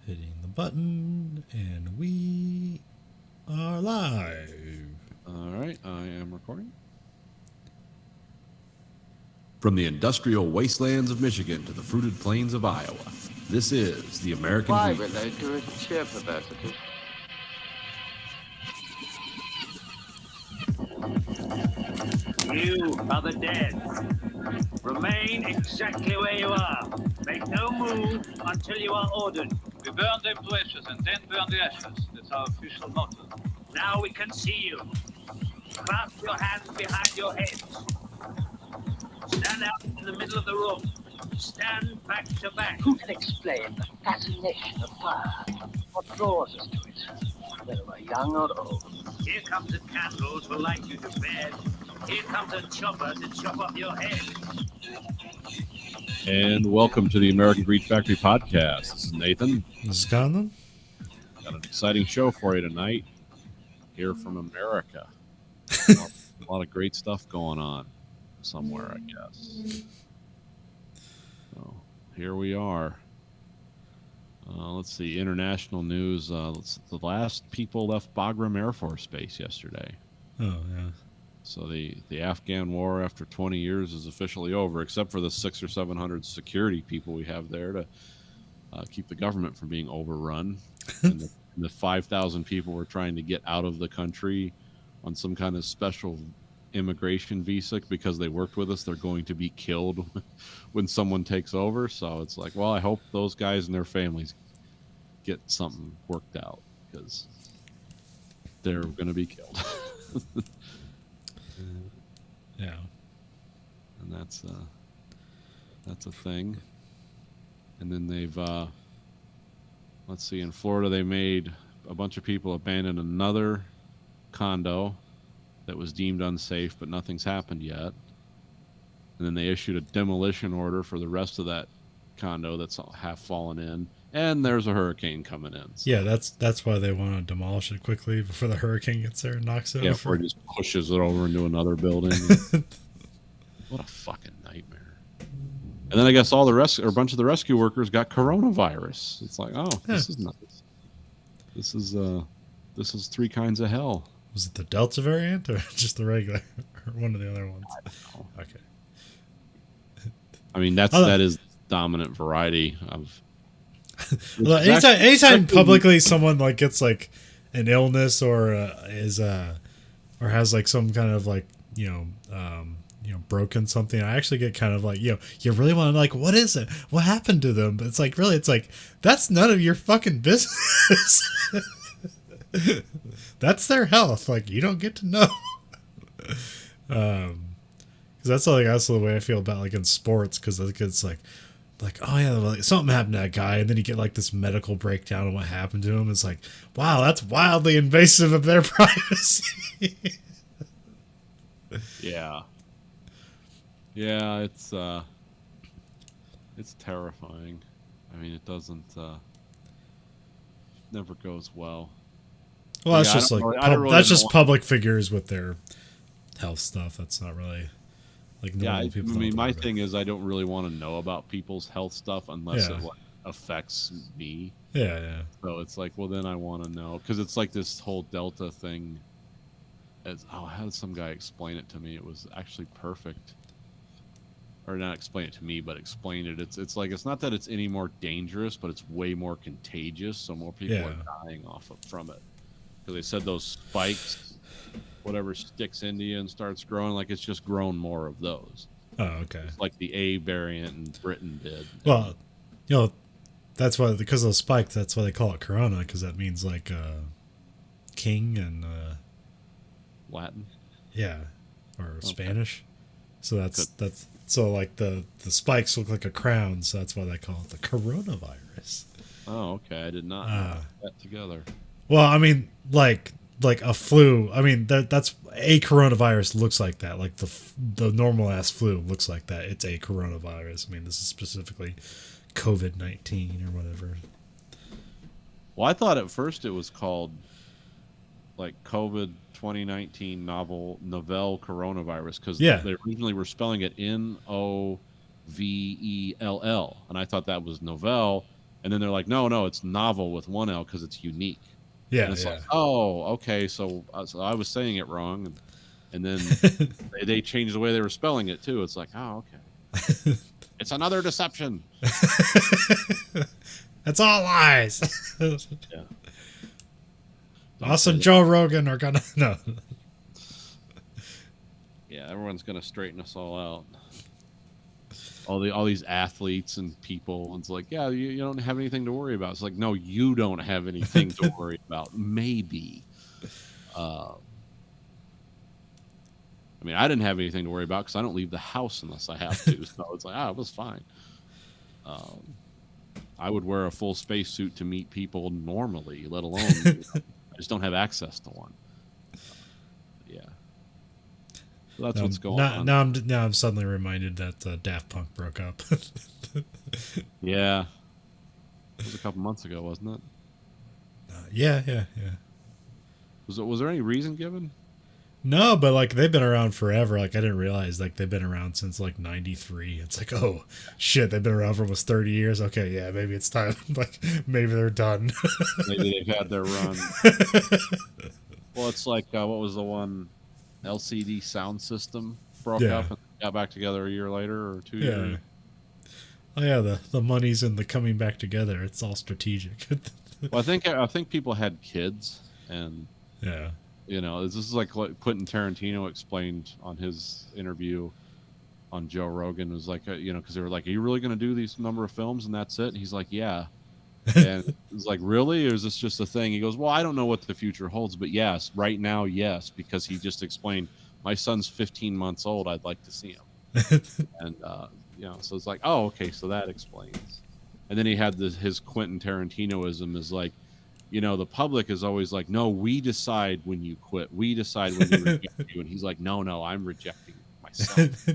Hitting the button, and we are live. All right, I am recording. From the industrial wastelands of Michigan to the fruited plains of Iowa, this is the American Why Dream. relate to its sheer perversity? You are the dead. Remain exactly where you are. Make no move until you are ordered. We burn them to ashes and then burn the ashes. That's our official motto. Now we can see you. Clasp your hands behind your heads. Stand out in the middle of the room. Stand back to back. Who can explain the fascination of fire? What draws us to it, whether we're young or old? Here comes a candle to light you to bed. Here comes a chopper to chop off your head. And welcome to the American Greed Factory podcast. This is Nathan. This is Conlon. Got an exciting show for you tonight. Here from America. A lot of great stuff going on somewhere, I guess. So here we are. Let's see, international news. The last people left Bagram Air Force Base yesterday. Oh, yeah. So the Afghan war after 20 years is officially over, except for the 600 or 700 security people we have there to keep the government from being overrun. And the 5,000 people we're trying to get out of the country on some kind of special immigration visa because they worked with us. They're going to be killed when someone takes over. So it's like, well, I hope those guys and their families get something worked out because they're going to be killed. Yeah. And that's a thing. And then they've let's see, in Florida they made a bunch of people abandon another condo that was deemed unsafe, but nothing's happened yet. And then they issued a demolition order for the rest of that condo that's half fallen in, and there's a hurricane coming in. So, Yeah, that's why they want to demolish it quickly before the hurricane gets there and knocks it yeah, over. or just pushes it over into another building. What a fucking nightmare. And then I guess all the a bunch of the rescue workers got coronavirus. It's like, oh, this is nice. This is three kinds of hell. Was it the Delta variant or just the regular? Or one of the other ones? Okay. I mean, that is dominant variety of. Well, anytime publicly someone like gets like an illness or or has like some kind of like broken something, I actually get kind of like, you really want to like, what is it? What happened to them? But it's like, really, it's like, that's none of your fucking business. That's their health. Like, you don't get to know. Because that's the way I feel about like in sports. Because it's like, oh yeah, like, something happened to that guy, and then you get like this medical breakdown on what happened to him. It's like, wow, that's wildly invasive of their privacy. Yeah, it's terrifying. I mean, it doesn't never goes well. Well, that's Yeah, just like that's just public figures with their health stuff. That's not really like normal people. I mean, my thing thing is I don't really want to know about people's health stuff unless it like, affects me. Yeah. So it's like, well, then I want to know because it's like this whole Delta thing. I had some guy explain it to me. It was actually perfect. Or not explain it to me, but explain it. It's like it's not that it's any more dangerous, but it's way more contagious. So more people are dying from it. Because they said those spikes, whatever sticks into you and starts growing, like it's just grown more of those. Oh, okay. It's like the A variant in Britain did. Well, that's why, because of the spike, that's why they call it Corona, because that means like king and Latin. Yeah, or Spanish. So that's so like the spikes look like a crown, so that's why they call it the coronavirus. Oh, okay. I did not put that together. Well, I mean, like a flu. I mean, that's a coronavirus looks like that. Like the normal ass flu looks like that. It's a coronavirus. I mean, this is specifically COVID-19 or whatever. Well, I thought at first it was called like COVID 2019 novel coronavirus because they originally were spelling it Novell, and I thought that was novel, And then they're like, no, it's novel with one L because it's unique. Yeah, And it's yeah. like, oh, okay, so I was saying it wrong, and then they changed the way they were spelling it too. It's like, oh, okay, it's another deception. It's all lies. Yeah. Us and Joe Rogan are gonna no. Yeah, everyone's gonna straighten us all out. All these athletes and people. It's like, yeah, you don't have anything to worry about. It's like, no, you don't have anything to worry about. Maybe. I mean, I didn't have anything to worry about because I don't leave the house unless I have to. So it's like, it was fine. I would wear a full spacesuit to meet people normally, let alone I just don't have access to one. Yeah. So that's what's going on. Now I'm suddenly reminded that Daft Punk broke up. Yeah. It was a couple months ago, wasn't it? Yeah. Was there any reason given? No, but like they've been around forever. Like I didn't realize like they've been around since like '93. It's like, oh shit, they've been around for almost 30 years. Okay, yeah, maybe it's time. Like maybe they're done. Maybe they've had their run. Well, it's like what was the one? LCD Sound System broke up and got back together a year later or 2 years. Oh yeah, the money's in the coming back together. It's all strategic. Well, I think people had kids, and Yeah. this is like what Quentin Tarantino explained on his interview on Joe Rogan. It was like, because they were like, "Are you really going to do these number of films and that's it?" And he's like, "Yeah." And it was like, "Really? Or is this just a thing?" He goes, "Well, I don't know what the future holds, but yes, right now, yes," because he just explained, "My son's 15 months old. I'd like to see him." And so it's like, oh, okay, so that explains. And then he had his Quentin Tarantinoism is like, the public is always like, no, we decide when you quit. We decide when we reject you. And he's like, no, I'm rejecting myself.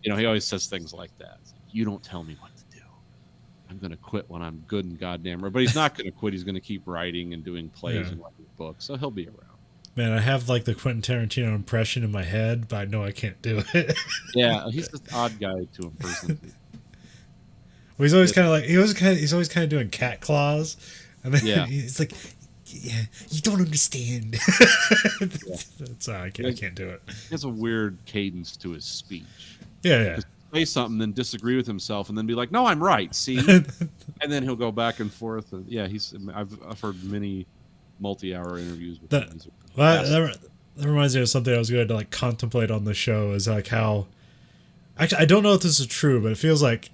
He always says things like that. It's like, you don't tell me what to do. I'm going to quit when I'm good and goddamn right. But he's not going to quit. He's going to keep writing and doing plays and writing books. So he'll be around. Man, I have like the Quentin Tarantino impression in my head, but I know I can't do it. Yeah, he's this odd guy to impersonate. Well, he's always he's always kind of doing cat claws, and then he's like, "Yeah, you don't understand." That's I can't do it. He has a weird cadence to his speech. Yeah. Say something, then disagree with himself, and then be like, "No, I'm right." See, and then he'll go back and forth. And I've heard many multi-hour interviews with him. That reminds me of something I was going to like contemplate on the show. Is like how, actually, I don't know if this is true, but it feels like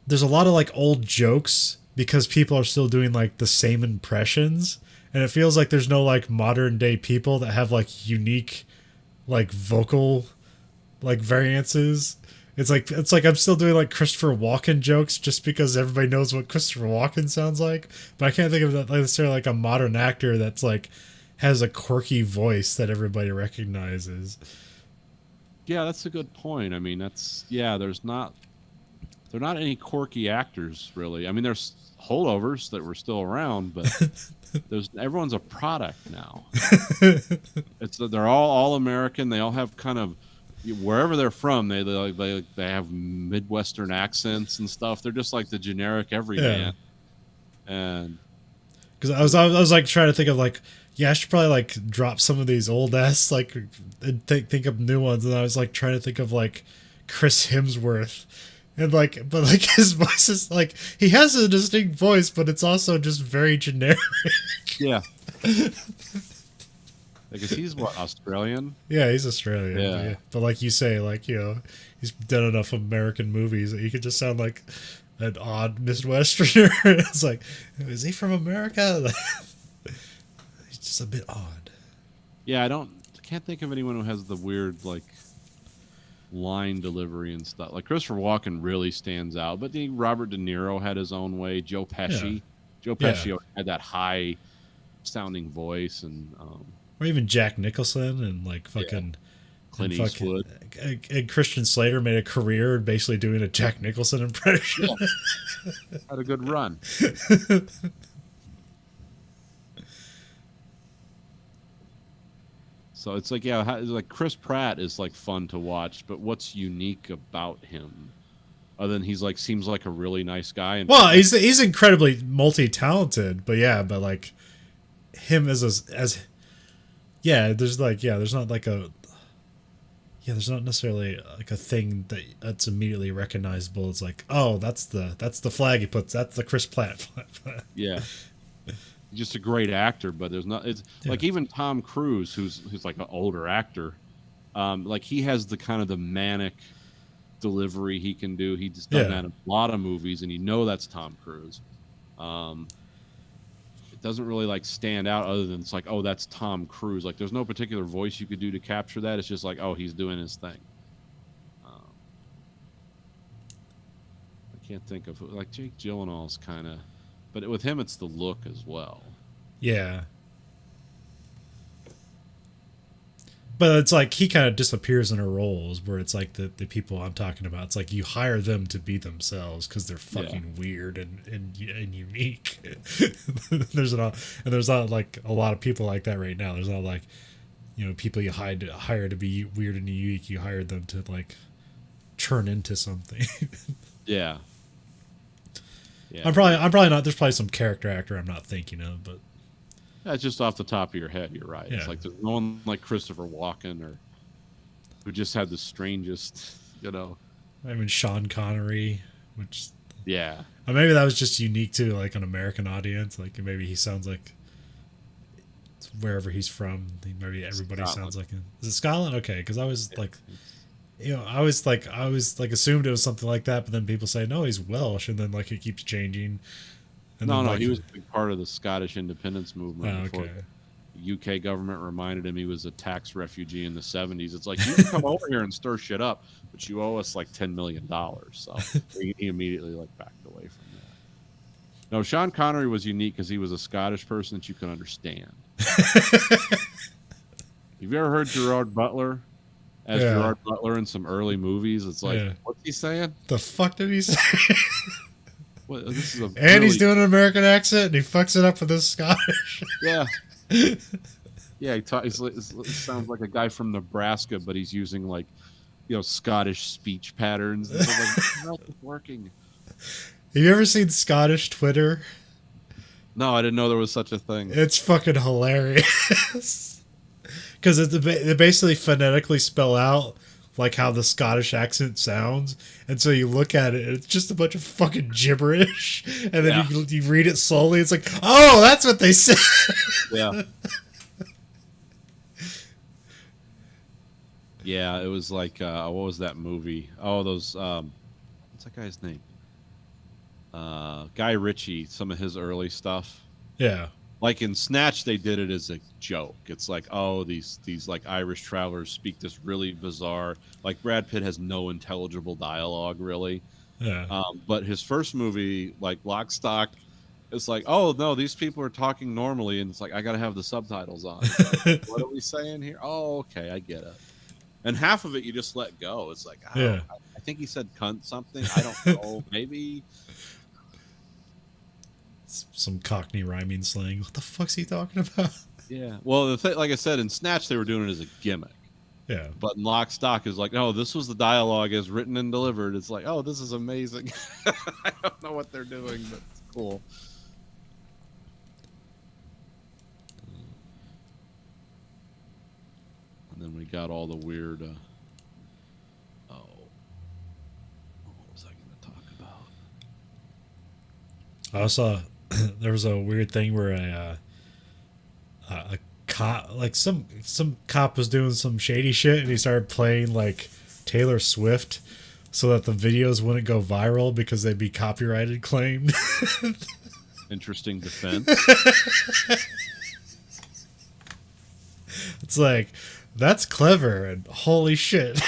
there's a lot of like old jokes because people are still doing like the same impressions, and it feels like there's no like modern day people that have like unique like vocal like variances. It's like I'm still doing like Christopher Walken jokes just because everybody knows what Christopher Walken sounds like, but I can't think of that necessarily like a modern actor that's like has a quirky voice that everybody recognizes. Yeah, that's a good point. I mean, they're not any quirky actors really. I mean, there's holdovers that were still around, but everyone's a product now. They're all American. They all have kind of, wherever they're from, they have Midwestern accents and stuff. They're just like the generic everyman. And because I was like trying to think of like, I should probably like drop some of these old ass like and think of new ones, and I was like trying to think of like Chris Hemsworth. And but his voice is like, he has a distinct voice, but it's also just very generic. Yeah. Because he's Australian? Yeah, he's Australian. Yeah. But like you say, like, he's done enough American movies that he could just sound like an odd Midwesterner. It's like, is he from America? He's just a bit odd. Yeah, I can't think of anyone who has the weird, like, line delivery and stuff. Like Christopher Walken really stands out, but Robert De Niro had his own way. Joe Pesci had that high sounding voice, and or even Jack Nicholson and like fucking Clint Eastwood. And Christian Slater made a career basically doing a Jack Nicholson impression. Had a good run. So it's like, it's like Chris Pratt is like fun to watch, but what's unique about him? Other than he's like seems like a really nice guy. And Well, he's incredibly multi-talented, but like him as yeah, there's not like a there's not necessarily like a thing that's immediately recognizable. It's like, oh, that's the flag he puts. That's the Chris Pratt flag. yeah, just a great actor. But there's not. It's like even Tom Cruise, who's like an older actor. Like he has the kind of the manic delivery he can do. He's done that in a lot of movies, and you know that's Tom Cruise. It doesn't really like stand out other than it's like, oh, that's Tom Cruise. Like there's no particular voice you could do to capture that. It's just like, oh, he's doing his thing. I can't think of like Jake Gyllenhaal's kind of, but with him it's the look as well. Yeah. But it's like he kind of disappears in her roles where it's like the people I'm talking about. It's like you hire them to be themselves because they're fucking weird and unique. There's not like a lot of people like that right now. There's not like, people you hire to be weird and unique. You hire them to like turn into something. Yeah. I'm probably not. There's probably some character actor I'm not thinking of, but. That's just off the top of your head. You're right. Yeah. It's like there's no one like Christopher Walken or who just had the strangest, I mean, Sean Connery, which yeah. or maybe that was just unique to like an American audience. Like maybe he sounds like wherever he's from. Maybe everybody sounds like him. Is it Scotland? Okay, because I was like, I was assumed it was something like that, but then people say no, he's Welsh, and then like it keeps changing. And No, then, like, he was a big part of the Scottish independence movement. Oh, Before okay. the UK government reminded him he was a tax refugee in the 70s. It's like, you can come over here and stir shit up, but you owe us like $10 million. So he immediately like backed away from that. No, Sean Connery was unique because he was a Scottish person that you can understand. Have you ever heard Gerard Butler as Gerard Butler in some early movies? It's like, what's he saying? The fuck did he say? What, this is a And he's doing an American accent, and he fucks it up with this Scottish. Yeah. Yeah, he sounds like a guy from Nebraska, but he's using like, Scottish speech patterns. And so like, it's working. Have you ever seen Scottish Twitter? No, I didn't know there was such a thing. It's fucking hilarious. Because they basically phonetically spell out like how the Scottish accent sounds, and so you look at it, it's just a bunch of fucking gibberish, and then you read it slowly. It's like, oh, that's what they said. Yeah. Yeah, it was like what was that movie? Oh, those what's that guy's name? Guy Ritchie, some of his early stuff. Yeah. Like in Snatch, they did it as a joke. It's like, oh, these like Irish travelers speak this really bizarre. Like Brad Pitt has no intelligible dialogue, really. Yeah. But his first movie, like Lock, Stock, it's like, oh no, these people are talking normally, and it's like I got to have the subtitles on. Like, what are we saying here? Oh, okay, I get it. And half of it you just let go. It's like, I think he said cunt something. I don't know, maybe. Some Cockney rhyming slang. What the fuck's he talking about? Yeah. Well, like I said, in Snatch, they were doing it as a gimmick. Yeah. But in Lock, Stock is like, oh, this was the dialogue as written and delivered. It's like, oh, this is amazing. I don't know what they're doing, but it's cool. And then we got all the weird. What was I going to talk about? I saw there was a weird thing where a cop, like some cop was doing some shady shit, and he started playing like Taylor Swift so that the videos wouldn't go viral because they'd be copyrighted claimed. Interesting defense. It's like, that's clever, and holy shit.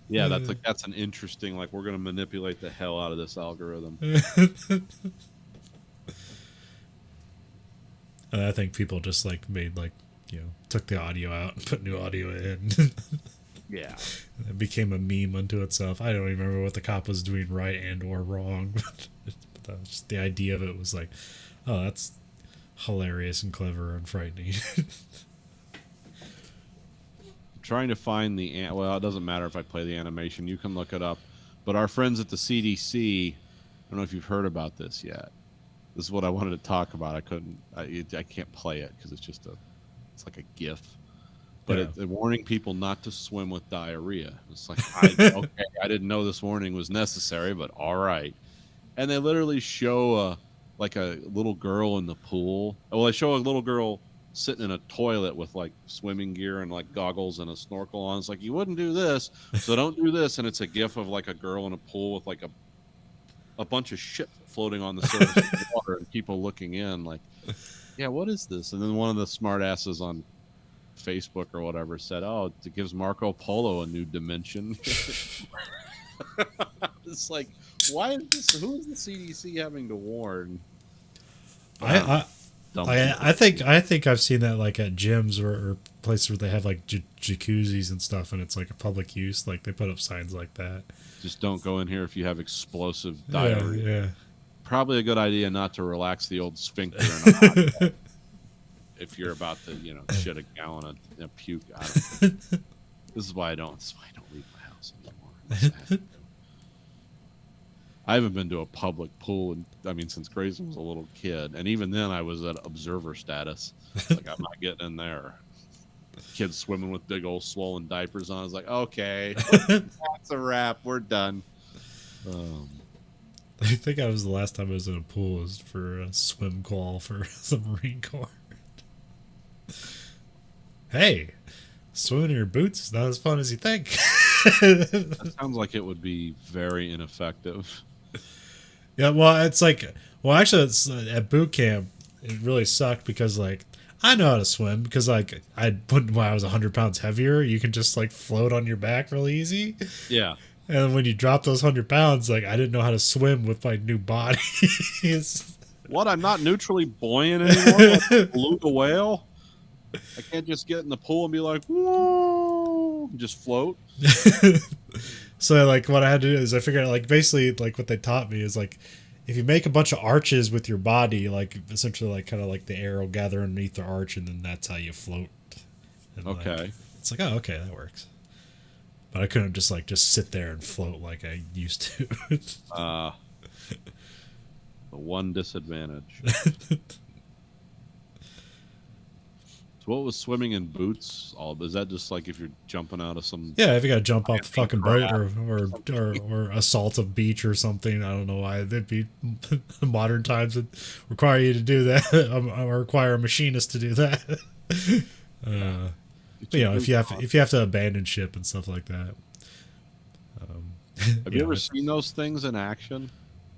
Yeah, that's an interesting, like, we're going to manipulate the hell out of this algorithm. And I think people just like made like, took the audio out and put new audio in. Yeah. It became a meme unto itself. I don't even remember what the cop was doing right and or wrong. But that was just the idea of it was like, oh, that's hilarious and clever and frightening. trying to find well, it doesn't matter if I play the animation. You can look it up. But our friends at the CDC, I don't know if you've heard about this yet. This is what I wanted to talk about. I couldn't. I can't play it because it's like a GIF. But Yeah. it's warning people not to swim with diarrhea. It's like, okay, I didn't know this warning was necessary, but all right. And they literally show like a little girl in the pool. Well, they show a little girl sitting in a toilet with like swimming gear and like goggles and a snorkel on. It's like, you wouldn't do this, so don't do this. And it's a GIF of like a girl in a pool with like a bunch of shit floating on the surface of the water and people looking in like, yeah, what is this? And then one of the smart asses on Facebook or whatever said, oh, it gives Marco Polo a new dimension. It's like, why is this? Who is the CDC having to warn? I think I've seen that like at gyms or places where they have like jacuzzis and stuff, and it's like a public use. Like they put up signs like that. Just don't go in here if you have explosive Yeah, diarrhea. yeah. Probably a good idea not to relax the old sphincter in a hot tub if you're about to, shit a gallon of puke. This is why I don't leave my house anymore. I haven't been to a public pool, since Grayson was a little kid, and even then I was at observer status. Like, I'm not getting in there. Kids swimming with big old swollen diapers on. I was like, okay, that's a wrap. We're done. I think I was the last time I was in a pool was for a swim qual for the Marine Corps. Hey, swimming in your boots is not as fun as you think. That sounds like it would be very ineffective. Yeah, well, it's like, actually, it's at boot camp. It really sucked because, like, I know how to swim because, like, when I was 100 pounds heavier, you can just like float on your back really easy. Yeah. And when you drop those 100 pounds, like, I didn't know how to swim with my new body. What? I'm not neutrally buoyant anymore? Like a beluga whale? I can't just get in the pool and be like, whoa, and just float. So, like, what I had to do is I figured out, like, basically, like, what they taught me is, like, if you make a bunch of arches with your body, like, essentially, like, kind of like the air will gather underneath the arch, and then that's how you float. And, Okay. like, it's like, oh, okay, that works. But I couldn't just sit there and float like I used to. The one disadvantage. So what was swimming in boots? Is that just like if you're jumping out of some... Yeah, if you got to jump off the fucking boat or assault a beach or something, I don't know why it'd be modern times would require you to do that, or require a machinist to do that. But, if you have to abandon ship and stuff like that. Have you ever seen those things in action?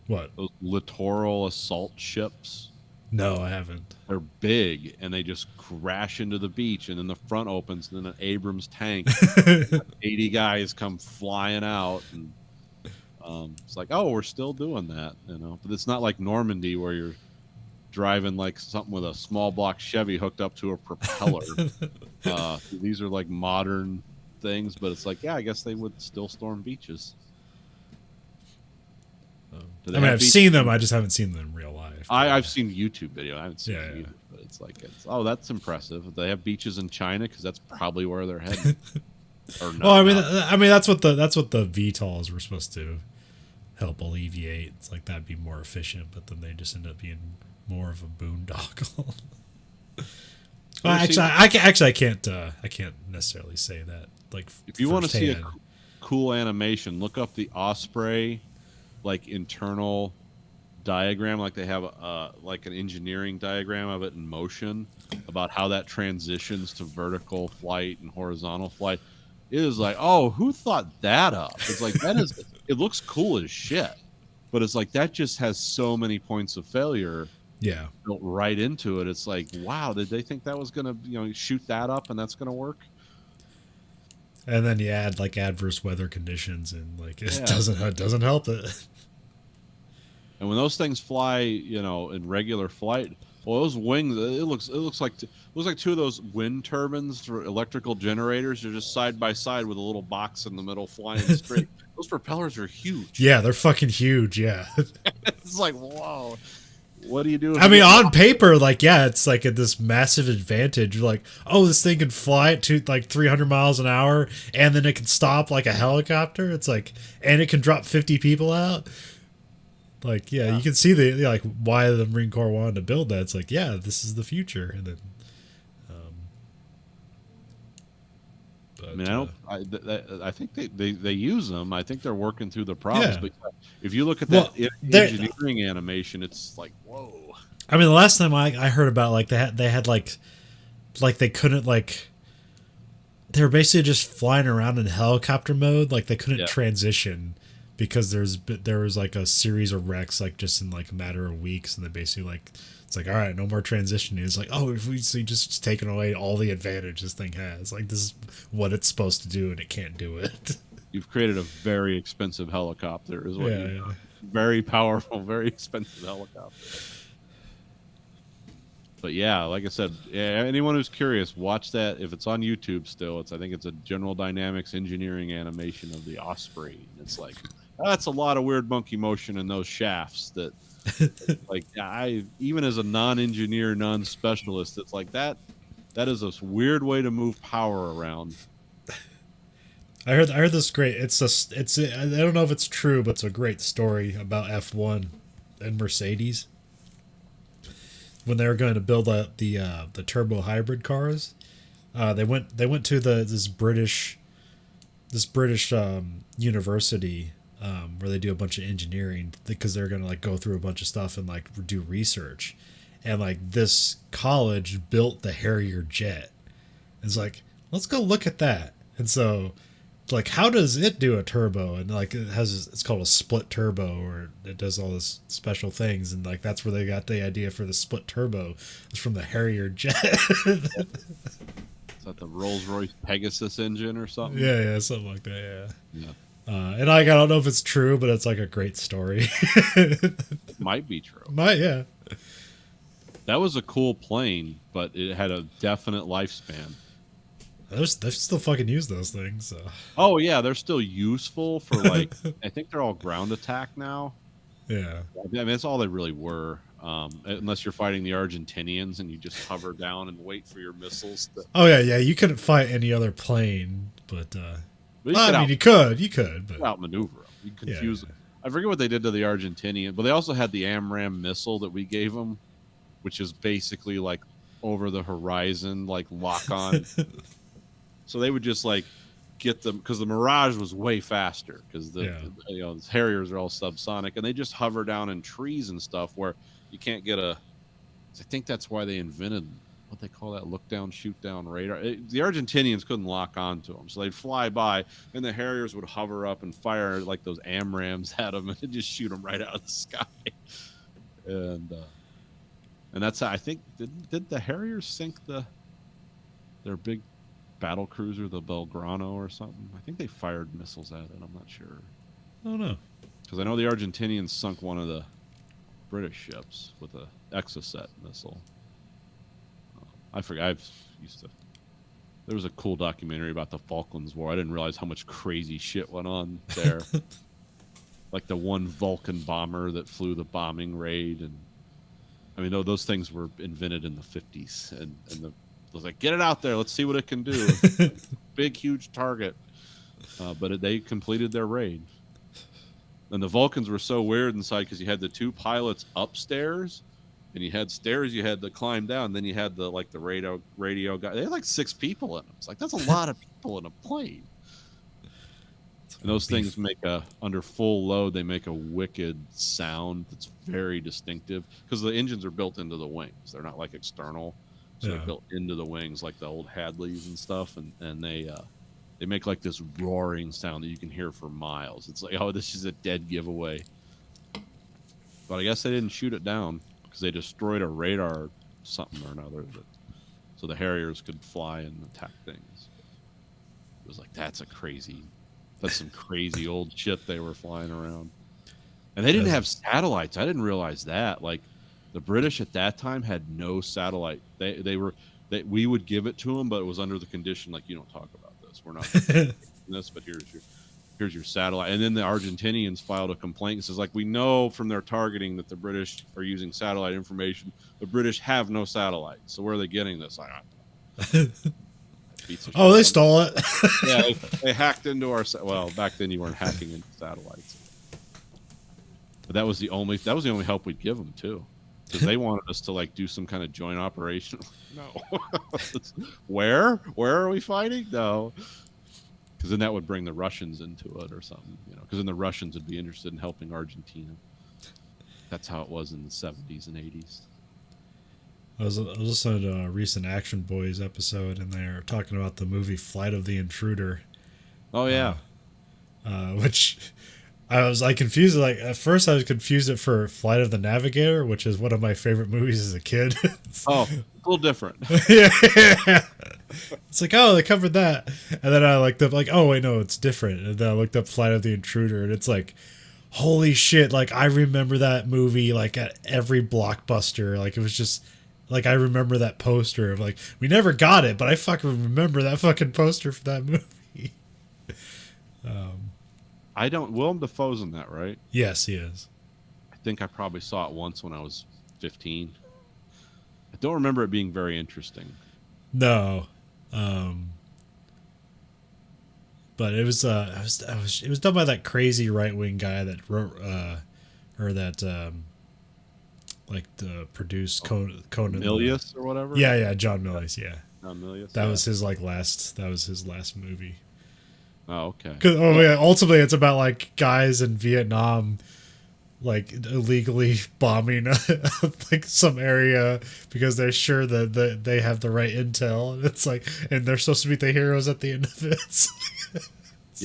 What? Those littoral assault ships? No, I haven't. They're big, and they just crash into the beach, and then the front opens, and then an Abrams tank, 80 guys come flying out, and it's like, oh, we're still doing that, But it's not like Normandy where you're driving like something with a small block Chevy hooked up to a propeller. These are like modern things, but it's like, yeah, I guess they would still storm beaches. I've seen them. I just haven't seen them in real life. I've seen YouTube video. I haven't seen it Yeah. either, but it's like, that's impressive. They have beaches in China because that's probably where they're heading. Or not, Well, that's what the VTOLs were supposed to help alleviate. It's like that'd be more efficient, but then they just end up being more of a boondoggle. Well, I can't necessarily say that. Like, if you want to see a firsthand. cool animation, look up the Osprey like internal diagram, like they have like an engineering diagram of it in motion about how that transitions to vertical flight and horizontal flight. It is like, oh, who thought that up? It's like it looks cool as shit, but it's like that just has so many points of failure. Yeah. Built right into it. It's like, wow, did they think that was gonna shoot that up and that's gonna work? And then you add like adverse weather conditions, and like it doesn't help it. And when those things fly, in regular flight, well, those wings, it looks like two of those wind turbines for electrical generators. They're just side by side with a little box in the middle flying straight. Those propellers are huge. Yeah, they're fucking huge. Yeah. It's like, whoa, what do you do? If I you mean, get on paper, like, yeah, it's like this massive advantage. You're like, oh, this thing can fly at like 300 miles an hour, and then it can stop like a helicopter. It's like, and it can drop 50 people out. Like, yeah, you can see like why the Marine Corps wanted to build that. It's like, yeah, this is the future. And then, but, I mean, I think they use them. I think they're working through the problems. Yeah. But if you look at Well, that they're- engineering animation, it's like, whoa. I mean, the last time I heard about like they had like they couldn't like they were basically just flying around in helicopter mode. Like they couldn't Yeah. transition because there was like a series of wrecks like just in like a matter of weeks, and they basically like it's like, all right, no more transitioning. It's like, oh, if we just taken away all the advantage this thing has, like this is what it's supposed to do and it can't do it. You've created a very expensive helicopter, is what Yeah, you yeah. very powerful, very expensive helicopter. But yeah, like I said, yeah, anyone who's curious, watch that. If it's on YouTube still, I think it's a General Dynamics engineering animation of the Osprey. And it's like, that's a lot of weird monkey motion in those shafts that like I even as a non-engineer, non-specialist, it's like that is a weird way to move power around. I heard this great. It's I don't know if it's true, but it's a great story about F1 and Mercedes when they were going to build the turbo hybrid cars. They went to this British university where they do a bunch of engineering because they're going to like go through a bunch of stuff and like do research, and like this college built the Harrier jet. It's like, let's go look at that. And so like, how does it do a turbo? And like it's called a split turbo, or it does all this special things, and like that's where they got the idea for the split turbo. It's from the Harrier jet. Is that the Rolls-Royce Pegasus engine or something? Yeah, something like that. Yeah. And I don't know if it's true, but it's like a great story. It might be true. Yeah. That was a cool plane, but it had a definite lifespan. They still fucking use those things. So. Oh yeah, they're still useful for like I think they're all ground attack now. Yeah. I mean, that's all they really were. Unless you're fighting the Argentinians and you just hover down and wait for your missiles. Oh yeah. You couldn't fight any other plane, but But you could, but outmaneuver them. You confuse Yeah. them. I forget what they did to the Argentinian, but they also had the AMRAAM missile that we gave them, which is basically like over the horizon, like lock on. So they would just like get them because the Mirage was way faster because the Harriers are all subsonic, and they just hover down in trees and stuff where you can't get a. I think that's why they invented what they call that look down, shoot down radar. The Argentinians couldn't lock onto them, so they'd fly by, and the Harriers would hover up and fire like those AMRAAMs at them, and just shoot them right out of the sky. And that's how I think did the Harriers sink their big battle cruiser, the Belgrano or something? I think they fired missiles at it. I'm not sure. I don't know. Because I know the Argentinians sunk one of the British ships with a Exocet missile. I forgot. There was a cool documentary about the Falklands War. I didn't realize how much crazy shit went on there. Like the one Vulcan bomber that flew the bombing raid, and I mean, those things were invented in the 50s, and I was like, get it out there, let's see what it can do. Big, huge target. But they completed their raid. And the Vulcans were so weird inside because you had the two pilots upstairs, and you had stairs you had to climb down. Then you had the radio guy. They had like 6 people in them. It's like that's a lot of people in a plane. And those things under full load, they make a wicked sound that's very distinctive because the engines are built into the wings. They're not like external. So they're built into the wings like the old Hadleys and stuff, and they make like this roaring sound that you can hear for miles. It's like, oh, this is a dead giveaway. But I guess they didn't shoot it down because they destroyed a radar something or another, so the Harriers could fly and attack things. It was like that's some crazy old shit they were flying around, and they didn't have satellites. I didn't realize that. Like, the British at that time had no satellite. We would give it to them, but it was under the condition like, you don't talk about this. We're not doing this, but here's your. here's your satellite. And then the Argentinians filed a complaint. It says, like, we know from their targeting that the British are using satellite information. The British have no satellites. So where are they getting this? I don't know. Oh, they stole it. Yeah, they hacked into our. Well, back then you weren't hacking into satellites, but that was the only help we'd give them too, because they wanted us to like do some kind of joint operation. No, where are we fighting? No, because then that would bring the Russians into it or something, because then the Russians would be interested in helping Argentina. That's how it was in the 70s and 80s. I was listening to a recent Action Boys episode, and they're talking about the movie Flight of the Intruder. Oh yeah, which I confused it. Like at first, I was confused it for Flight of the Navigator, which is one of my favorite movies as a kid. Oh, a little different. Yeah. It's like, oh, they covered that, and then I looked up like, oh wait, no, it's different. And then I looked up Flight of the Intruder, and it's like, holy shit! Like I remember that movie like at every Blockbuster. Like it was just. Like, I remember that poster of, like, we never got it, but I fucking remember that fucking poster for that movie. Willem Dafoe's in that, right? Yes, he is. I think I probably saw it once when I was 15. I don't remember it being very interesting. No. But it was, it was done by that crazy right-wing guy that wrote, produced Conan Milius or whatever. Yeah, John Milius. Yeah, John Milius. That was his last movie. Oh, okay. Because ultimately it's about like guys in Vietnam, like illegally bombing like some area because they're sure that they have the right intel. And it's like, and they're supposed to be the heroes at the end of it.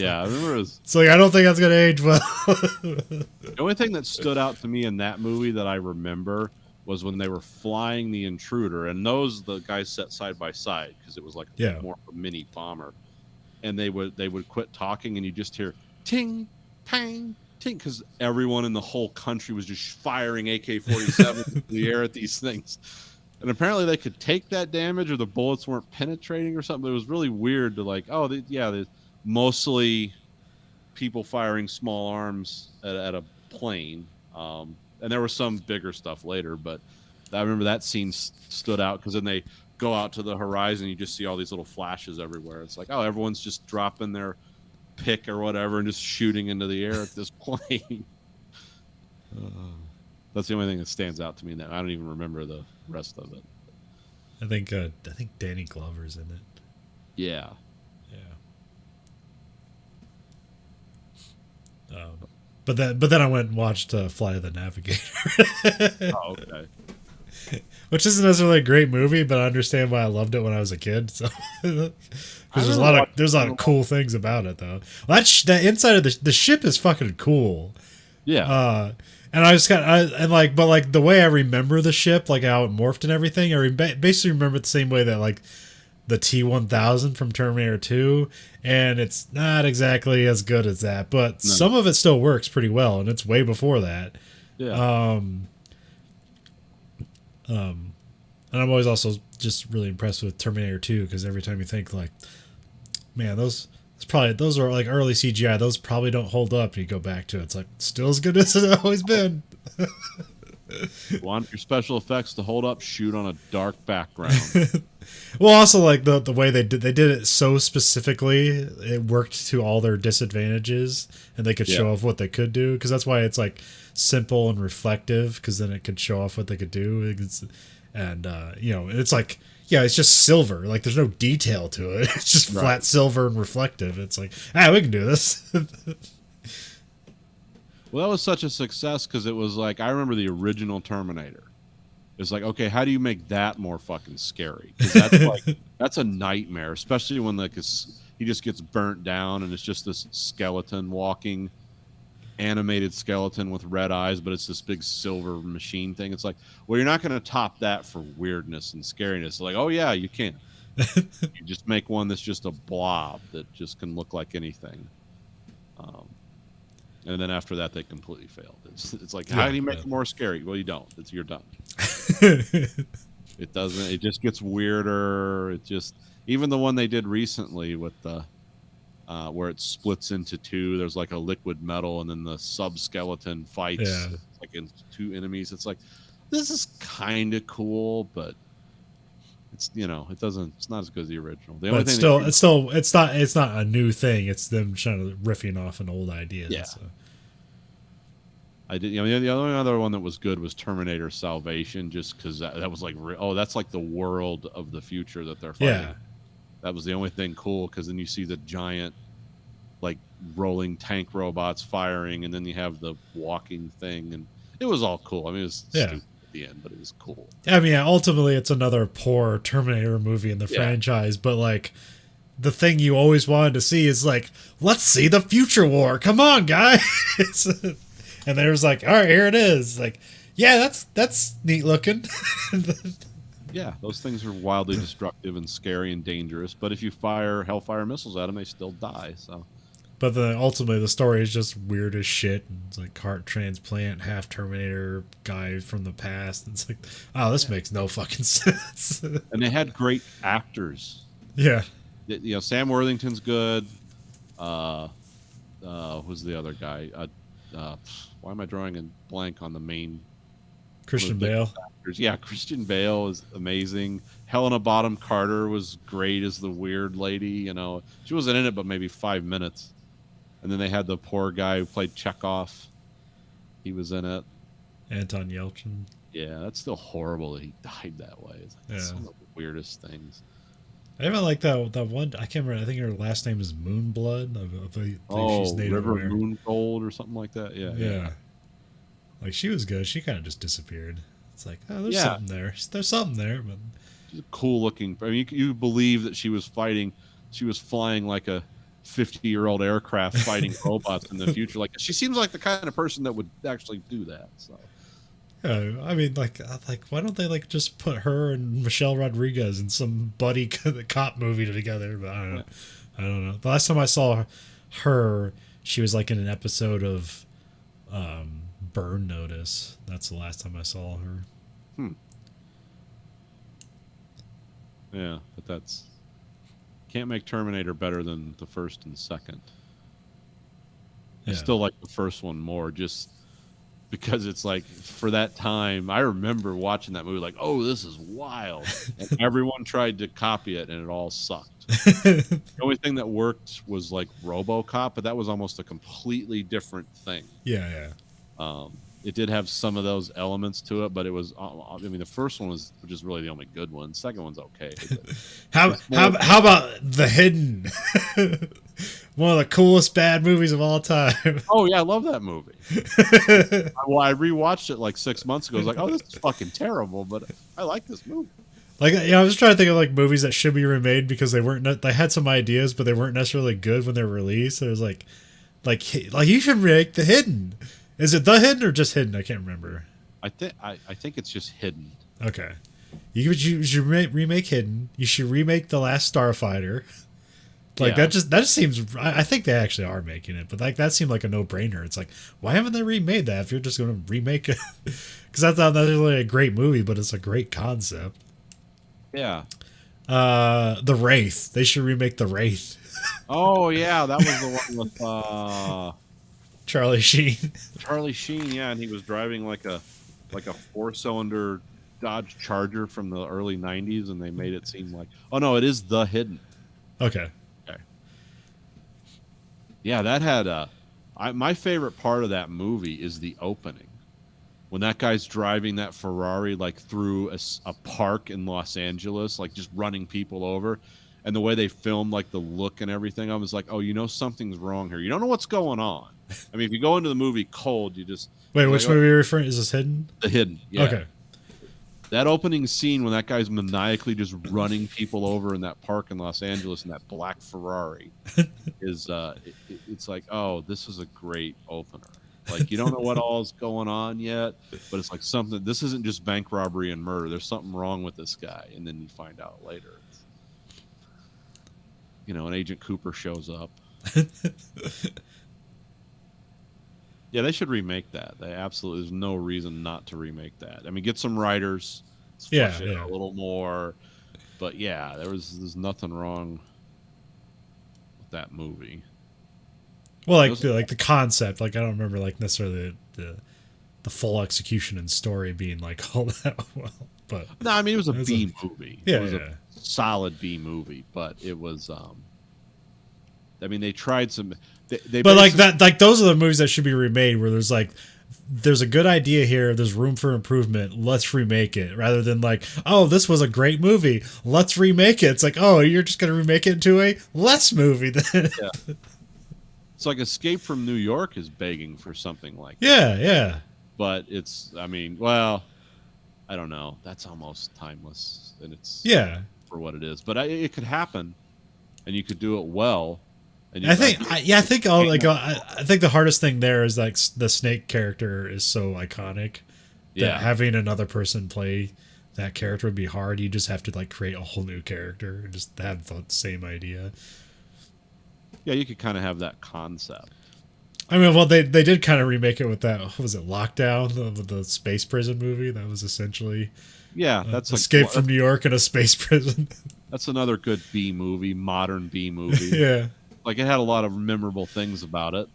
I remember it was. It's like, I don't think that's gonna age well. The only thing that stood out to me in that movie that I remember was when they were flying the Intruder, and the guys set side by side because it was like more of a mini bomber, and they would quit talking, and you just hear ting, tang, ting, because everyone in the whole country was just firing AK-47 in the air at these things, and apparently they could take that damage, or the bullets weren't penetrating or something. It was really weird to like, mostly people firing small arms at a plane, and there was some bigger stuff later, but I remember that scene stood out because then they go out to the horizon, you just see all these little flashes everywhere. It's like, oh, everyone's just dropping their pick or whatever and just shooting into the air at this plane. That's the only thing that stands out to me now. I don't even remember the rest of it. I think Danny Glover's in it. Yeah. But then I went and watched Flight of the Navigator. Oh, okay. Which isn't necessarily a great movie, but I understand why I loved it when I was a kid. So, because there's a lot of cool things about it, though. Well, that inside of the ship is fucking cool. Yeah. And I just but the way I remember the ship, like how it morphed and everything, I basically remember it the same way that like the T-1000 from Terminator 2, and it's not exactly as good as that, but some of it still works pretty well, and it's way before that. Yeah. And I'm always also just really impressed with Terminator 2 because every time you think like, man, those are like early CGI, those probably don't hold up, and you go back to it, it's like still as good as it's always been. Want your special effects to hold up? Shoot on a dark background. Well, also like the way they did it so specifically, it worked to all their disadvantages, and they could show off what they could do, because that's why it's like simple and reflective, because then it could show off what they could do. It's like, yeah, it's just silver, like there's no detail to it. It's just flat silver and reflective. It's like, we can do this. Well, that was such a success because it was like, I remember the original Terminator. It's like, okay, how do you make that more fucking scary? Because that's a nightmare, especially when he just gets burnt down and it's just this skeleton walking, animated skeleton with red eyes, but it's this big silver machine thing. It's like, well, you're not going to top that for weirdness and scariness. Like, oh yeah, you can. You just make one that's just a blob that just can look like anything. And then after that, they completely failed. It's like, how do you make it more scary? Well, you don't. You're done. It doesn't. It just gets weirder. It just, even the one they did recently with the where it splits into two. There's like a liquid metal, and then the sub-skeleton fights Yeah. like in two enemies. It's like, this is kind of cool, but it's, you know, it's not as good as the original. The only But thing it's not a new thing. It's them trying to riffing off an old idea. Yeah. So. I did, you know, the only other one that was good was Terminator Salvation, just because that was like, that's like the world of the future that they're fighting. Yeah. That was the only thing cool, because then you see the giant, like, rolling tank robots firing, and then you have the walking thing, and it was all cool. I mean, it was stupid at the end, but it was cool. I mean, yeah, ultimately, it's another poor Terminator movie in the franchise, but like, the thing you always wanted to see is like, let's see the future war. Come on, guys. And there's like, all right, here it is. Like, yeah, that's neat looking. Yeah, those things are wildly destructive and scary and dangerous, but if you fire Hellfire missiles at them, they still die. So, But then ultimately, the story is just weird as shit. It's like heart transplant, half Terminator guy from the past. It's like, oh, this makes no fucking sense. and they had great actors. Yeah. You know, Sam Worthington's good. Who's the other guy? Why am I drawing a blank on the main Christian one of the Bale. big actors? Yeah, Christian Bale is amazing. Helena Bonham Carter was great as the weird lady. You know, she wasn't in it, but maybe 5 minutes. And then they had the poor guy who played Chekhov. He was in it. Anton Yelchin. Yeah, that's still horrible that he died that way. It's like Yeah. some of the weirdest things. I even like that one. I can't remember. I think her last name is Moonblood. I believe she's Native River American. Moon Gold or something like that. Yeah, Yeah. Like, she was good. She kind of just disappeared. It's like, oh, there's Yeah. something there. There's something there, but She's a cool looking. I mean, you believe that she was flying like a 50-year-old aircraft fighting robots in the future. Like, she seems like the kind of person that would actually do that. So, yeah, I mean, like why don't they like just put her and Michelle Rodriguez in some buddy cop movie together? But I don't know. I don't know. The last time I saw her, she was like in an episode of Burn Notice. That's the last time I saw her. yeah, but that's can't make Terminator better than the first and second. I Yeah. still like the first one more, just because it's like, for that time, I remember watching that movie like, oh, this is wild. And everyone tried to copy it, and it all sucked. The only thing that worked was like RoboCop, but that was almost a completely different thing. Yeah. It did have some of those elements to it, but it was, I mean, the first one was just really the only good one. Second one's okay. but- How about The Hidden? One of the coolest bad movies of all time. Oh yeah, I love that movie. Well, I rewatched it like 6 months ago. I was like, oh, this is fucking terrible, but I like this movie. Like, yeah, I was trying to think of like movies that should be remade because they weren't. They had some ideas, but they weren't necessarily good when they were released. It was like you should remake The Hidden. Is it The Hidden or just Hidden? I can't remember. I think it's just hidden. Okay, you should remake Hidden. You should remake The Last Starfighter. Like, Yeah. that just seems. I think they actually are making it, but like that seemed like a no brainer. It's like, why haven't they remade that if you're just going to remake it? Because that's not necessarily a great movie, but it's a great concept. Yeah. The Wraith. They should remake The Wraith. Oh yeah, that was the one with Charlie Sheen. Charlie Sheen. Yeah, and he was driving like a 4-cylinder Dodge Charger from the early '90s, and they made it seem like, oh no, it is The Hidden. Okay. Yeah, that had my favorite part of that movie is the opening. When that guy's driving that Ferrari like through a park in Los Angeles, like just running people over, and the way they filmed like the look and everything, I was like, oh, you know something's wrong here. You don't know what's going on. I mean, if you go into the movie cold, you just Wait, like, which movie are you referring? Is this Hidden? The Hidden. Yeah. Okay. That opening scene when that guy's maniacally just running people over in that park in Los Angeles in that black Ferrari is it's like, oh, this is a great opener. Like, you don't know what all is going on yet, but it's like something. This isn't just bank robbery and murder. There's something wrong with this guy, and then you find out later. And Agent Cooper shows up. Yeah, they should remake that. They absolutely. There's no reason not to remake that. I mean, get some writers, flesh it out a little more. But yeah, there's nothing wrong with that movie. Well, like Those- the concept, like I don't remember like necessarily the full execution and story being like all that well, but No, I mean it was a It was B movie. yeah, It was yeah. a solid B movie, but it was. I mean, they tried some. They but like basically- that, like those are the movies that should be remade where there's a good idea here, there's room for improvement, let's remake it, rather than like, oh, this was a great movie, let's remake it. It's like, oh, you're just gonna remake it into a less movie then. It's like Escape from New York is begging for something like that. Yeah. But it's, I mean, well, I don't know. That's almost timeless, and it's Yeah. for what it is. But it could happen, and you could do it well. And I think I think the hardest thing there is like the Snake character is so iconic that yeah, having another person play that character would be hard. You just have to like create a whole new character and just have the same idea. yeah, you could kind of have that concept. I mean, well, they did kind of remake it with that. What was it, Lockdown, the space prison movie? That was essentially Yeah, that's Escape like, from New York in a space prison. that's another good B movie, modern B movie. Yeah, Like it had a lot of memorable things about it.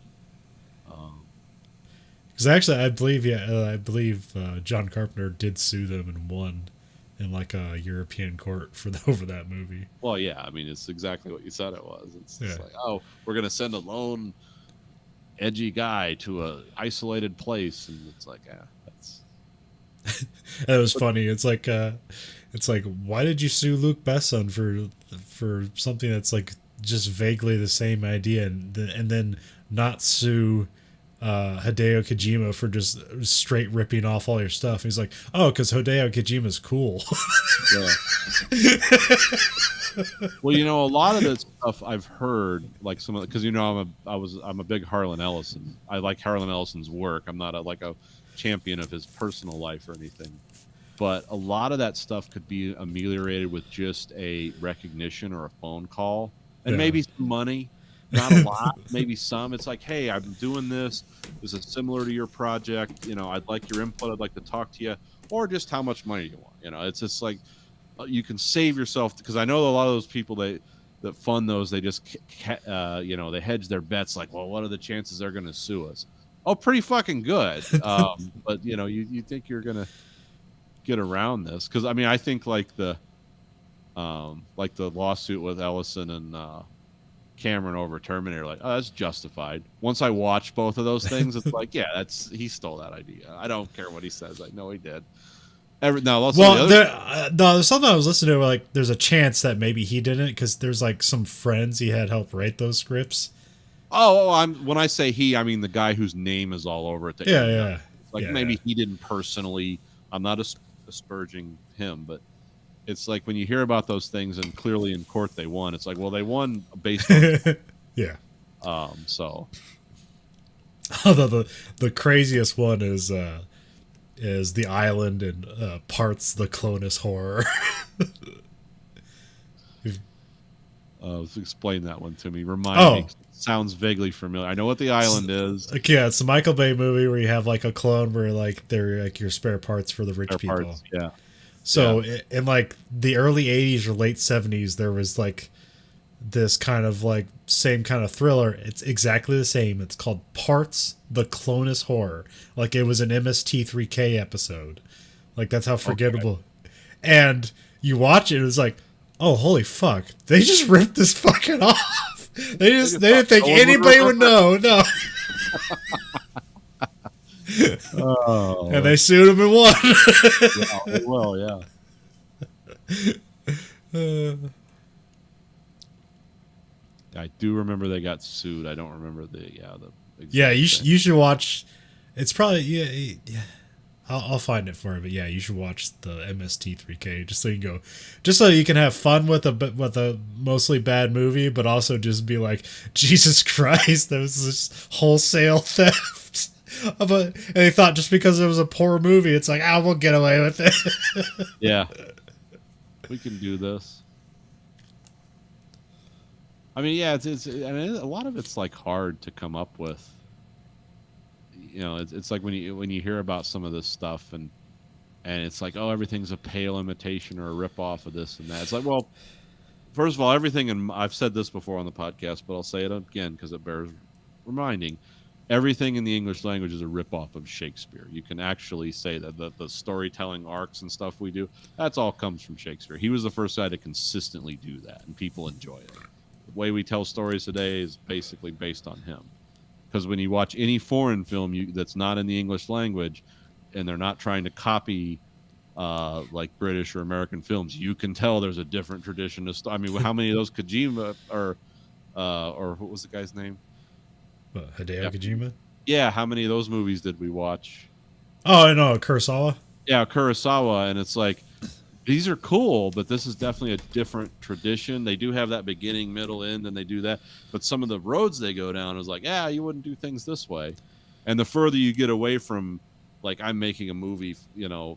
because actually, I believe John Carpenter did sue them and won in like a European court for over that movie. Well, yeah, I mean, it's exactly what you said it was. It's just Yeah. like, oh, we're gonna send a lone, edgy guy to a isolated place, and it's like, that's That was funny. It's like why did you sue Luc Besson for something that's like just vaguely the same idea, and then not sue Hideo Kojima for just straight ripping off all your stuff? He's like, oh, because Hideo Kojima's cool. yeah. Well, you know, a lot of this stuff I've heard, like some of because you know I'm a big Harlan Ellison. I like Harlan Ellison's work. I'm not a champion of his personal life or anything, but a lot of that stuff could be ameliorated with just a recognition or a phone call, and Yeah. maybe some money. Not a lot, maybe some. It's like, hey, I'm doing this. This is similar to your project. You know, I'd like your input. I'd like to talk to you, or just how much money you want. You know, it's just like you can save yourself, because I know a lot of those people that fund those, they just they hedge their bets. Like, well, what are the chances they're going to sue us? Oh, pretty fucking good. But you know, you think you're going to get around this? Because I mean, I think like the lawsuit with Ellison and Cameron over Terminator, like, oh, that's justified. Once I watch both of those things, it's like, yeah, he stole that idea. I don't care what he says. Like, no, he did. Well, there's something I was listening to where, like, there's a chance that maybe he didn't, because there's like some friends he had help write those scripts. When I say he, I mean the guy whose name is all over it. Yeah. Like Yeah, maybe yeah. he didn't personally. I'm not asperging him, but it's like when you hear about those things and clearly in court they won. It's like, well, they won based on Yeah. so Although the craziest one is the island and parts the Clonus horror. explain that one to me. Remind me. Oh. Sounds vaguely familiar. I know what the island is. Like, yeah, it's a Michael Bay movie where you have like a clone where like they're like your spare parts for the rich Their people. parts, yeah. So in like the early 80s or late 70s, there was like this kind of like same kind of thriller. It's exactly the same. It's called Parts the Clonus Horror. Like it was an MST3K episode. Like that's how forgettable. And you watch it, it's like, oh, holy fuck. They just ripped this fucking off. They didn't think anybody would know. No. Oh, And they sued him and won. yeah, well, yeah. I do remember they got sued. I don't remember the exact Yeah, you thing. should watch. It's probably yeah. I'll find it for you, but yeah, you should watch the MST3K just so you can have fun with a mostly bad movie, but also just be like, Jesus Christ, there was this wholesale theft and they thought just because it was a poor movie, it's like, we'll get away with it. Yeah, we can do this. I mean, yeah, it's I mean, a lot of it's like hard to come up with. You know, it's like when you hear about some of this stuff and it's like, oh, everything's a pale imitation or a rip off of this and that. It's like, well, first of all, everything, and I've said this before on the podcast, but I'll say it again because it bears reminding. Everything in the English language is a ripoff of Shakespeare. You can actually say that the storytelling arcs and stuff we do, that's all comes from Shakespeare. He was the first guy to consistently do that, and people enjoy it. The way we tell stories today is basically based on him. Because when you watch any foreign film that's not in the English language, and they're not trying to copy like British or American films, you can tell there's a different tradition. I mean, how many of those Kojima or what was the guy's name? Hideo Kojima? Yeah, how many of those movies did we watch? Oh, no, Kurosawa. Yeah, Kurosawa, and it's like, these are cool, but this is definitely a different tradition. They do have that beginning, middle, end, and they do that. But some of the roads they go down is like, yeah, you wouldn't do things this way. And the further you get away from, like, I'm making a movie, you know,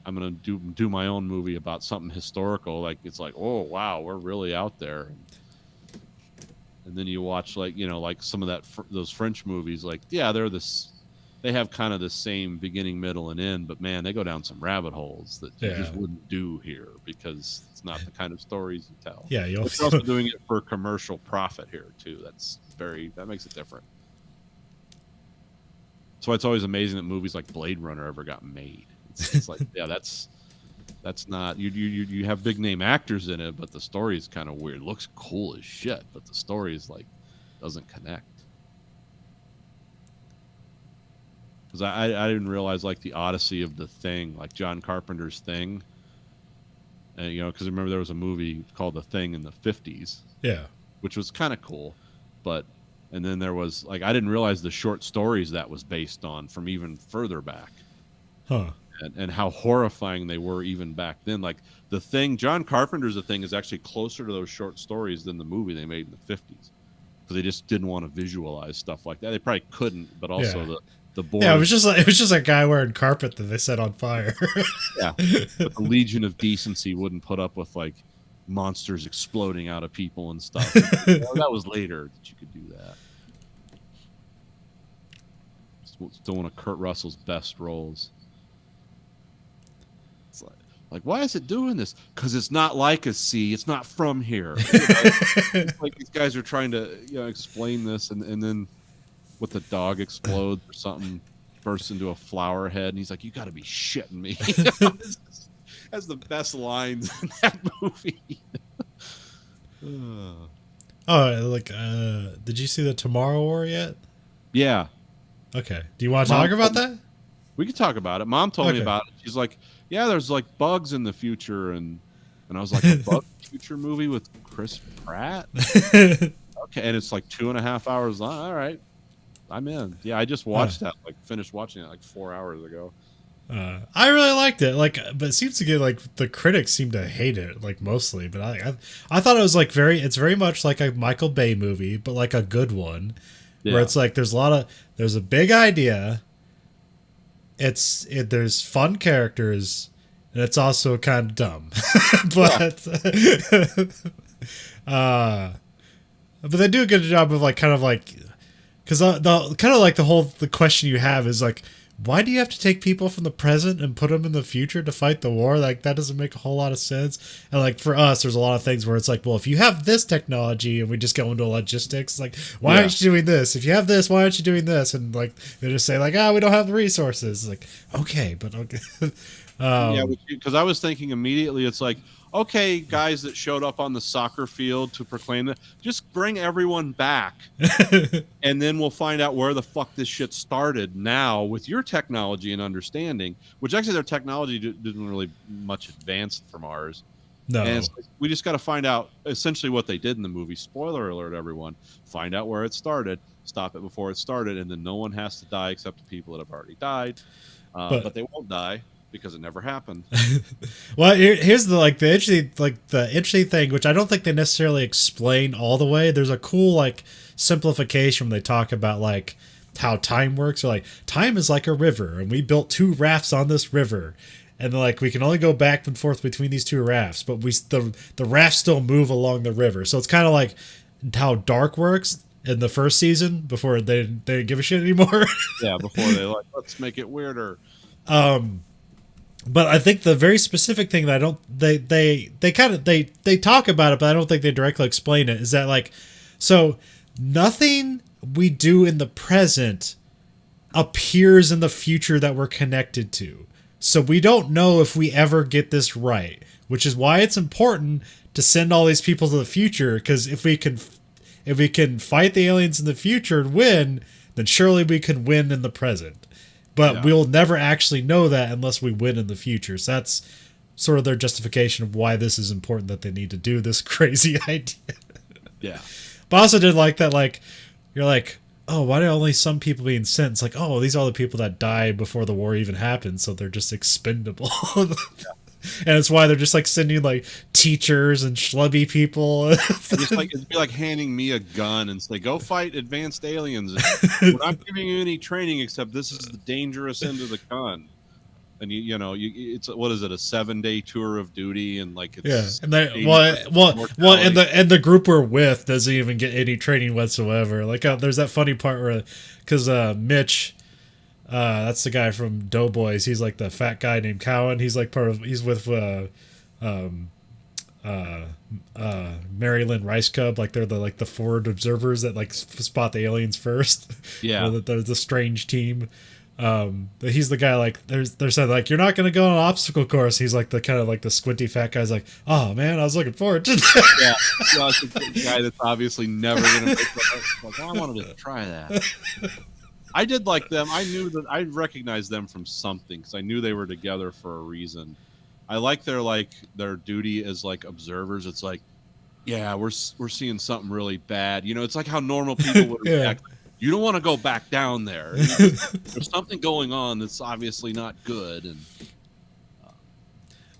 I'm going to do my own movie about something historical. Like, it's like, oh, wow, we're really out there. And then you watch, like, you know, like some of those French movies, like, yeah, they have kind of the same beginning, middle, and end, but man, they go down some rabbit holes that you just wouldn't do here because it's not the kind of stories you tell. Yeah, you're also doing it for commercial profit here too. That makes it different. So it's always amazing that movies like Blade Runner ever got made. It's like, yeah, that's not you have big name actors in it, but the story is kind of weird. It looks cool as shit, but the story is like doesn't connect. Because I didn't realize like the Odyssey of the Thing, like John Carpenter's Thing, and you know, because remember there was a movie called The Thing in the 50s, yeah, which was kind of cool, and then there was like I didn't realize the short stories that was based on from even further back. Huh. And how horrifying they were even back then. Like The Thing, John Carpenter's The Thing is actually closer to those short stories than the movie they made in the 50s. Because they just didn't want to visualize stuff like that. They probably couldn't, but also the board. Yeah, it was just a guy wearing carpet that they set on fire. Yeah. But the Legion of Decency wouldn't put up with like monsters exploding out of people and stuff. That was later that you could do that. Still one of Kurt Russell's best roles. Like, why is it doing this? Because it's not like a sea. It's not from here. It's like these guys are trying to, you know, explain this, and then what the dog explodes or something bursts into a flower head, and he's like, "You got to be shitting me." That's the best lines in that movie. Did you see the Tomorrow War yet? Yeah. Okay. Do you want to talk about that? We could talk about it. Mom told me about it. She's like, yeah, there's like bugs in the future, and I was like, a bug future movie with Chris Pratt? Okay, and it's like 2.5 hours long. All right, I'm in. Yeah, I just watched that, like finished watching it like 4 hours ago. I really liked it, like, but it seems to get like the critics seem to hate it, like mostly. But I thought it was like it's very much like a Michael Bay movie, but like a good one, where it's like there's a big idea. There's fun characters, and it's also kind of dumb, but they do a good job of like kind of like, because the kind of like the question you have is like, why do you have to take people from the present and put them in the future to fight the war? Like, that doesn't make a whole lot of sense. And like for us, there's a lot of things where it's like, well, if you have this technology, and we just go into logistics, like, why aren't you doing this? If you have this, why aren't you doing this? And like they just say like, we don't have the resources. Like, okay, but okay. Yeah, because I was thinking immediately, it's like, okay, guys that showed up on the soccer field to proclaim that, just bring everyone back, and then we'll find out where the fuck this shit started now with your technology and understanding, which actually their technology didn't really much advance from ours. No. And it's like, we just got to find out essentially what they did in the movie. Spoiler alert, everyone. Find out where it started, stop it before it started, and then no one has to die except the people that have already died. But they won't die, because it never happened. Well, here's the interesting thing, which I don't think they necessarily explain all the way. There's a cool like simplification when they talk about like how time works. Or like, time is like a river, and we built 2 rafts on this river, and like we can only go back and forth between these 2 rafts, but the rafts still move along the river. So it's kind of like how Dark works in the first season before they didn't give a shit anymore. Yeah, before they like, let's make it weirder. But I think the very specific thing that I don't they talk about it, but I don't think they directly explain it, is that like, so nothing we do in the present appears in the future that we're connected to. So we don't know if we ever get this right, which is why it's important to send all these people to the future, because if we can fight the aliens in the future and win, then surely we can win in the present. But we'll never actually know that unless we win in the future. So that's sort of their justification of why this is important, that they need to do this crazy idea. Yeah. But I also did like that, like, you're like, oh, why are only some people being sent? It's like, oh, these are all the people that died before the war even happened, so they're just expendable. And it's why they're just like sending like teachers and schlubby people. It'd be like handing me a gun and say, "Go fight advanced aliens." We're not giving you any training, except this is the dangerous end of the gun. And it's what is it, a 7-day tour of duty, and like it's and and the group we're with doesn't even get any training whatsoever. Like there's that funny part where, because Mitch. That's the guy from Doughboys. He's like the fat guy named Cowan. He's like he's with Mary Lynn Rice Cub. Like they're the forward observers that like spot the aliens first. Yeah. They're the strange team. But he's the guy, like they're saying like, you're not going to go on an obstacle course. He's like the kind of like the squinty fat guy's like, oh man, I was looking forward to that. Yeah. It's a guy that's obviously never going to like, I wanted to try that. I did like them. I knew that I recognized them from something, because I knew they were together for a reason. I like their duty as like observers. It's like, yeah, we're seeing something really bad. It's like how normal people would react. You don't want to go back down there. There's something going on that's obviously not good. And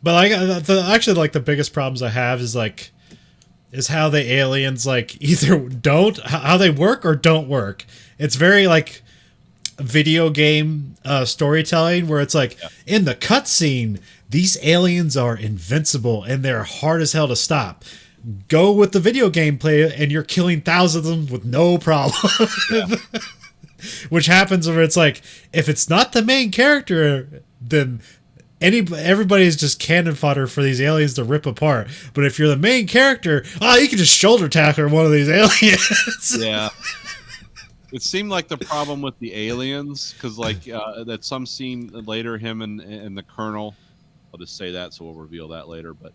but actually like the biggest problems I have is how the aliens like either don't, how they work or don't work. It's very like video game storytelling, where it's like, in the cutscene, these aliens are invincible and they're hard as hell to stop. Go with the video gameplay and you're killing thousands of them with no problem. Which happens where it's like, if it's not the main character, then everybody's just cannon fodder for these aliens to rip apart. But if you're the main character, you can just shoulder tackle one of these aliens. Yeah. It seemed like the problem with the aliens, because like that some scene later, him and the colonel, I'll just say that, so we'll reveal that later, but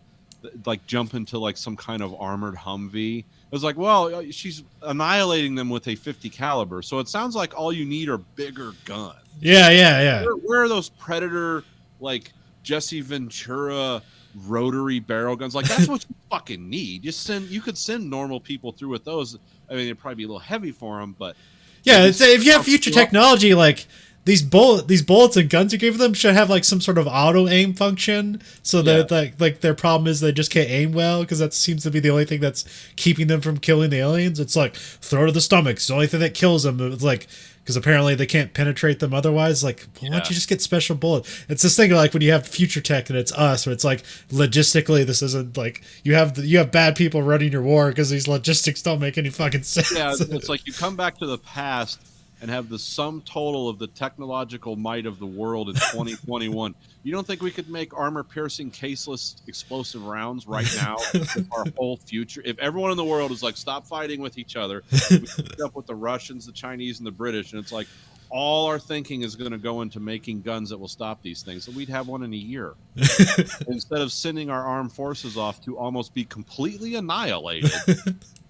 like jump into like some kind of armored Humvee. It was like, well, she's annihilating them with a 50 caliber, so it sounds like all you need are bigger guns. Yeah. Where are those Predator, like Jesse Ventura rotary barrel guns? Like that's what you fucking need. You could send normal people through with those. I mean, it'd probably be a little heavy for them, but yeah, if you have future technology, like these bullets and guns you give them should have like some sort of auto aim function, so that like their problem is they just can't aim well, because that seems to be the only thing that's keeping them from killing the aliens. It's like, throw to the stomach. It's the only thing that kills them. It's like, because apparently they can't penetrate them otherwise. Like, why don't you just get special bullets? It's this thing like when you have future tech and it's us, where it's like, logistically this isn't like, you have bad people running your war because these logistics don't make any fucking sense. Yeah, it's like you come back to the past and have the sum total of the technological might of the world in 2021. You don't think we could make armor-piercing, caseless, explosive rounds right now with our whole future? If everyone in the world is like, stop fighting with each other, we end up with the Russians, the Chinese, and the British, and it's like, all our thinking is going to go into making guns that will stop these things. So we'd have one in a year. Instead of sending our armed forces off to almost be completely annihilated,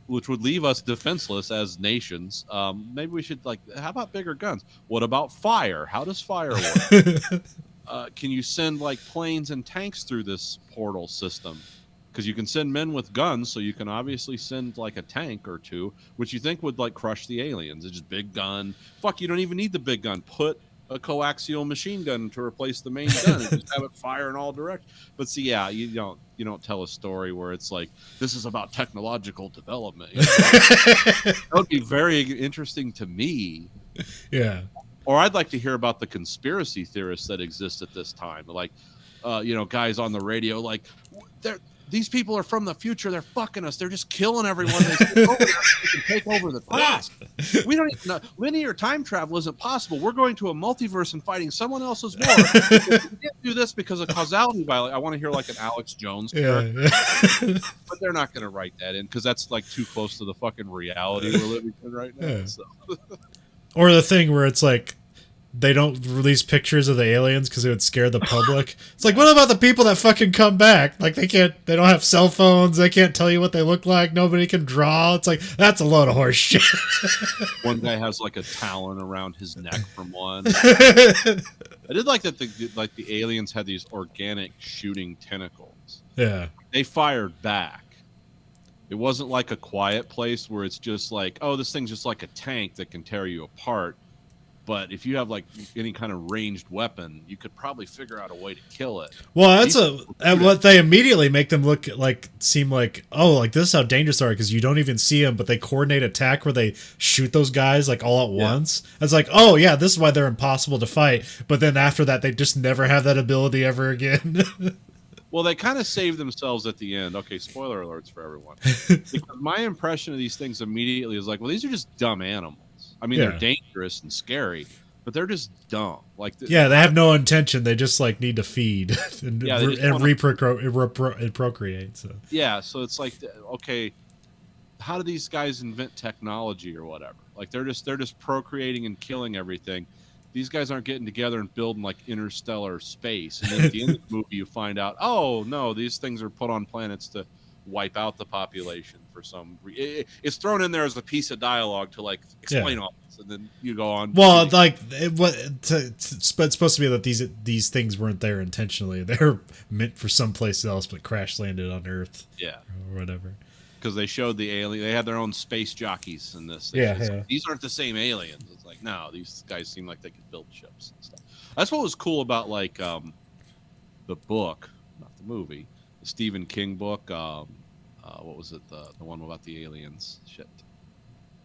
which would leave us defenseless as nations. Maybe we should how about bigger guns? What about fire? How does fire work? Can you send like planes and tanks through this portal system? Because you can send men with guns, so you can obviously send like a tank or two, which you think would like crush the aliens. It's just big gun. Fuck, you don't even need the big gun. Put a coaxial machine gun to replace the main gun and just have it fire in all directions. But see, yeah, you don't tell a story where it's like, this is about technological development. That would be very interesting to me. Yeah. Or I'd like to hear about the conspiracy theorists that exist at this time. Like, guys on the radio, like, these people are from the future. They're fucking us. They're just killing everyone. They can take over the past. We don't even know. Linear time travel isn't possible. We're going to a multiverse and fighting someone else's war. We can't do this because of causality violation. I want to hear like an Alex Jones character, but they're not going to write that in because that's like too close to the fucking reality we're living in right now. Yeah. So. Or the thing where it's like they don't release pictures of the aliens because it would scare the public. It's like, what about the people that fucking come back? Like they don't have cell phones. They can't tell you what they look like. Nobody can draw. It's like, that's a load of horse shit. One guy has like a talon around his neck from one. I did like that the aliens had these organic shooting tentacles. Yeah. They fired back. It wasn't like A Quiet Place where it's just like, oh, this thing's just like a tank that can tear you apart. But if you have like any kind of ranged weapon, you could probably figure out a way to kill it. Well, what they immediately make them seem like, oh, like this is how dangerous they are because you don't even see them, but they coordinate attack where they shoot those guys like all at once. It's like, oh yeah, this is why they're impossible to fight. But then after that, they just never have that ability ever again. Well, they kind of save themselves at the end. Okay, spoiler alerts for everyone. Because my impression of these things immediately is like, well, these are just dumb animals. I mean, they're dangerous and scary, but they're just dumb. Like, they have no intention. They just like need to feed and procreate. So yeah, so it's like, okay, how do these guys invent technology or whatever? Like, they're just procreating and killing everything. These guys aren't getting together and building like interstellar space. And then at the end of the movie, you find out, oh no, these things are put on planets to wipe out the population for some it's thrown in there as a piece of dialogue to like explain all this, and then you go on. Well, like it's supposed to be that these things weren't there intentionally. They're meant for someplace else, but crash landed on Earth. Yeah, or whatever. Because they showed the alien, they had their own space jockeys in this. Like, these aren't the same aliens. It's like, no, these guys seem like they could build ships and stuff. That's what was cool about like the book, not the movie. The Stephen King book, what was it? The one about the aliens. Shit.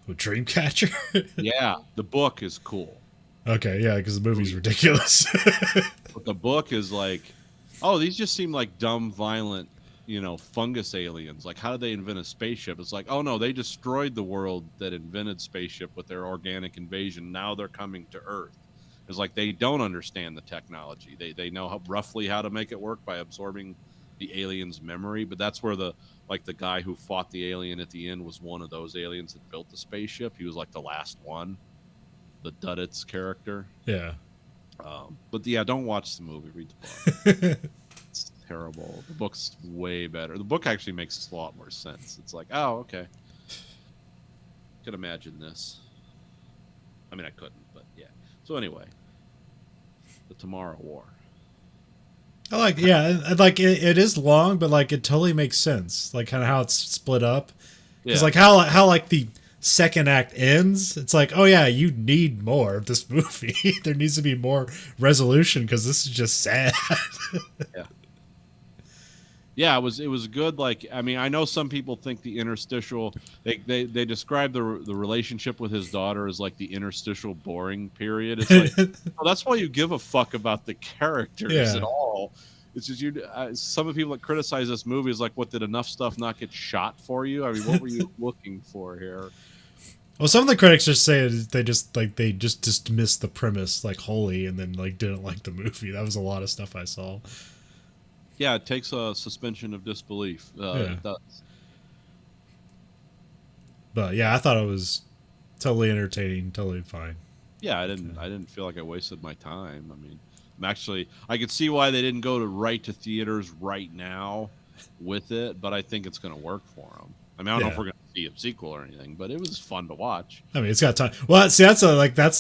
Dreamcatcher? Yeah, the book is cool. Okay, yeah, because the movie's ridiculous. But the book is like, oh, these just seem like dumb, violent, fungus aliens. Like, how did they invent a spaceship? It's like, oh no, they destroyed the world that invented spaceship with their organic invasion. Now they're coming to Earth. It's like they don't understand the technology. They know roughly how to make it work by absorbing the alien's memory, but that's where the guy who fought the alien at the end was one of those aliens that built the spaceship. He was like the last one, the Duddits character. Yeah. But yeah, don't watch the movie. Read the book. It's terrible. The book's way better. The book actually makes a lot more sense. It's like, oh, okay. Could imagine this. I mean, I couldn't, but yeah. So anyway, the Tomorrow War. I like, yeah, like it is long, but like it totally makes sense, like kind of how it's split up. Because like how like the second act ends, it's like, oh yeah, you need more of this movie. There needs to be more resolution because this is just sad. Yeah, it was good. Like, I mean, I know some people think the interstitial. They describe the relationship with his daughter as like the interstitial boring period. It's like, well, that's why you give a fuck about the characters at all. It's just some of the people that criticize this movie is like, what, did enough stuff not get shot for you? I mean, what were you looking for here? Well, some of the critics just say they just dismissed the premise like wholly, and then like didn't like the movie. That was a lot of stuff I saw. Yeah, it takes a suspension of disbelief. It does. But yeah, I thought it was totally entertaining, totally fine. Yeah, I didn't feel like I wasted my time. I mean, I could see why they didn't go right to theaters right now with it, but I think it's going to work for them. I mean, I don't know if we're going to see a sequel or anything, but it was fun to watch. I mean, it's got time. Well, see, that's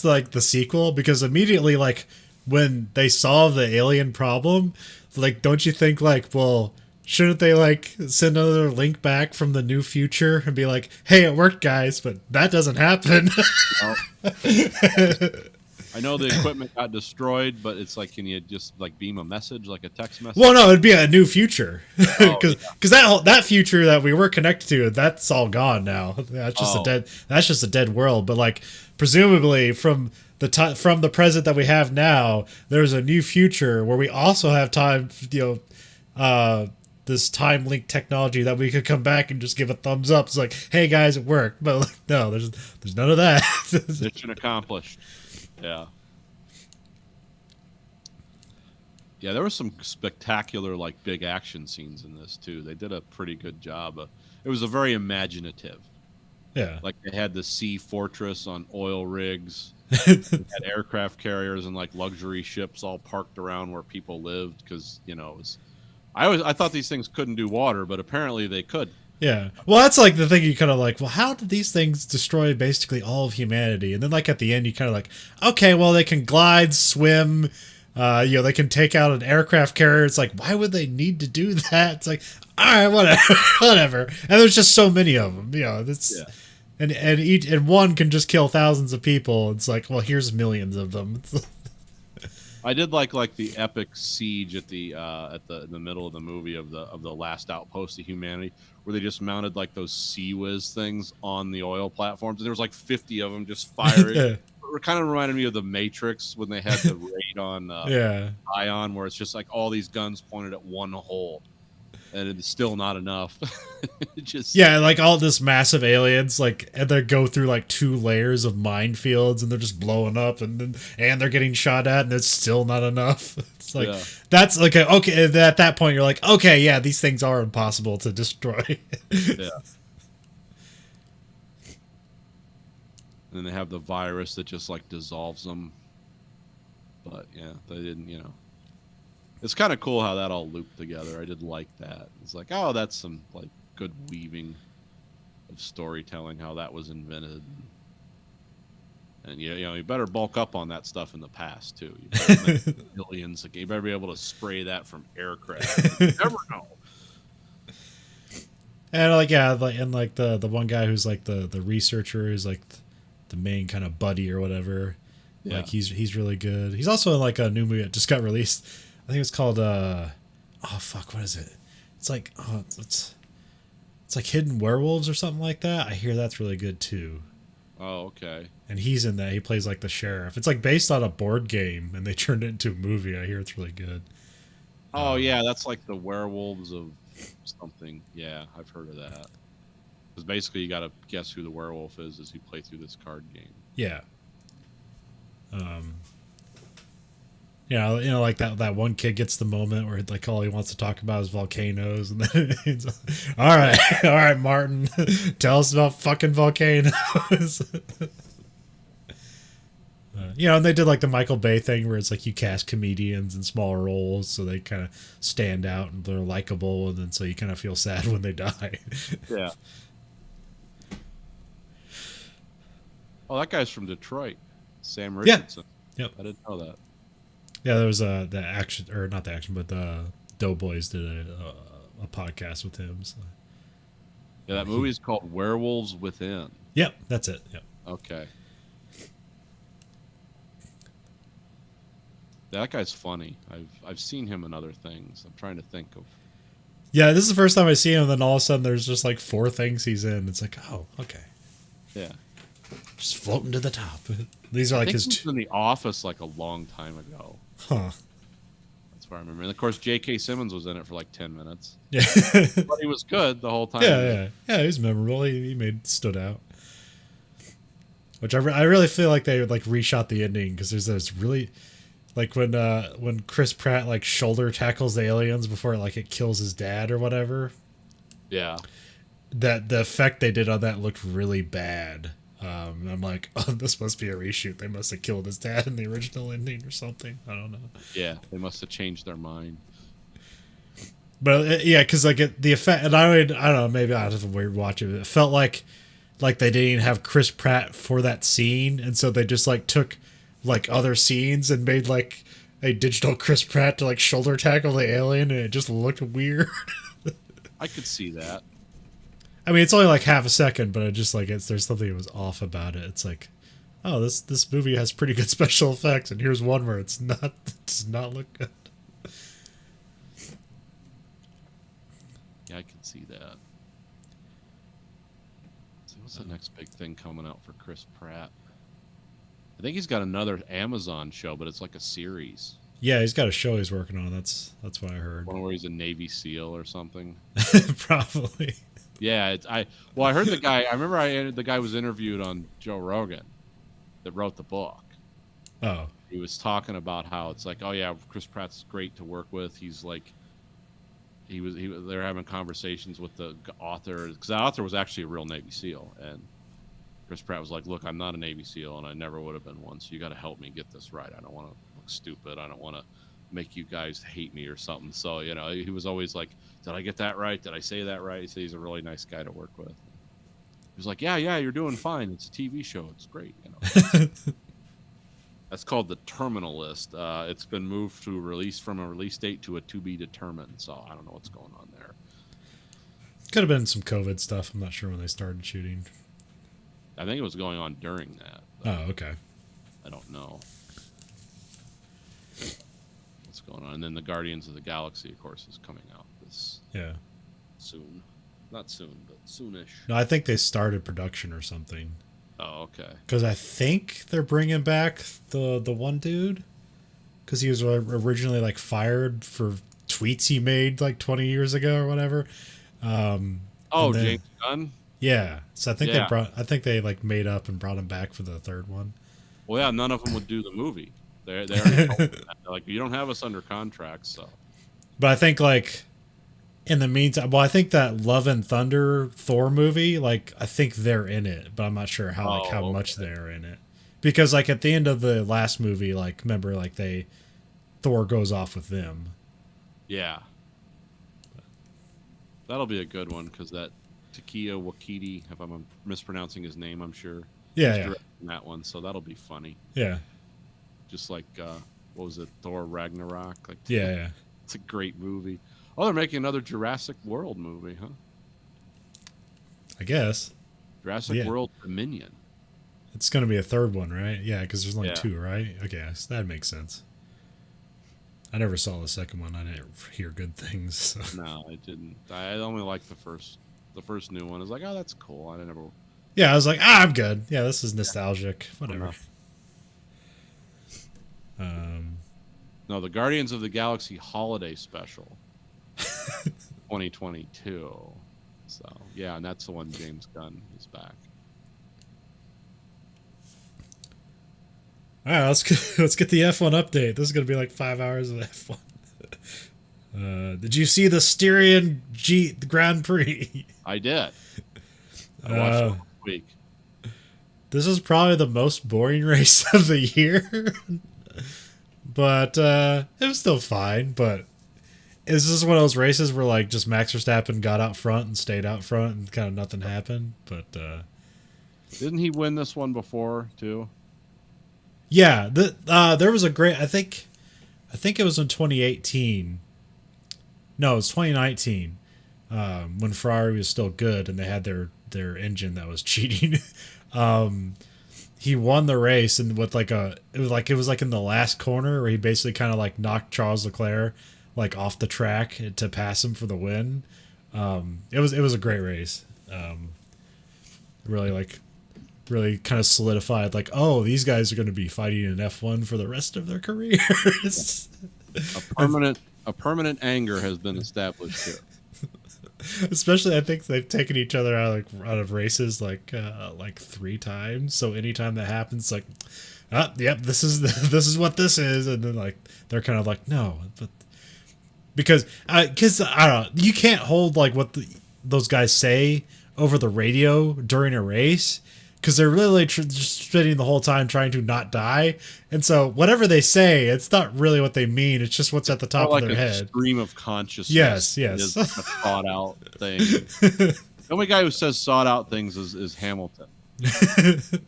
like the sequel, because immediately, like when they solve the alien problem, like, don't you think like, well, shouldn't they like send another link back from the new future and be like, hey, it worked, guys, but that doesn't happen. I know the equipment got destroyed, but it's like, can you just like beam a message, like a text message? Well, no, it'd be a new future, because that future that we were connected to, that's all gone now. That's just a dead world. But like, presumably from the present that we have now, there's a new future where we also have time, this time link technology that we could come back and just give a thumbs up. It's like, hey guys, it worked. But like, no, there's none of that. Mission accomplished. Yeah. Yeah, there were some spectacular, like, big action scenes in this, too. They did a pretty good job. It was a very imaginative. Yeah. Like, they had the sea fortress on oil rigs. They had aircraft carriers and, like, luxury ships all parked around where people lived because, you know, it was... I thought these things couldn't do water, but apparently they could. Yeah. Well, that's like the thing you kind of like, well, how did these things destroy basically all of humanity? And then like at the end, you kind of like, okay, well, they can glide, swim, they can take out an aircraft carrier. It's like, why would they need to do that? It's like, all right, whatever, whatever. And there's just so many of them, that's, Yeah. and one can just kill thousands of people. It's like, well, here's millions of them. I did like the epic siege at the in the middle of the movie of the last outpost of humanity, where they just mounted like those Sea Whiz things on the oil platforms, and there was like 50 of them just firing. It kind of reminded me of the Matrix when they had the raid on Ion, where it's just like all these guns pointed at one hole, and it's still not enough. Like all this massive aliens, like, and they go through like 2 layers of minefields, and they're just blowing up, and they're getting shot at, and it's still not enough. It's like that's like okay. At that point, you're like, okay, yeah, these things are impossible to destroy. Yeah. And then they have the virus that just like dissolves them. But yeah, they didn't, It's kind of cool how that all looped together. I did like that. It's like, oh, that's some like good weaving of storytelling, how that was invented. And you better bulk up on that stuff in the past too. You better make millions. You better be able to spray that from aircraft. You never know. And like the one guy who's like the researcher is like the main kind of buddy or whatever. Yeah. Like he's really good. He's also in like a new movie that just got released. I think it's called what is it? It's like it's like Hidden Werewolves or something like that. I hear that's really good too. Oh, okay. And he's in that. He plays like the sheriff. It's like based on a board game, and they turned it into a movie. I hear it's really good. Oh yeah, that's like the werewolves of something. Yeah, I've heard of that. Because basically, you got to guess who the werewolf is as you play through this card game. Yeah. Like that one kid gets the moment where like all he wants to talk about is volcanoes, and then he's like, all right, Martin, tell us about fucking volcanoes. And they did like the Michael Bay thing where it's like you cast comedians in small roles so they kind of stand out and they're likable, and then so you kind of feel sad when they die. Yeah. Oh, that guy's from Detroit, Sam Richardson. Yep. I didn't know that. Yeah, there was the action, or not the action, but the Doughboys did a podcast with him. So. Yeah, that movie is called Werewolves Within. Yep, that's it. Yep. Okay. That guy's funny. I've seen him in other things. I'm trying to think of. Yeah, this is the first time I see him, and then all of a sudden there's just like 4 things he's in. It's like, oh, okay. Yeah. Just floating to the top. These are like his. He was in The Office like a long time ago. Huh. That's what I remember. And of course, J.K. Simmons was in it for like 10 minutes. Yeah. But he was good the whole time. Yeah. He was memorable. He stood out. Which I really feel like they like reshot the ending because there's this really. Like when Chris Pratt like shoulder tackles the aliens before it kills his dad or whatever. Yeah. That the effect they did on that looked really bad. And I'm like, oh, this must be a reshoot. They must have killed his dad in the original ending or something. I don't know. Yeah, they must have changed their mind. But yeah, because like the effect, and I don't know, maybe I have to rewatch it. It felt like they didn't even have Chris Pratt for that scene, and so they just like took like other scenes and made like a digital Chris Pratt to like shoulder tackle the alien, and it just looked weird. I could see that. I mean, it's only like half a second, but it just like there's something that was off about it. It's like, oh, this movie has pretty good special effects, and here's one where it does not look good. Yeah, I can see that. So what's the next big thing coming out for Chris Pratt? I think he's got another Amazon show, but it's like a series. Yeah, he's got a show he's working on. That's what I heard. One where he's a Navy SEAL or something. Probably. Yeah, I heard the guy. I remember the guy was interviewed on Joe Rogan, that wrote the book. Oh. He was talking about how it's like, oh yeah, Chris Pratt's great to work with. He's like, they're having conversations with the author, because the author was actually a real Navy SEAL, and Chris Pratt was like, look, I'm not a Navy SEAL, and I never would have been one, so you got to help me get this right. I don't want to look stupid. I don't want to make you guys hate me or something. So, you know, he was always like, did I get that right? Did I say that right? He said he's a really nice guy to work with. He was like, yeah, you're doing fine. It's a TV show. It's great. You know. That's called The Terminal List. It's been moved to release from a release date to a to be determined. So I don't know what's going on there. Could have been some COVID stuff. I'm not sure when they started shooting. I think it was going on during that. Oh, okay. I don't know what's going on. And then the Guardians of the Galaxy, of course, is coming out this soon. Not soon, but soonish. No, I think they started production or something. Oh, okay. Because I think they're bringing back the one dude. Because he was originally like fired for tweets he made like 20 years ago or whatever. James Gunn. Yeah, so I think they like made up and brought him back for the third one. Well, yeah, none of them would do the movie. They already told them that. They're like, you don't have us under contract, so. But I think like in the meantime, well, I think that Love and Thunder Thor movie, like I think they're in it, but I'm not sure how much they're in it. Because like at the end of the last movie, like remember like Thor goes off with them. Yeah. That'll be a good one, because that Taika Waititi, if I'm mispronouncing his name, I'm sure. Yeah, he's yeah. directing that one, so that'll be funny. Yeah. Just like what was it, Thor Ragnarok? Like, Yeah. it's a great movie. Oh, they're making another Jurassic World movie, huh? I guess. Jurassic World Dominion. It's going to be a third one, right? Yeah, because there's only 2, right? Okay, so that makes sense. I never saw the second one. I didn't hear good things. So. No, I didn't. I only liked the first new one. I was like, oh, that's cool. I never. Yeah, I was like, I'm good. Yeah, this is nostalgic. Whatever. No, the Guardians of the Galaxy Holiday Special, 2022. So yeah, and that's the one James Gunn is back. All right, let's get the F1 update. This is gonna be like 5 hours of F1. Did you see the Styrian Grand Prix? I did. I watched it last week. This is probably the most boring race of the year, but it was still fine. But is this one of those races where like just Max Verstappen got out front and stayed out front and kind of nothing happened? But didn't he win this one before too? Yeah, there was a great. I think it was in 2018. No, it was 2019 when Ferrari was still good and they had their engine that was cheating. He won the race, and with it was like in the last corner where he basically kind of like knocked Charles Leclerc like off the track to pass him for the win. It was a great race. Really kind of solidified like, oh, these guys are going to be fighting in F1 for the rest of their careers. A permanent anger has been established here. Especially, I think they've taken each other out of races like 3 times. So anytime that happens, like, yep, this is what this is, and then like they're kind of like, no, but because I don't know, you can't hold like what those guys say over the radio during a race. Because they're literally just spending the whole time trying to not die, and so whatever they say, it's not really what they mean. It's just what's at the top of their head. Like a stream of consciousness. Yes. Is a thought out thing. The only guy who says thought out things is Hamilton.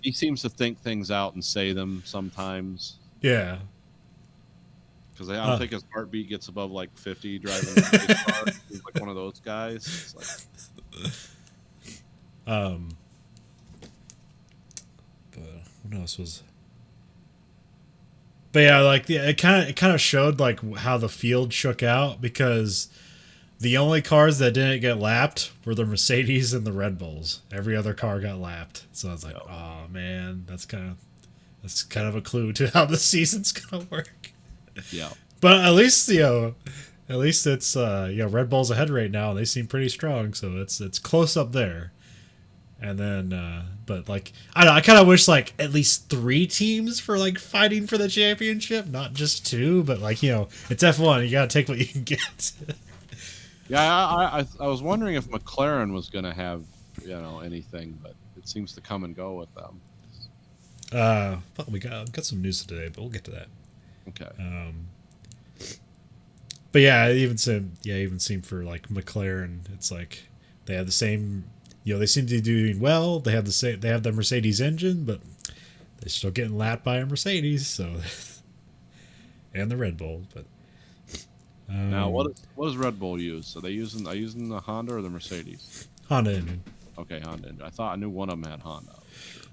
He seems to think things out and say them sometimes. Yeah. Because I don't think his heartbeat gets above like 50 driving a race car. He's like one of those guys. It's like... What else was? But yeah, like it kind of showed like how the field shook out, because the only cars that didn't get lapped were the Mercedes and the Red Bulls. Every other car got lapped. So I was like, oh man, that's kind of a clue to how the season's gonna work. Yeah. But at least it's Red Bull's ahead right now. They seem pretty strong, so it's close up there. And then, but like I don't know, I kind of wish like at least 3 teams for like fighting for the championship, not just 2. But like it's F1, you gotta take what you can get. Yeah, I was wondering if McLaren was going to have anything, but it seems to come and go with them. But we got some news today, but we'll get to that. Okay. But yeah, even seem for like McLaren, it's like they have the same. They seem to be doing well. They have the Mercedes engine, but they're still getting lapped by a Mercedes. So, and the Red Bull. But now, what does Red Bull use? Are they using the Honda or the Mercedes? Honda engine. Okay, Honda engine. I knew one of them had Honda. Sure.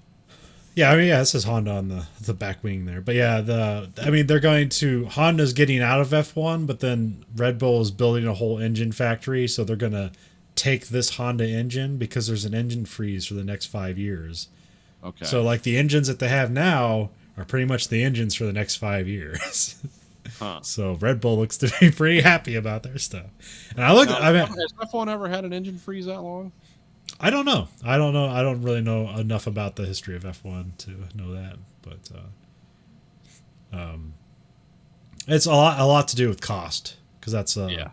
Yeah, it says Honda on the back wing there. But yeah, they're going to Honda's getting out of F1, but then Red Bull is building a whole engine factory, so they're gonna take this Honda engine because there's an engine freeze for the next 5 years. Okay. So like the engines that they have now are pretty much the engines for the next 5 years. Huh. So Red Bull looks to be pretty happy about their stuff. And has F1 ever had an engine freeze that long? I don't know. I don't really know enough about the history of F1 to know that, but it's a lot to do with cost because that's yeah.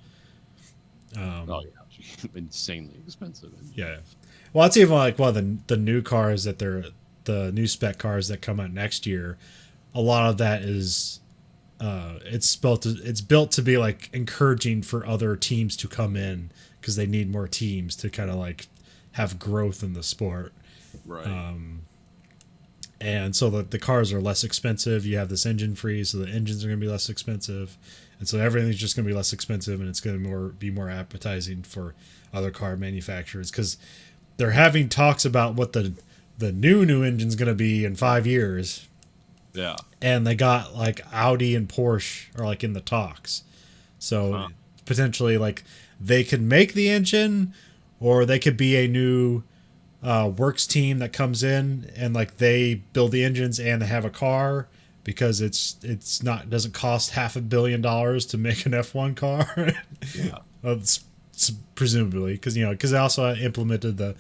Insanely expensive. Yeah. Well, it's even like the new cars the new spec cars that come out next year. A lot of that is it's built to be like encouraging for other teams to come in because they need more teams to kind of like have growth in the sport. Right. And so the cars are less expensive. You have this engine freeze, so the engines are going to be less expensive. And so everything's just going to be less expensive, and it's going to be more appetizing for other car manufacturers because they're having talks about what the new engine's going to be in 5 years. Yeah. And they got like Audi and Porsche are like in the talks. So potentially like they could make the engine, or they could be a new works team that comes in and like they build the engines and they have a car. Because doesn't cost $500 million to make an F1 car. Yeah. Presumably, because they also implemented the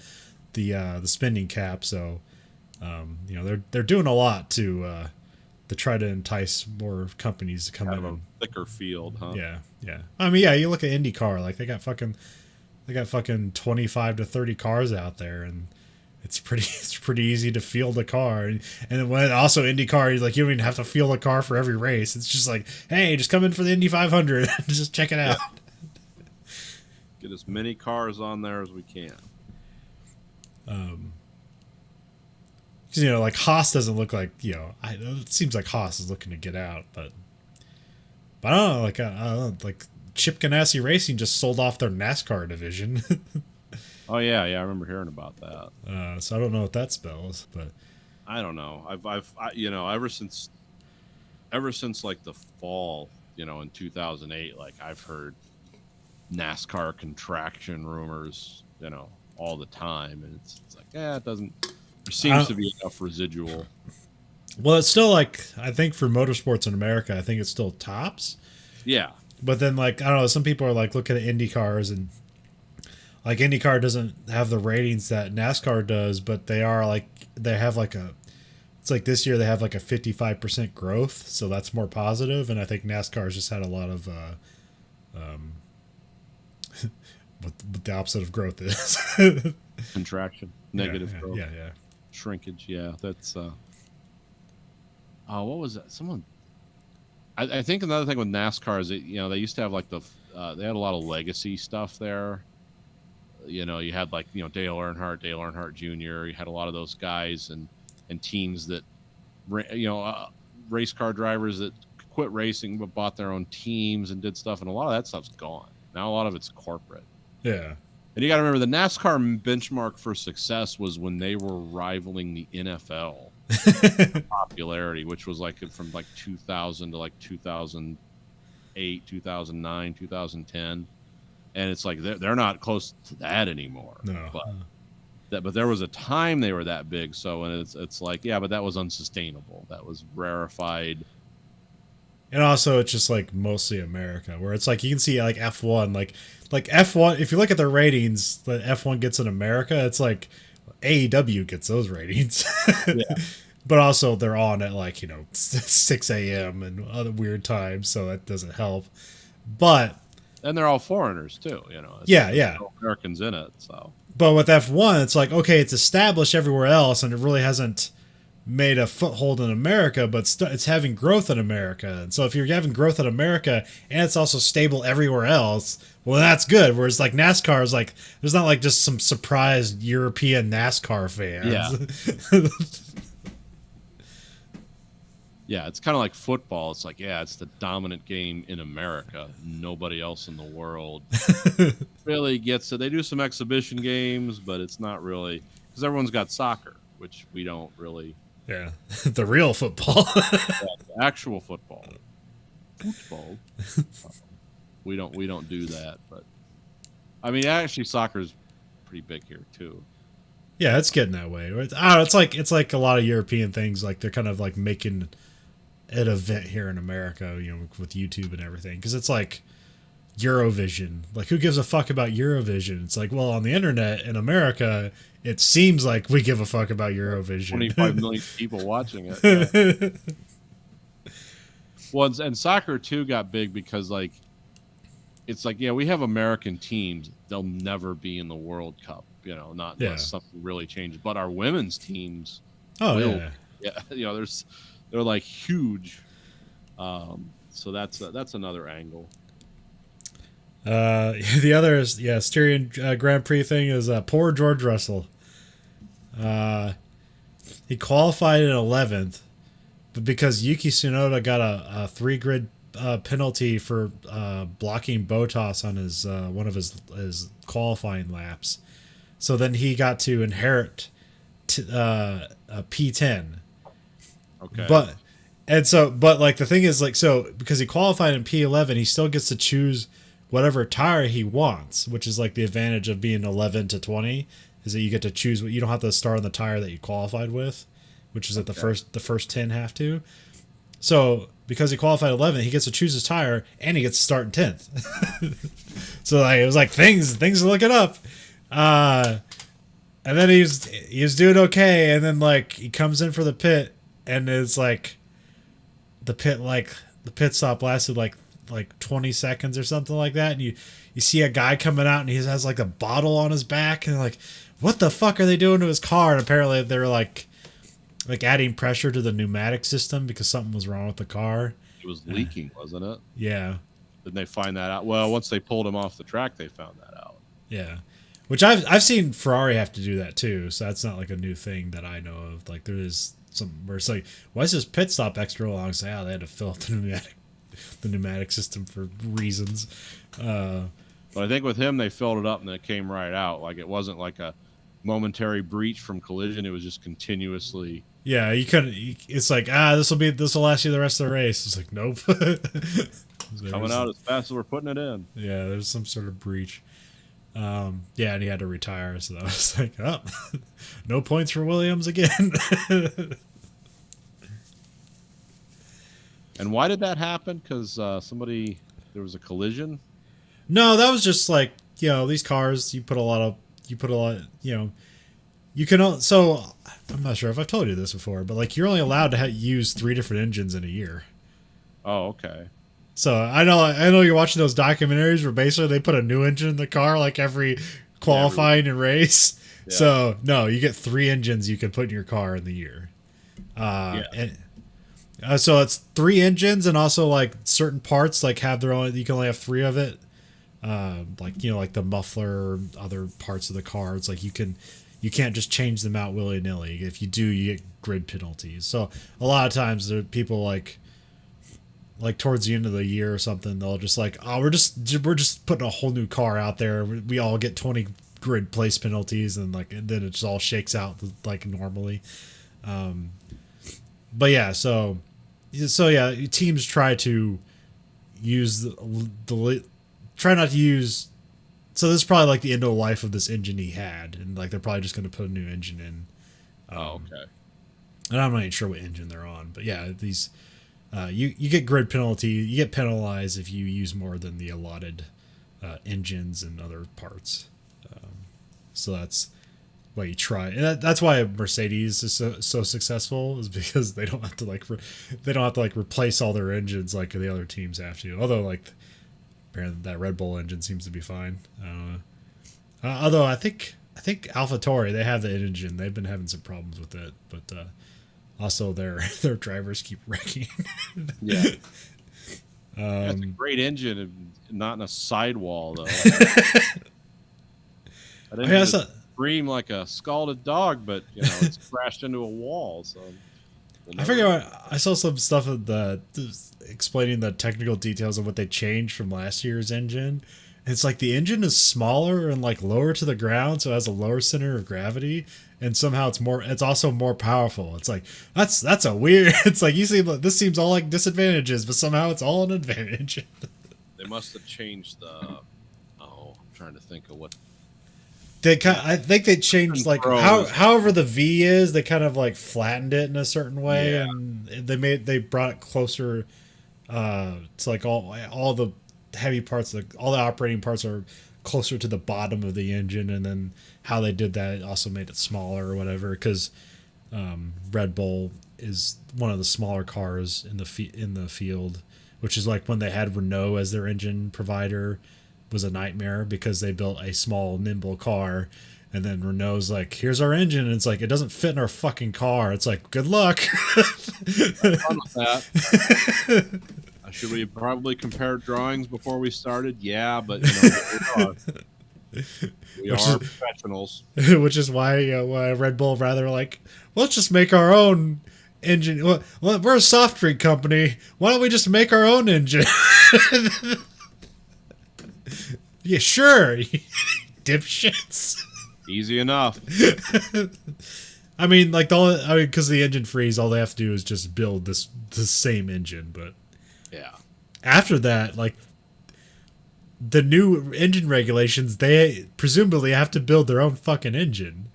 spending cap, so they're doing a lot to try to entice more companies to come in. A thicker field, huh? Yeah. I mean, you look at IndyCar, like they got fucking 25 to 30 cars out there, and it's pretty easy to field a car. And when also IndyCar, like you don't even have to field a car for every race. It's just like, hey, just come in for the Indy 500 and just check it out. Get as many cars on there as we can. Because like Haas doesn't look like it seems like Haas is looking to get out, but I don't know, like Chip Ganassi Racing just sold off their NASCAR division. Oh yeah, I remember hearing about that. So I don't know what that spells, but I don't know. I've ever since like the fall, in 2008, like I've heard NASCAR contraction rumors, all the time, and it's like, it doesn't. There seems to be enough residual. Well, it's still like I think for motorsports in America, I think it's still tops. Yeah, but then like I don't know, some people are like looking at Indy cars and. Like IndyCar doesn't have the ratings that NASCAR does, but they have like it's like this year they have like a 55% growth, so that's more positive. And I think NASCAR's just had a lot of what the opposite of growth is. contraction, negative growth, yeah, shrinkage. Yeah, that's. What was that? Someone. I think another thing with NASCAR is that they used to have like they had a lot of legacy stuff there. You had like Dale Earnhardt Jr. You had a lot of those guys and teams that race car drivers that quit racing but bought their own teams and did stuff, and a lot of that stuff's gone now. A lot of it's corporate. Yeah. And you got to remember the NASCAR benchmark for success was when they were rivaling the NFL popularity, which was like from like 2000 to like 2008, 2009, 2010. And it's like they're not close to that anymore. No. But there was a time they were that big. So and it's like, yeah, but that was unsustainable. That was rarefied. And also, it's just like mostly America, where it's like you can see like F1, like F1. If you look at the ratings that F1 gets in America, it's like AEW gets those ratings. But also, they're on at like 6 a.m. and other weird times, so that doesn't help. But And they're all foreigners too. It's yeah, there's yeah. no Americans in it. So But with F1, it's like, okay, it's established everywhere else, and it really hasn't made a foothold in America, but it's having growth in America. And so if you're having growth in America and it's also stable everywhere else, well, that's good. Whereas like NASCAR is like, there's not like just some surprised European NASCAR fans. yeah, it's kind of like football. It's like, yeah, it's the dominant game in America. Nobody else in the world really gets it. They do some exhibition games, but it's not really, because everyone's got soccer, which we don't really. Yeah, the real football. Actual football. We don't do that, but I mean, actually, soccer's pretty big here too. Yeah, it's getting that way. I don't know, it's like a lot of European things. Like they're kind of like making an event here in America, with YouTube and everything, because it's like Eurovision. Like, who gives a fuck about Eurovision? It's like, well, on the internet in America, it seems like we give a fuck about Eurovision. 25 million people watching it. Yeah. Well, and soccer too got big because like it's like, yeah, we have American teams. They'll never be in the World Cup, not unless something really changes. But our women's teams, will. Yeah, they're like huge. So that's another angle. The other is Styrian Grand Prix thing is poor George Russell. He qualified in 11th, but because Yuki Tsunoda got a 3-grid penalty for blocking Bottas on his one of his qualifying laps, so then he got to inherit a P10. Okay. But like the thing is like, so because he qualified in P11, he still gets to choose whatever tire he wants, which is like the advantage of being 11 to 20 is that you get to choose what you don't have to start on the tire that you qualified with, which is that the first 10 have to. So because he qualified 11, he gets to choose his tire and he gets to start in 10th. So like it was like things are looking up. And then he was doing okay, and then like he comes in for the pit, and it's like the pit stop lasted like 20 seconds or something like that, and you see a guy coming out and he has like a bottle on his back, and like, what the fuck are they doing to his car? And apparently they're like adding pressure to the pneumatic system because something was wrong with the car. It was leaking, wasn't it? Yeah. Didn't they find that out? Well, once they pulled him off the track, they found that out. Yeah. Which I've seen Ferrari have to do that too, so that's not like a new thing that I know of. Like there is some where it's like, why is this pit stop extra long? So they had to fill up the pneumatic system for reasons. But I think with him, they filled it up and it came right out. Like it wasn't like a momentary breach from collision; it was just continuously. Yeah, you couldn't. It's like this will last you the rest of the race. It's like nope. Coming out as fast as we're putting it in. Yeah, there's some sort of breach. And he had to retire, so that was like, oh, no points for Williams again. And why did that happen? Because there was a collision. No, that was just like, these cars, you put a lot, you can, so I'm not sure if I've told you this before, but like you're only allowed to use 3 different engines in a year. Oh, okay. So I know you're watching those documentaries where basically they put a new engine in the car like every qualifying and race. Yeah. So no, you get 3 engines you can put in your car in the year. So it's 3 engines, and also like certain parts like have their own. You can only have 3 of it. Like the muffler, other parts of the car. It's like you can't just change them out willy nilly. If you do, you get grid penalties. So a lot of times there are people like towards the end of the year or something, they'll just like, oh, we're just putting a whole new car out there. We all get 20 grid place penalties, and then it just all shakes out like normally. But yeah, so yeah, teams try to use try not to use. So this is probably like the end of life of this engine he had, and like they're probably just going to put a new engine in. Okay. And I'm not even sure what engine they're on, but yeah, these. you get grid penalty. You get penalized if you use more than the allotted engines and other parts. So that's why you try, and that's why Mercedes is so successful, is because they don't have to replace all their engines like the other teams have to. Although like apparently that Red Bull engine seems to be fine. Although I think AlphaTauri, they have the engine. They've been having some problems with it, but also their drivers keep wrecking. Yeah. That's a great engine, and not in a sidewall though. That engine just scream like a scalded dog, but it's crashed into a wall. So I forget. I saw some stuff of explaining the technical details of what they changed from last year's engine. It's like the engine is smaller and like lower to the ground, so it has a lower center of gravity, and somehow it's also more powerful. It's like that's a weird. It's like this seems all like disadvantages, but somehow it's all an advantage. They must have changed the. I'm trying to think of what. I think they changed like however the V is. They kind of like flattened it in a certain way, and they brought it closer. It's like all the heavy parts, all the operating parts are closer to the bottom of the engine, and then how they did that also made it smaller or whatever, because Red Bull is one of the smaller cars in the field, which is like when they had Renault as their engine provider was a nightmare, because they built a small nimble car, and then Renault's like, here's our engine, and it's like, it doesn't fit in our fucking car. It's like, good luck. Fun with that. Should we probably compare drawings before we started? Yeah, but we are professionals. Which is why Red Bull rather like, let's just make our own engine. Well, we're a soft drink company. Why don't we just make our own engine? Yeah, sure. Dipshits. Easy enough. I mean, like because the engine freeze, all they have to do is just build the same engine, but. Yeah. After that, like the new engine regulations, they presumably have to build their own fucking engine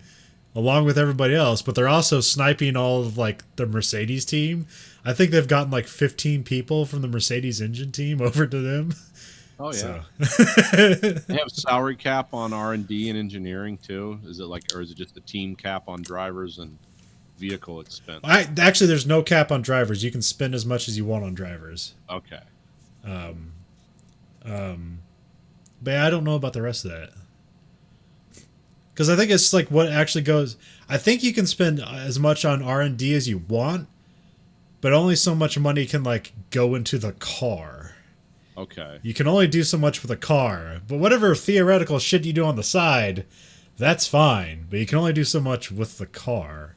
along with everybody else, but they're also sniping all of like the Mercedes team. I think they've gotten like 15 people from the Mercedes engine team over to them. Oh yeah. So. They have salary cap on R&D and engineering too. Is it or is it just a team cap on drivers and vehicle expense? Actually, there's no cap on drivers. You can spend as much as you want on drivers. Okay. But I don't know about the rest of that, because I think it's like what actually goes. I think you can spend as much on R&D as you want, but only so much money can like go into the car. Okay. You can only do so much with a car, but whatever theoretical shit you do on the side, that's fine. But you can only do so much with the car.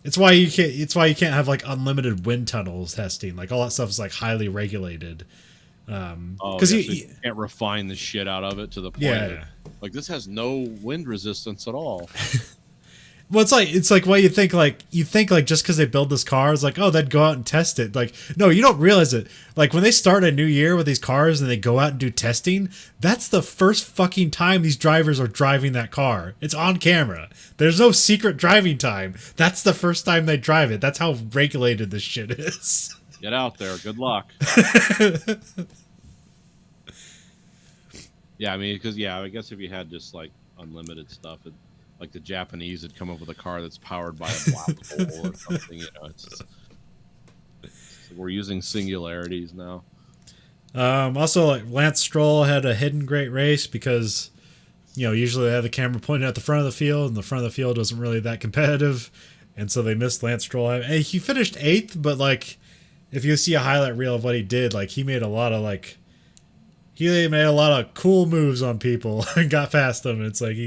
It's why you can't have like unlimited wind tunnels testing. Like all that stuff is like highly regulated. Because you can't refine the shit out of it to the point. Yeah. Like this has no wind resistance at all. Well, it's like why you think just because they build this car, it's like, oh, they'd go out and test it. Like, no, you don't realize it. Like when they start a new year with these cars and they go out and do testing, that's the first fucking time these drivers are driving that car. It's on camera. There's no secret driving time. That's the first time they drive it. That's how regulated this shit is. Get out there. Good luck. Yeah, I mean, because I guess if you had just like unlimited stuff, like the Japanese had come up with a car that's powered by a black hole or something. It's we're using singularities now. Also, like Lance Stroll had a hidden great race because, usually they have the camera pointed at the front of the field, and the front of the field wasn't really that competitive, and so they missed Lance Stroll. And he finished 8th, but like, if you see a highlight reel of what he did, like he made a lot of cool moves on people and got past them. And it's like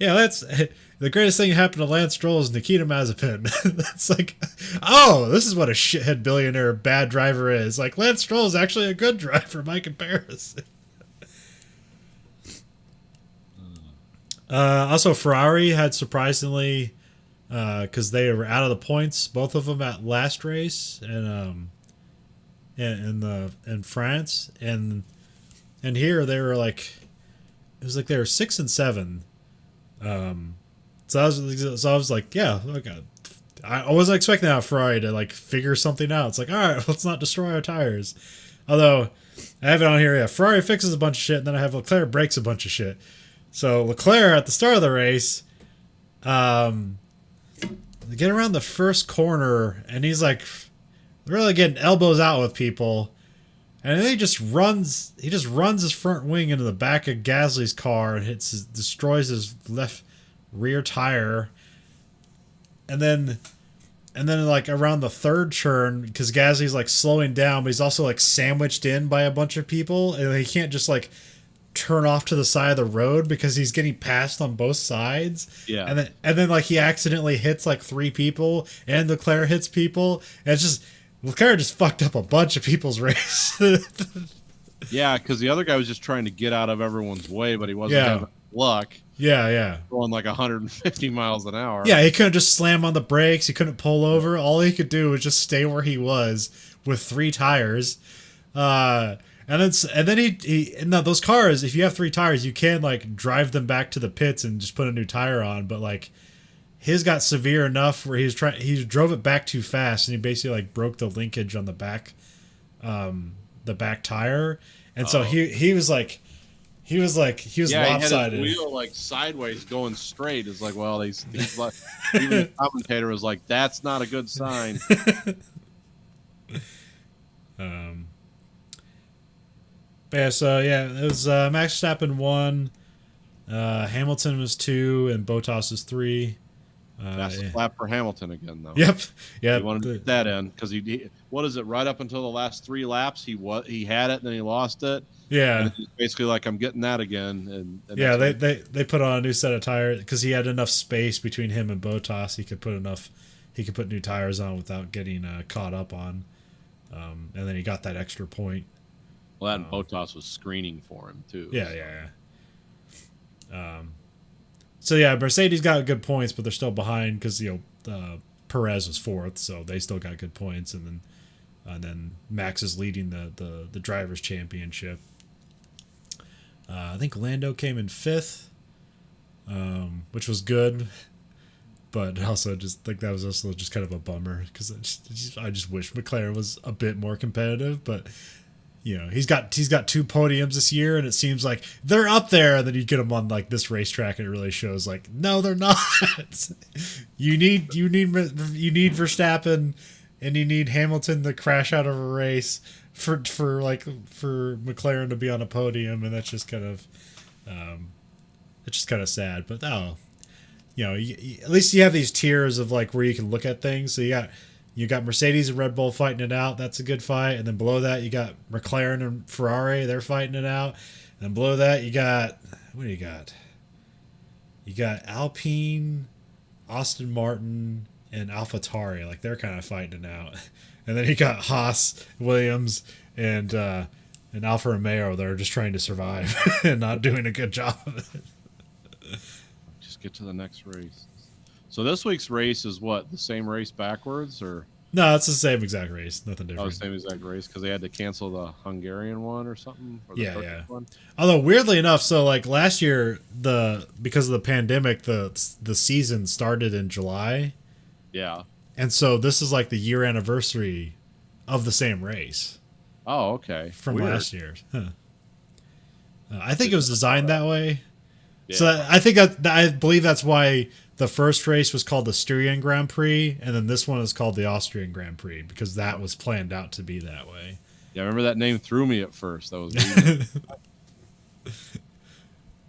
that's the greatest thing that happened to Lance Stroll is Nikita Mazepin. That's like, oh, this is what a shithead billionaire bad driver is. Like Lance Stroll is actually a good driver by comparison. Also, Ferrari had surprisingly, because they were out of the points, both of them at last race, and in France, and here they were like, it was like they were 6 and 7. So I was like, yeah, okay, I wasn't expecting that Ferrari to like figure something out. It's like, all right, let's not destroy our tires. Although I have it on here, yeah, Ferrari fixes a bunch of shit, and then I have Leclerc breaks a bunch of shit. So Leclerc at the start of the race, they get around the first corner, and he's like really getting elbows out with people, and then he just runs his front wing into the back of Gasly's car and destroys his left rear tire, and then like around the third turn, because Gasly's like slowing down, but he's also like sandwiched in by a bunch of people, and he can't just like turn off to the side of the road because he's getting passed on both sides. Yeah. And then like he accidentally hits like 3 people, and Leclerc hits people, and it's just Leclerc just fucked up a bunch of people's race. Yeah, because the other guy was just trying to get out of everyone's way, but he wasn't having luck. Yeah. Going like 150 miles an hour. Yeah, he couldn't just slam on the brakes. He couldn't pull over. All he could do was just stay where he was with 3 tires. And then he now those cars, if you have 3 tires, you can like drive them back to the pits and just put a new tire on. But like his got severe enough where he drove it back too fast, and he basically like broke the linkage on the back tire, and so he was lopsided. He had his wheel like sideways going straight. It's like, well, he's like, even the commentator was like, that's not a good sign. Yeah, so yeah, it was Max Verstappen 1, Hamilton was 2, and Bottas was 3. That's a clap for Hamilton again, though. Yep. Yeah. He wanted to get that in because he what is it? Right up until the last 3 laps, he had it, and then he lost it. Yeah. And he's basically like, I'm getting that again. And yeah, they put on a new set of tires because he had enough space between him and Bottas. He could put new tires on without getting caught up on. And then he got that extra point. Well, that and Bottas was screening for him too. Yeah. So yeah, Mercedes got good points, but they're still behind because Perez was 4th, so they still got good points, and then Max is leading the drivers' championship. I think Lando came in 5th, which was good, but also just like that was also just kind of a bummer because I just wish McLaren was a bit more competitive, but. He's got 2 podiums this year, and it seems like they're up there. And then you get them on like this racetrack, and it really shows like no, they're not. you need Verstappen, and you need Hamilton to crash out of a race for McLaren to be on a podium, and that's just kind of it's just kind of sad. But at least you have these tiers of like where you can look at things. So you got Mercedes and Red Bull fighting it out. That's a good fight. And then below that, you got McLaren and Ferrari. They're fighting it out. And then below that, you got... What do you got? You got Alpine, Aston Martin, and AlphaTauri. Like, they're kind of fighting it out. And then you got Haas, Williams, and Alfa Romeo. They're just trying to survive and not doing a good job of it. Just get to the next race. So this week's race is what? The same race backwards, or? No, it's the same exact race. Nothing different. Oh, the same exact race because they had to cancel the Hungarian one or something. Or the Turkish one? Although weirdly enough, so like last year, because of the pandemic, the season started in July. Yeah. And so this is like the year anniversary of the same race. Oh, okay. From Weird. last year. Huh. I think it was designed that way. Yeah. So I believe that's why the first race was called the Styrian Grand Prix, and then this one is called the Austrian Grand Prix because that was planned out to be that way. Yeah, I remember that name threw me at first. That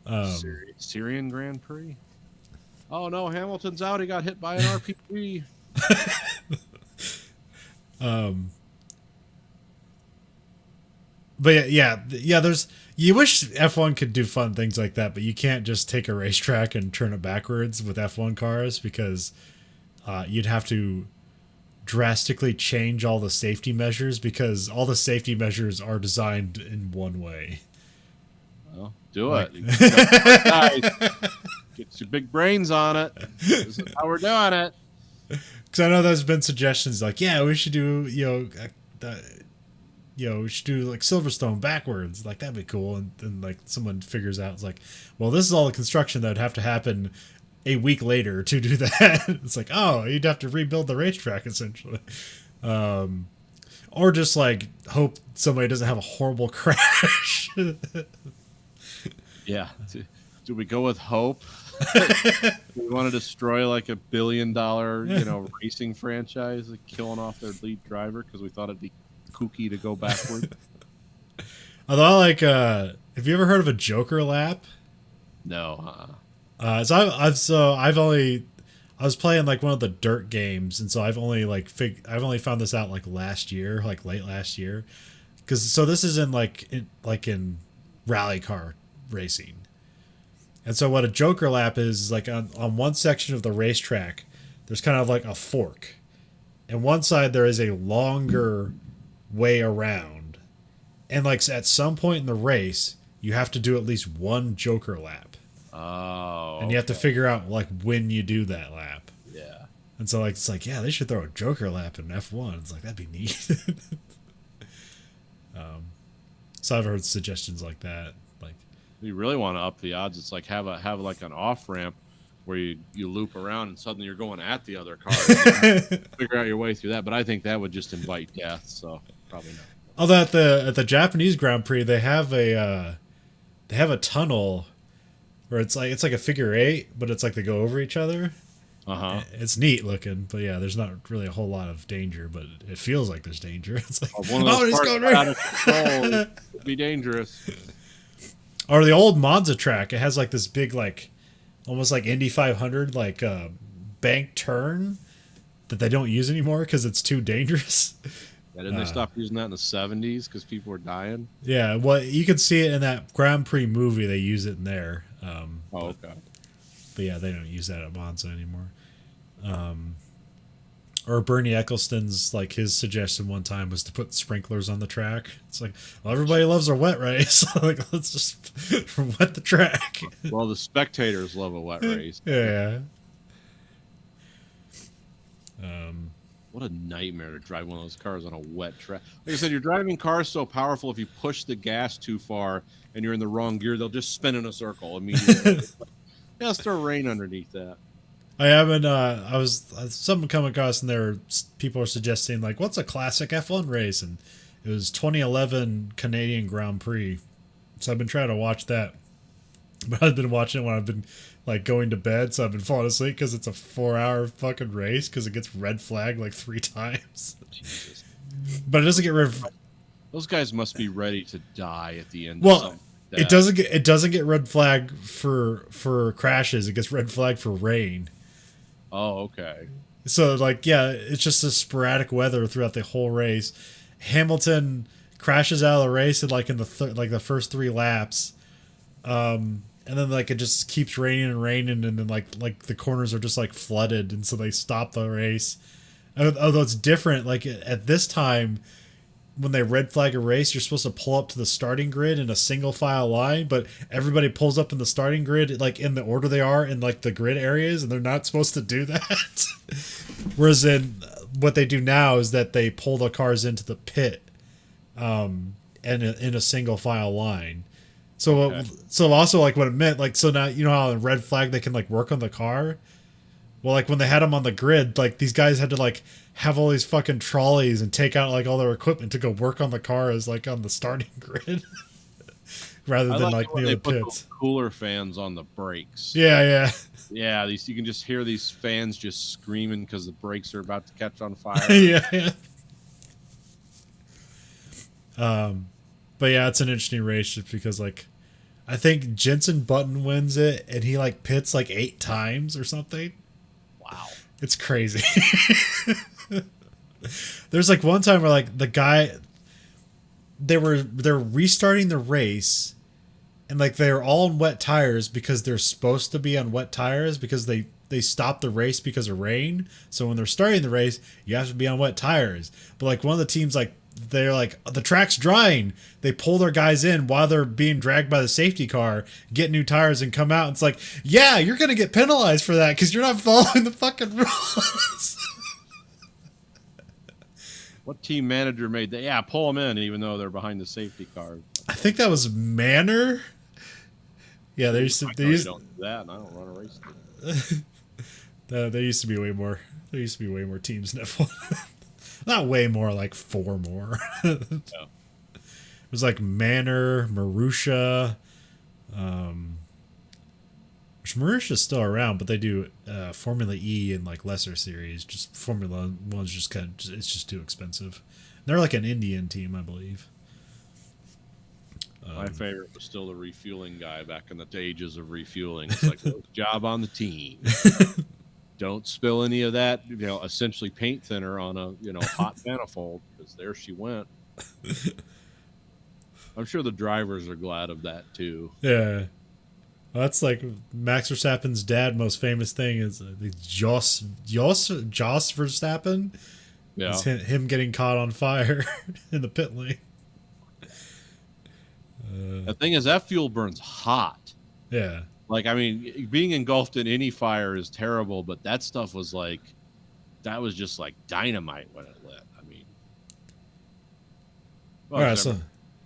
was Syrian Grand Prix. Oh no, Hamilton's out. He got hit by an RPG. But yeah. You wish F1 could do fun things like that, but you can't just take a racetrack and turn it backwards with F1 cars because you'd have to drastically change all the safety measures because all the safety measures are designed in one way. Well, do it. Guys, get your big brains on it. This is how we're doing it. Because I know there's been suggestions like, yeah, we should do, we should do like Silverstone backwards. Like, that'd be cool. And then like someone figures out, it's like, well, this is all the construction that would have to happen a week later to do that. It's like, oh, you'd have to rebuild the racetrack essentially. Or just like hope somebody doesn't have a horrible crash. Yeah. Do we go with hope? We want to destroy like $1 billion, racing franchise, like killing off their lead driver because we thought it'd be kooky to go backward. Although I like, have you ever heard of a Joker lap? No. I was playing like one of the dirt games, and so I've only found this out like last year, like late last year, because this is in rally car racing. And so what a Joker lap is like on one section of the racetrack, there's kind of like a fork. And one side there is a longer way around. And like at some point in the race, you have to do at least one Joker lap. Oh. And you have to figure out like when you do that lap. Yeah. And so like it's like, yeah, they should throw a Joker lap in F1. It's like that'd be neat. So I've heard suggestions like that. Like You really want to up the odds. It's like have like an off ramp where you loop around and suddenly you're going at the other car. Figure out your way through that. But I think that would just invite death. So probably not. Although at the Japanese Grand Prix they have a tunnel where it's like a figure eight, but it's like they go over each other. Uh-huh. It's neat looking, but yeah, there's not really a whole lot of danger, but it feels like there's danger. It's like, One of those he's parts going out right. of control. It could be dangerous. Or the old Monza track, it has like this big like almost like Indy 500 like bank turn that they don't use anymore because it's too dangerous. Yeah, didn't they stop using that in the 70s because people were dying? Yeah, well, you can see it in that Grand Prix movie. They use it in there. Okay. But yeah, they don't use that at Monza anymore. Or Bernie Ecclestone's like his suggestion one time was to put sprinklers on the track. It's like, well, everybody loves a wet race. Like, let's just wet the track. Well, the spectators love a wet race. Yeah. What a nightmare to drive one of those cars on a wet track. Like I said, you're driving cars so powerful, if you push the gas too far and you're in the wrong gear, they'll just spin in a circle immediately. Yeah, let's throw rain underneath that. I haven't. Someone come across and people are suggesting like, what's a classic F1 race? And it was 2011 Canadian Grand Prix. So I've been trying to watch that, but I've been watching it when I've been like going to bed. So I've been falling asleep because it's a 4-hour fucking race because it gets red flagged like 3 times. Jesus. But it doesn't get red. Those guys must be ready to die at the end. Well, of something like it doesn't get red flag for crashes. It gets red flag for rain. Oh, okay. So, like, yeah, it's just a sporadic weather throughout the whole race. Hamilton crashes out of the race in like in the first 3 laps, and then like it just keeps raining and raining, and then like the corners are just like flooded, and so they stop the race. Although it's different, like at this time, when they red flag a race, you're supposed to pull up to the starting grid in a single file line, but everybody pulls up in the starting grid like in the order they are in like the grid areas, and they're not supposed to do that. Whereas in what they do now is that they pull the cars into the pit, and in a single file line. So Okay. So also like what it meant, like, so now you know how in red flag they can like work on the car. Well, like when they had them on the grid, like these guys had to like have all these fucking trolleys and take out like all their equipment to go work on the cars like on the starting grid, rather I than like like when near they the put pits. those cooler fans on the brakes. Yeah. Yeah, you can just hear these fans just screaming because the brakes are about to catch on fire. Yeah. But yeah, it's an interesting race just because like I think Jenson Button wins it and he like pits like 8 times or something. Wow. It's crazy. There's like one time where like the guy they're restarting the race and like they're all on wet tires because they're supposed to be on wet tires because they stopped the race because of rain. So when they're starting the race, you have to be on wet tires. But like one of the teams like they're like, the track's drying. They pull their guys in while they're being dragged by the safety car, get new tires, and come out. It's like, yeah, you're going to get penalized for that because you're not following the fucking rules. What team manager made that? Yeah, pull them in even though they're behind the safety car. I think that was Manor. Yeah, they used to. I They know you used, don't do that, and I don't run a race team. There used to be way more. There used to be way more teams in F1. Not way more, like 4 more. It was like Manor, Marussia, which Marussia's still around, but they do Formula E and like lesser series. Just Formula One's just kind of, it's just too expensive. They're like an Indian team, I believe. My favorite was still the refueling guy back in the ages of refueling. It's like, well, job on the team. Don't spill any of that, essentially paint thinner on a, hot manifold, because there she went. I'm sure the drivers are glad of that too. Yeah. Well, that's like Max Verstappen's dad. Most famous thing is Jos Verstappen. Yeah. It's him getting caught on fire in the pit lane. The thing is, that fuel burns hot. Yeah. Like, I mean, being engulfed in any fire is terrible, but that stuff was like, that was just like dynamite when it lit. I mean, all right, so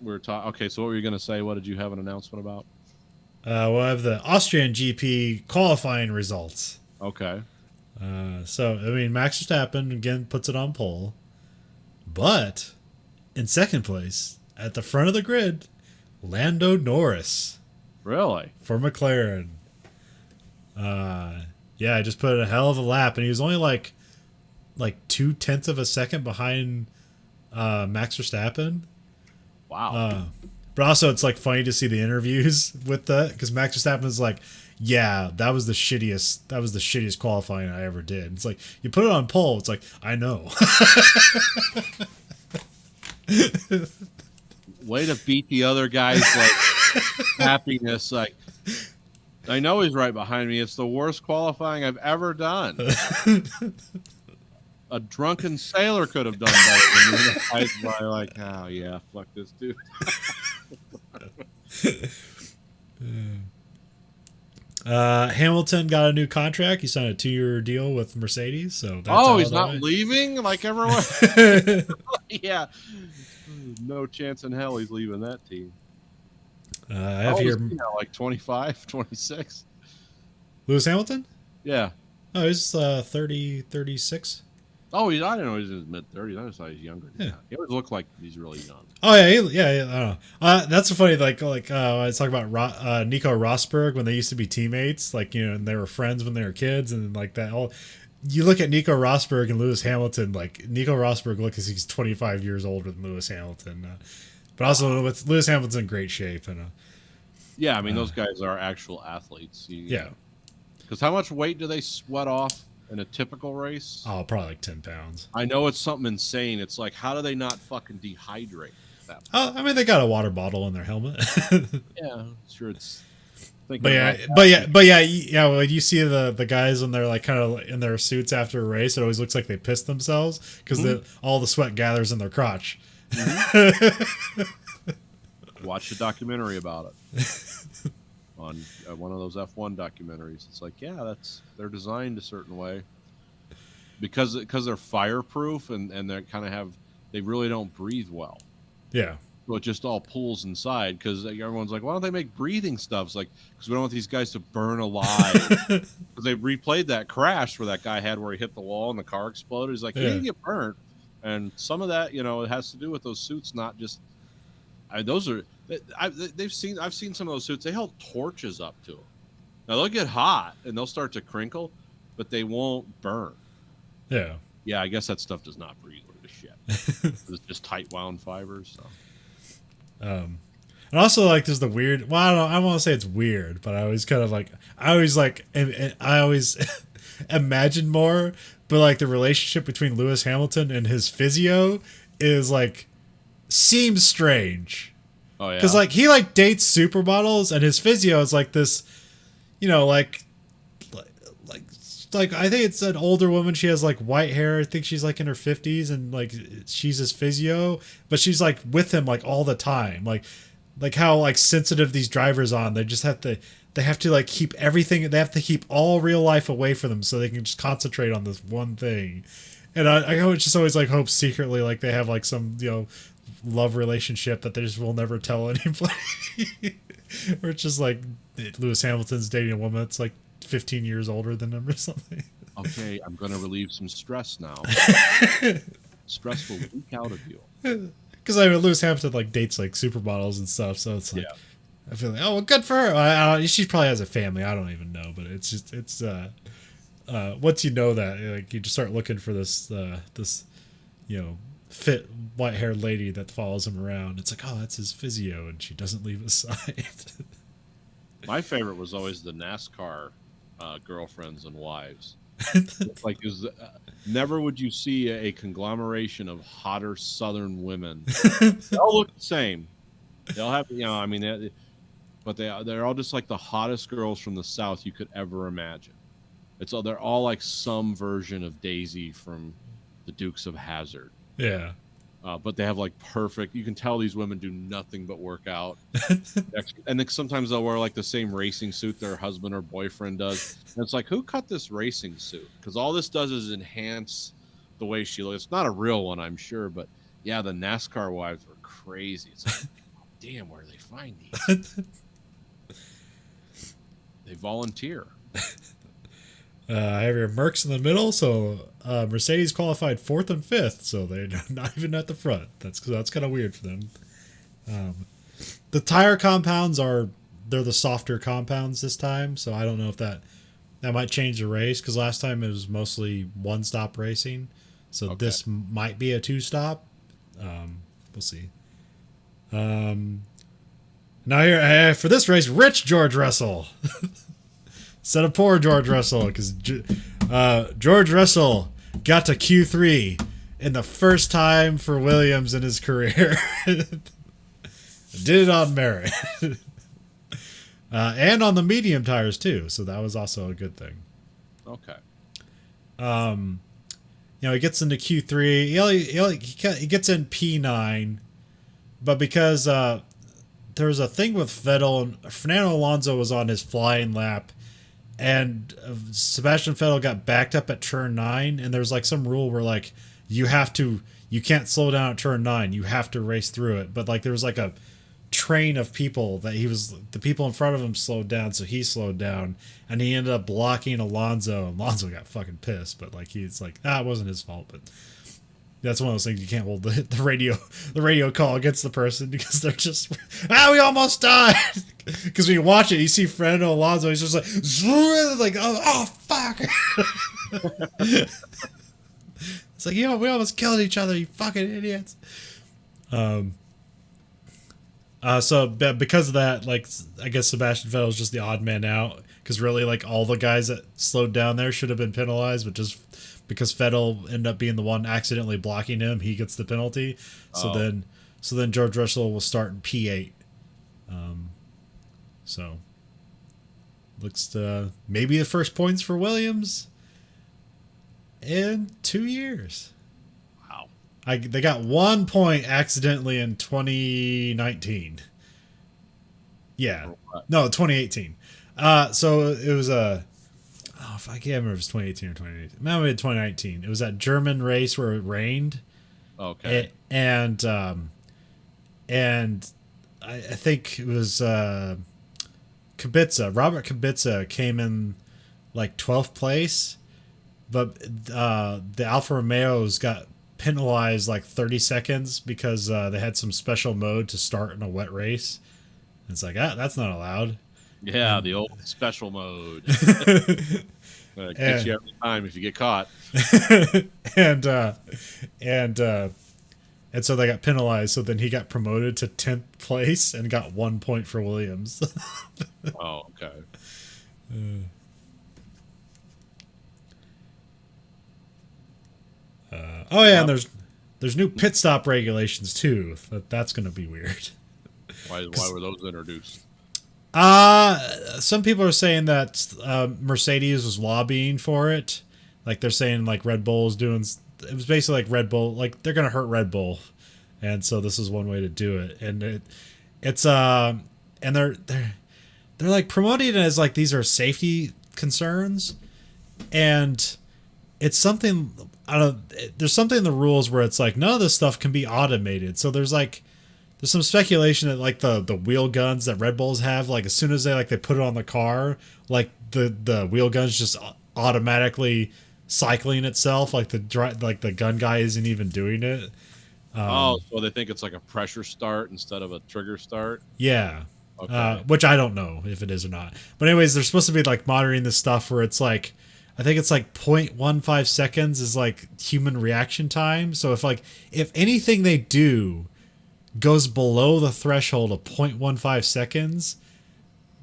we were talking. Okay, so what were you going to say? What did you have an announcement about? we'll have the Austrian GP qualifying results. Okay. So, I mean, Max Verstappen, again, puts it on pole. But in second place, at the front of the grid, Lando Norris Really? for McLaren. Yeah, just put a hell of a lap. And he was only like 0.2 of a second behind Max Verstappen. Wow. But also, it's like funny to see the interviews with that, because Max Verstappen is like, "Yeah, that was the shittiest qualifying I ever did." It's like, you put it on pole. It's like, I know. Way to beat the other guy's like happiness. Like, I know he's right behind me. It's the worst qualifying I've ever done. A drunken sailor could have done better than me. I was probably like, oh yeah, fuck this dude. Hamilton got a new contract. He signed a 2-year deal with Mercedes. So that's He's not leaving like everyone. Yeah, no chance in hell he's leaving that team. I have here like 25, 26. Lewis Hamilton. Yeah. Oh, he's 30, 36. Oh, I didn't know he was in his mid 30s. I just thought he was younger. Yeah. He always looked like he's really young. Oh yeah, I don't know. That's so funny. Like I was talking about Nico Rosberg when they used to be teammates, and they were friends when they were kids, and like that. You look at Nico Rosberg and Lewis Hamilton. Like Nico Rosberg looks as he's 25 years older than Lewis Hamilton, but also with Lewis Hamilton's in great shape. And yeah, I mean those guys are actual athletes. Yeah. Because how much weight do they sweat off in a typical race? Oh, probably like 10 pounds. I know it's something insane. It's like, how do they not fucking dehydrate that? Oh, I mean, they got a water bottle in their helmet. Yeah, sure. It's. But yeah. When you see the guys when they're like kind of in their suits after a race, it always looks like they pissed themselves because all the sweat gathers in their crotch. Watch a documentary about it on one of those F1 documentaries. It's like, yeah, they're designed a certain way because they're fireproof and they really don't breathe well. Yeah. So it just all pulls inside because everyone's like, why don't they make breathing stuff? It's like, because we don't want these guys to burn alive. Because they replayed that crash where that guy had where he hit the wall and the car exploded. He's like, he didn't get burnt. And some of that, it has to do with those suits, not just. I've seen some of those suits. They held torches up to them. Now they'll get hot and they'll start to crinkle, but they won't burn. Yeah. Yeah, I guess that stuff does not breathe worth a shit. It's just tight wound fibers. So. And also like there's the weird. Well, I don't want to say it's weird, but I always imagine more. But like the relationship between Lewis Hamilton and his physio is like seems strange. Oh yeah. Because like he like dates supermodels and his physio is like this, like I think it's an older woman. She has like white hair. I think she's like in her 50s and like she's his physio, but she's like with him like all the time. Like how like sensitive these drivers on. They have to like keep everything. They have to keep all real life away from them so they can just concentrate on this one thing. And I just always like hope secretly like they have like some love relationship that they just will never tell anybody. Or it's just like Lewis Hamilton's dating a woman that's like 15 years older than him or something. Okay, I'm going to relieve some stress now. Stress will leak out of you. Because I mean, Lewis Hampton like dates like supermodels and stuff, so it's like I feel like, oh well, good for her. She probably has a family. I don't even know, but it's just once you know that, like, you just start looking for this fit white haired lady that follows him around. It's like, oh, that's his physio, and she doesn't leave his side. My favorite was always the NASCAR girlfriends and wives. Like, never would you see a conglomeration of hotter Southern women. They all look the same. They'll have, I mean, but they're all just like the hottest girls from the South you could ever imagine. They're all like some version of Daisy from the Dukes of Hazzard. Yeah. But they have like perfect. You can tell these women do nothing but work out, and then sometimes they'll wear like the same racing suit their husband or boyfriend does. And it's like, who cut this racing suit? Because all this does is enhance the way she looks. It's not a real one, I'm sure, but yeah, the NASCAR wives were crazy. It's like, damn, where do they find these? They volunteer. I have your Mercs in the middle, so Mercedes qualified 4th and 5th, so they're not even at the front. That's kind of weird for them. The tire compounds they're the softer compounds this time, so I don't know if that might change the race, because last time it was mostly one-stop racing, so this might be a 2-stop. We'll see. Now here for this race, rich George Russell. Instead of poor George Russell, because George Russell got to Q3 in the first time for Williams in his career. Did it on merit. And on the medium tires, too, so that was also a good thing. Okay. He gets into Q3. He gets in P9, but because there was a thing with Vettel, and Fernando Alonso was on his flying lap, and Sebastian Vettel got backed up at turn 9, and there's like some rule where like you can't slow down at turn 9, you have to race through it. But like there was like a train of people that the people in front of him slowed down, so he slowed down, and he ended up blocking Alonso. Alonso got fucking pissed, but like he's like, it wasn't his fault, but that's one of those things you can't hold the radio call against the person, because they're just we almost died. Because when you watch it, you see Fernando Alonso, he's just like oh fuck. It's like, we almost killed each other, you fucking idiots. So because of that, like, I guess Sebastian Vettel is just the odd man out, because really, like, all the guys that slowed down there should have been penalized, but just because Vettel ended up being the one accidentally blocking him, he gets the penalty. So then George Russell will start in P8. So looks to maybe the first points for Williams in 2 years. Wow. They got 1 point accidentally in 2019. Yeah. No, 2018. So it was I can't remember if it was 2018 or 2018. Maybe 2019. It was that German race where it rained. Okay. And I think it was Kubica. Robert Kubica came in like 12th place, but the Alfa Romeos got penalized like 30 seconds because they had some special mode to start in a wet race. And it's like, that's not allowed. Yeah, the old special mode. Gets you every time if you get caught. and so they got penalized. So then he got promoted to 10th place and got 1 point for Williams. Oh, okay. And there's new pit stop regulations too. That's going to be weird. Why were those introduced? Some people are saying that Mercedes was lobbying for it. Like, they're saying like Red Bull's doing. It was basically like Red Bull, like they're gonna hurt Red Bull, and so this is one way to do it. And it's and they're like promoting it as like these are safety concerns, and it's something there's something in the rules where it's like none of this stuff can be automated. So there's like there's some speculation that like the wheel guns that Red Bulls have, like as soon as they put it on the car, like the wheel guns just automatically cycling itself, like the gun guy isn't even doing it. So they think it's like a pressure start instead of a trigger start. Yeah. Okay. Which I don't know if it is or not. But anyways, they're supposed to be like monitoring this stuff where it's like, I think it's like 0.15 seconds is like human reaction time. So if anything they do goes below the threshold of 0.15 seconds,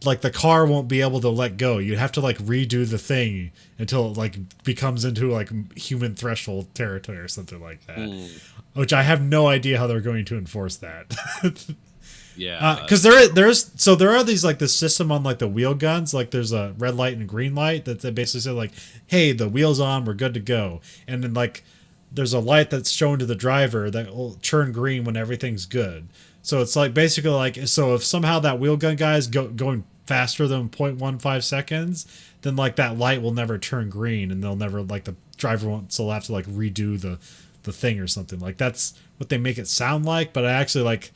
like the car won't be able to let go. You'd have to like redo the thing until it like becomes into like human threshold territory or something like that. Which I have no idea how they're going to enforce that. Yeah. Because there are these like this system on like the wheel guns, like there's a red light and a green light that they basically say like, hey, the wheel's on, we're good to go. And then like there's a light that's shown to the driver that will turn green when everything's good. So it's like basically like, so if somehow that wheel gun guy is going faster than 0.15 seconds, then like that light will never turn green and they'll never like the driver won't, so they'll have to like redo the thing or something. Like that's what they make it sound like, but I actually like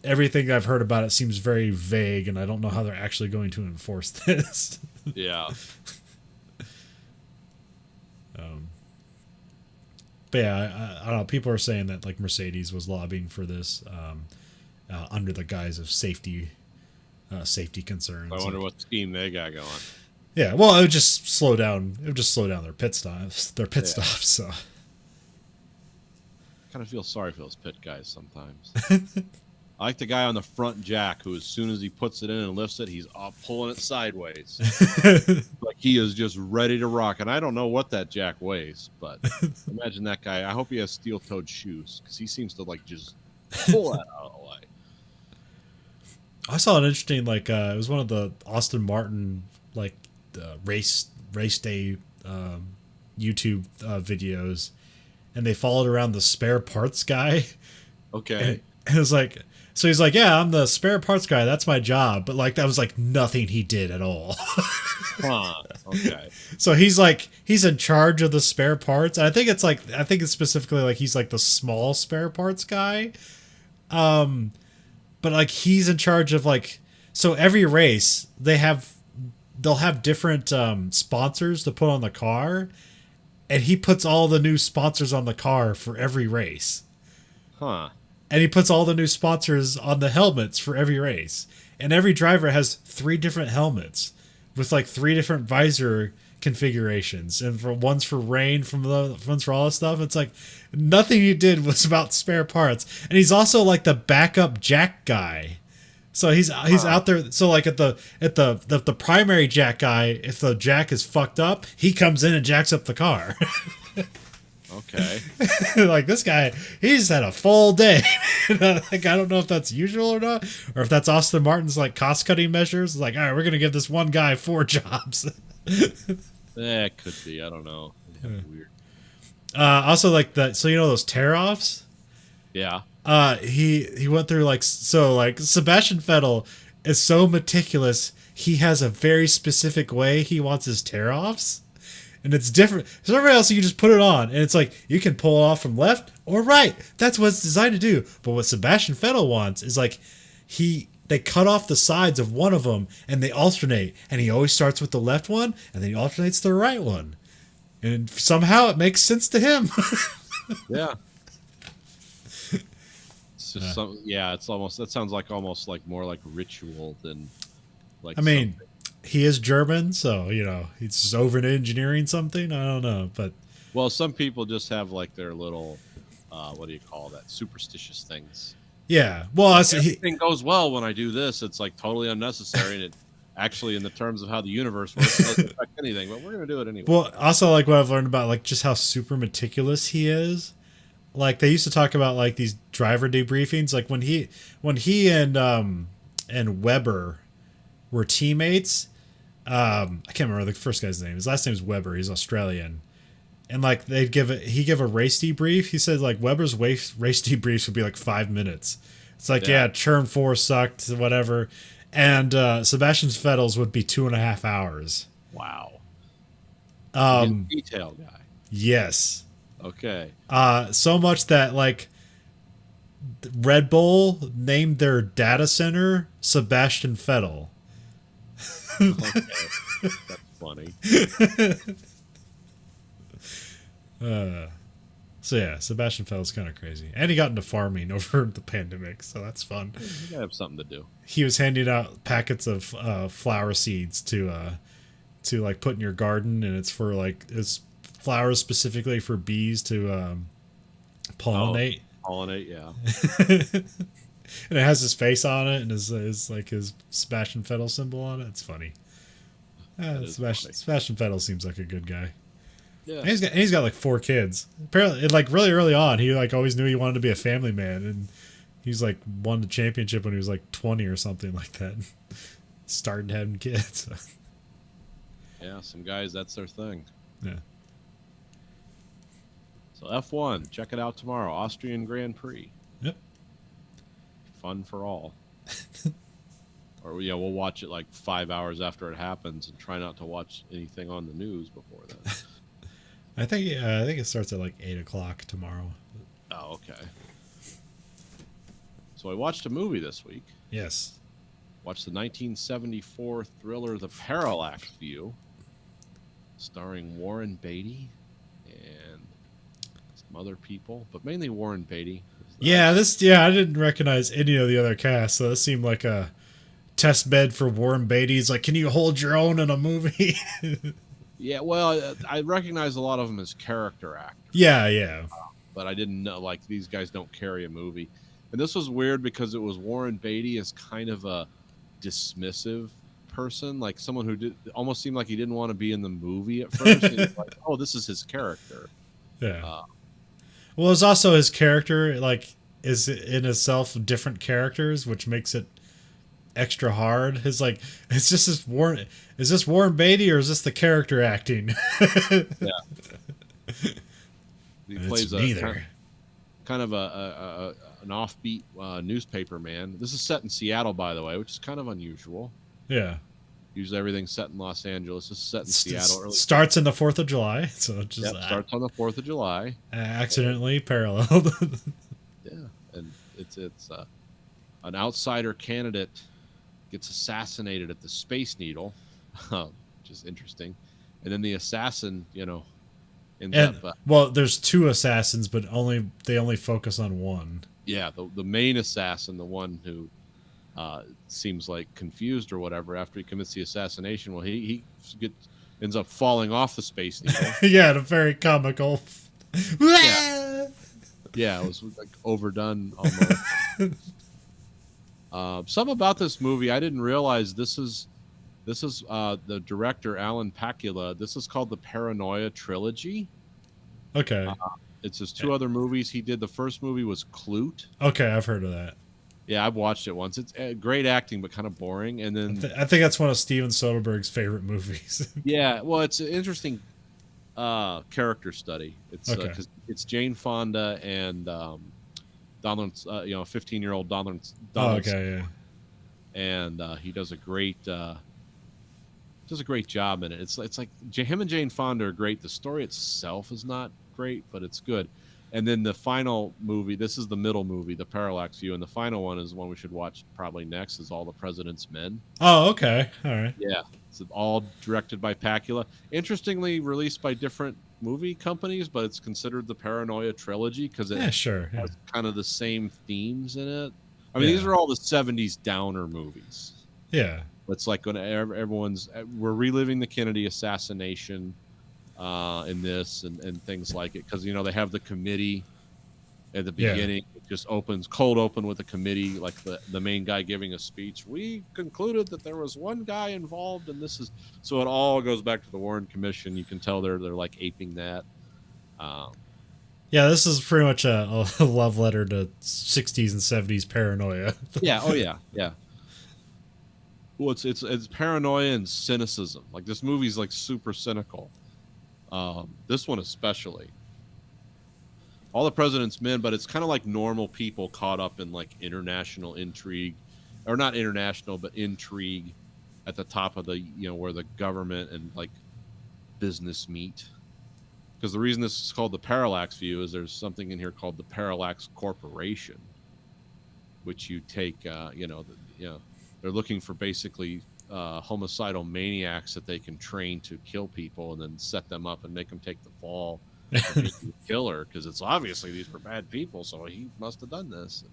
everything I've heard about it seems very vague and I don't know how they're actually going to enforce this. Yeah. But yeah, I don't know. People are saying that like Mercedes was lobbying for this under the guise of safety concerns. I wonder what scheme they got going. Yeah, well, it would just slow down. It would just slow down their pit stops. So Kind of feel sorry for those pit guys sometimes. I like the guy on the front jack who, as soon as he puts it in and lifts it, he's off pulling it sideways. Like he is just ready to rock. And I don't know what that jack weighs, but imagine that guy. I hope he has steel-toed shoes because he seems to like just pull that out of the way. I saw an interesting like it was one of the Aston Martin like race day YouTube videos, and they followed around the spare parts guy. Okay. And it was like, so he's like, yeah, I'm the spare parts guy. That's my job. But like, that was like nothing he did at all. Huh. Okay. So he's in charge of the spare parts. And I think it's specifically like he's like the small spare parts guy. But like he's in charge of like, so every race they'll have different sponsors to put on the car. And he puts all the new sponsors on the car for every race. Huh. And he puts all the new sponsors on the helmets for every race. And every driver has 3 different helmets with like 3 different visor configurations. And one's for rain, one's for all this stuff. It's like nothing he did was about spare parts. And he's also like the backup jack guy. So he's out there. So like at the primary jack guy, if the jack is fucked up, he comes in and jacks up the car. Okay. Like this guy, he's had a full day. Like I don't know if that's usual or not, or if that's Aston Martin's like cost cutting measures. It's like, all right, we're gonna give this one guy 4 jobs. It could be. I don't know. Weird. Also, like that. So you know those tear offs. Yeah. He went through like Sebastian Vettel is so meticulous. He has a very specific way he wants his tear offs. And it's different. So everybody else, you just put it on, and it's like you can pull it off from left or right. That's what it's designed to do. But what Sebastian Vettel wants is like they cut off the sides of one of them and they alternate. And he always starts with the left one, and then he alternates the right one. And somehow it makes sense to him. Yeah. It's just it's almost, that sounds like almost like more like ritual than like. I mean, he is German, so you know he's just over engineering something. I don't know, but well, some people just have like their little, what do you call that? Superstitious things. Yeah, well, everything goes well when I do this. It's like totally unnecessary, and it actually, in the terms of how the universe works, doesn't affect anything. But we're gonna do it anyway. Well, also like what I've learned about like just how super meticulous he is. Like they used to talk about like these driver debriefings, like when he and Weber were teammates. I can't remember the first guy's name. His last name is Weber. He's Australian. And like he give a race debrief. He said like Weber's race debriefs would be like 5 minutes. It's like, yeah, turn 4 sucked, whatever. And Sebastian Vettel's would be 2.5 hours. Wow. Detail guy. Yes. Okay. So much that like Red Bull named their data center Sebastian Vettel. Okay. That's funny. So yeah, Sebastian Vettel's kind of crazy, and he got into farming over the pandemic, so that's fun. You gotta have something to do. He was handing out packets of flower seeds to like put in your garden, and it's for like it's flowers specifically for bees to pollinate. Pollinate, yeah. And it has his face on it, and his like his Sebastian Vettel symbol on it. It's funny. is funny. Sebastian Vettel seems like a good guy. Yeah. And he's got like 4 kids. Apparently, like really early on, he like always knew he wanted to be a family man, and he's like won the championship when he was like 20 or something like that. Started having kids. Yeah, some guys, that's their thing. Yeah. So F1, check it out tomorrow. Austrian Grand Prix. Yep. Fun for all. Or yeah, we'll watch it like 5 hours after it happens and try not to watch anything on the news before then. I think it starts at like 8 o'clock tomorrow. Oh, okay. So I watched a movie this week. Yes. Watched the 1974 thriller The Parallax View, starring Warren Beatty and some other people, but mainly Warren Beatty. Yeah, I didn't recognize any of the other cast, so this seemed like a test bed for Warren Beatty. He's like, can you hold your own in a movie? Yeah, well, I recognize a lot of them as character actors. Yeah. But I didn't know, like, these guys don't carry a movie. And this was weird because it was Warren Beatty as kind of a dismissive person, like someone who almost seemed like he didn't want to be in the movie at first. He was like, oh, this is his character. Yeah. Well, it's also his character, like, is in itself different characters, which makes it extra hard. His like, it's just this Warren. Is this Warren Beatty or is this the character acting? Yeah. He And plays it's neither. kind of an offbeat newspaper man. This is set in Seattle, by the way, which is kind of unusual. Yeah. Usually everything's set in Los Angeles. This is set in Seattle. Early. Starts in the 4th of July, so it just Starts on the 4th of July. Accidentally paralleled. Yeah, and it's an outsider candidate gets assassinated at the Space Needle, which is interesting, and then the assassin, ends up. Well, there's 2 assassins, but they only focus on one. Yeah, the main assassin, the one who seems like confused or whatever after he commits the assassination. Well, he ends up falling off the Space Needle. Yeah, the very comical. Yeah, it was like overdone almost. Some about this movie I didn't realize. This is the director Alan Pakula. This is called the Paranoia trilogy. Okay. It's his 2 other movies he did. The first movie was Clute. Okay, I've heard of that. Yeah, I've watched it once. It's great acting, but kind of boring. And then I think that's one of Steven Soderbergh's favorite movies. yeah, well, it's an interesting character study. It's Okay. 'cause it's Jane Fonda and Donald, 15-year-old Donald. Oh, okay, yeah. And he does a great job in it. It's like him and Jane Fonda are great. The story itself is not great, but it's good. And then the final movie, this is the middle movie, The Parallax View, and the final one is the one we should watch probably next, is All the President's Men. Oh, okay. All right. Yeah, it's all directed by Pakula. Interestingly, released by different movie companies, but it's considered the Paranoia trilogy because it Yeah, sure. Yeah. has kind of the same themes in it. I mean, Yeah. these are all the 70s downer movies. Yeah. It's like when we're reliving the Kennedy assassination in this and things like it, because they have the committee at the Yeah. beginning. It just opens cold open with the committee, like the main guy giving a speech. We concluded that there was one guy involved, and this is so it all goes back to the Warren Commission. You can tell they're like aping that. Yeah, this is pretty much a love letter to 60s and 70s paranoia. Yeah. Oh yeah. Yeah. Well, it's paranoia and cynicism. Like this movie's like super cynical. This one especially. All the President's Men, but it's kind of like normal people caught up in like international intrigue, or not international, but intrigue at the top of the where the government and like business meet. Because the reason this is called the Parallax View is there's something in here called the Parallax Corporation. which you take, they're looking for basically homicidal maniacs that they can train to kill people and then set them up and make them take the fall of being a killer, because it's obviously these were bad people, so he must have done this.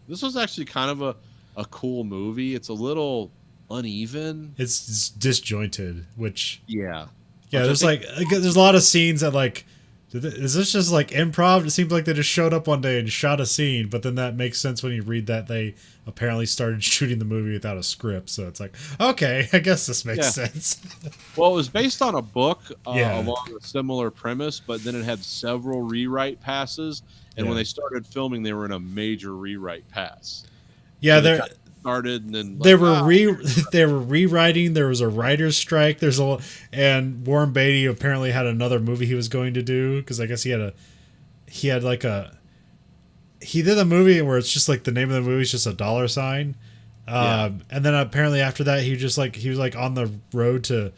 This was actually kind of a cool movie. It's a little uneven. It's disjointed, which Yeah. there's there's a lot of scenes that like, is this just like improv? It seems like they just showed up one day and shot a scene, but then that makes sense when you read that they apparently started shooting the movie without a script. So it's like, okay, I guess this makes sense. Well, it was based on a book Yeah. along a similar premise, but then it had several rewrite passes. And when Yeah. they started filming, they were in a major rewrite pass. Yeah, So they they're kinda started and then they were they were rewriting. There was a writer's strike. And Warren Beatty apparently had another movie he was going to do, because I guess he did a movie where it's just like the name of the movie is just a dollar sign. And then apparently after that he was like on the road to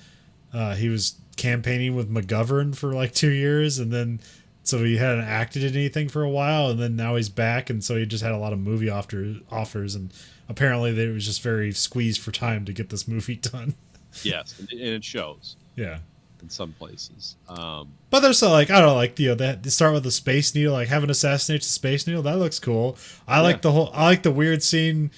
he was campaigning with McGovern for like 2 years, and then so he hadn't acted in anything for a while, and then now he's back, and so he just had a lot of movie offers, and apparently they was just very squeezed for time to get this movie done. Yes, and it shows Yeah. in some places. But there's so like, I don't know, like, they start with the Space Needle, like having assassinates the Space Needle. That looks cool. I like the weird scene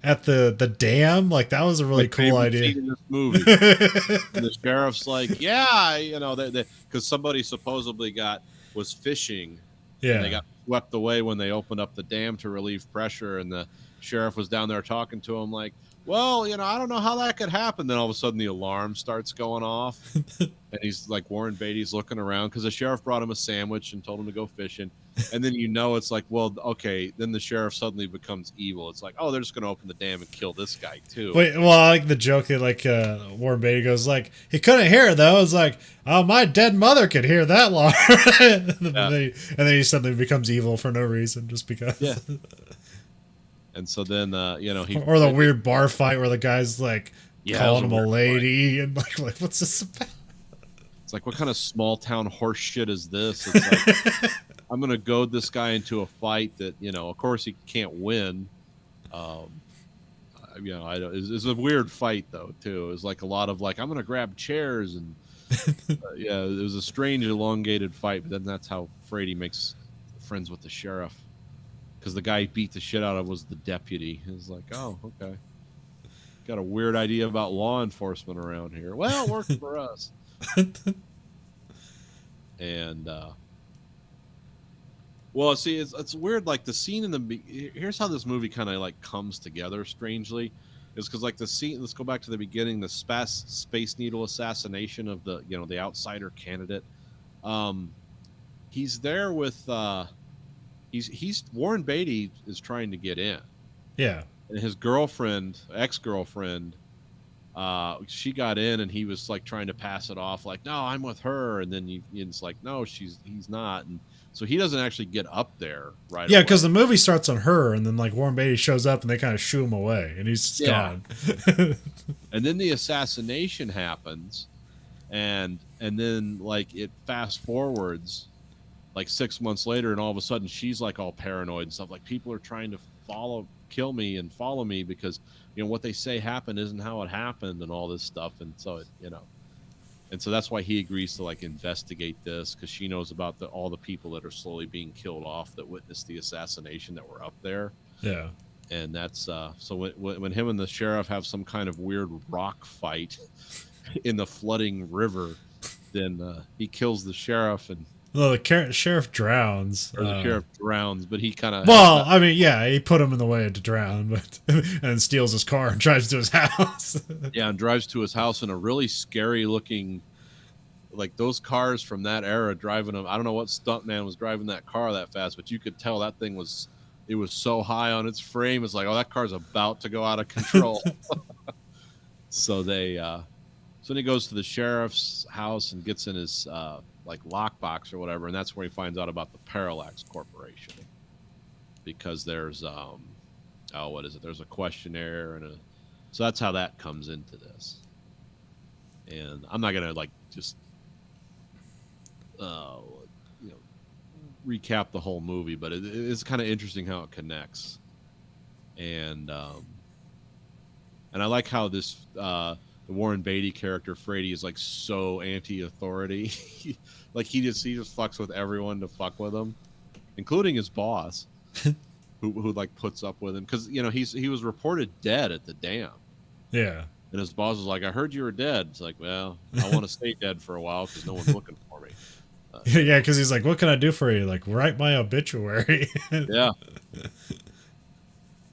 at the dam. Like that was a really cool idea. In this movie. And the sheriff's like, yeah, because somebody supposedly was fishing. Yeah. And they got swept away when they opened up the dam to relieve pressure, and the sheriff was down there talking to him like, well, I don't know how that could happen. Then all of a sudden the alarm starts going off, and he's like, Warren Beatty's looking around because the sheriff brought him a sandwich and told him to go fishing. And then it's like, well, okay. Then the sheriff suddenly becomes evil. It's like, oh, they're just going to open the dam and kill this guy too. Wait, well, I like the joke that like Warren Beatty goes like, he couldn't hear it though. It's like, oh, my dead mother could hear that alarm. And then he suddenly becomes evil for no reason, just because. Yeah. And so then, or the weird bar fight where the guy's like calling him a lady and like what's this about? It's like, what kind of small town horse shit is this? It's like, I'm going to goad this guy into a fight that, of course he can't win. It's a weird fight though, too. It was like a lot of like, I'm going to grab chairs and it was a strange elongated fight, but then that's how Frady makes friends with the sheriff. Because the guy he beat the shit out of was the deputy. It was like, oh, okay. Got a weird idea about law enforcement around here. Well, it works for us. And, well, see, it's weird. Like the scene here's how this movie kind of like comes together strangely. Is because like the scene, let's go back to the beginning, the Space Needle assassination of the outsider candidate. He's there with, He's Warren Beatty is trying to get in. Yeah. And his ex-girlfriend, she got in, and he was like trying to pass it off like, no, I'm with her. And then it's like, no, he's not. And so he doesn't actually get up there right away. Yeah, because the movie starts on her, and then like Warren Beatty shows up and they kind of shoo him away, and he's gone. And then the assassination happens, and then like it fast forwards like 6 months later, and all of a sudden she's like all paranoid and stuff. Like people are trying to kill me and follow me because what they say happened isn't how it happened and all this stuff. And so and so that's why he agrees to like investigate this, because she knows about all the people that are slowly being killed off that witnessed the assassination that were up there. Yeah. And that's so when him and the sheriff have some kind of weird rock fight in the flooding river, then he kills the sheriff and. Well, the sheriff drowns. Or the sheriff drowns, but he kind of. Well, I mean, yeah, he put him in the way to drown, but and steals his car and drives to his house. Yeah, and drives to his house in a really scary looking, like those cars from that era driving them. I don't know what stuntman was driving that car that fast, but you could tell that thing was so high on its frame. It's like, oh, that car's about to go out of control. So then he goes to the sheriff's house and gets in his like lockbox or whatever, and that's where he finds out about the Parallax Corporation, because there's what is it? There's a questionnaire so that's how that comes into this. And I'm not gonna like just recap the whole movie, but it's kind of interesting how it connects. And I like how this the Warren Beatty character Frady is like so anti-authority. Like he just fucks with everyone to fuck with him, including his boss, who like puts up with him because he was reported dead at the dam. Yeah. And his boss was like, "I heard you were dead." It's like, well, I want to stay dead for a while because no one's looking for me. Yeah, because he's like, what can I do for you? Like, write my obituary. Yeah.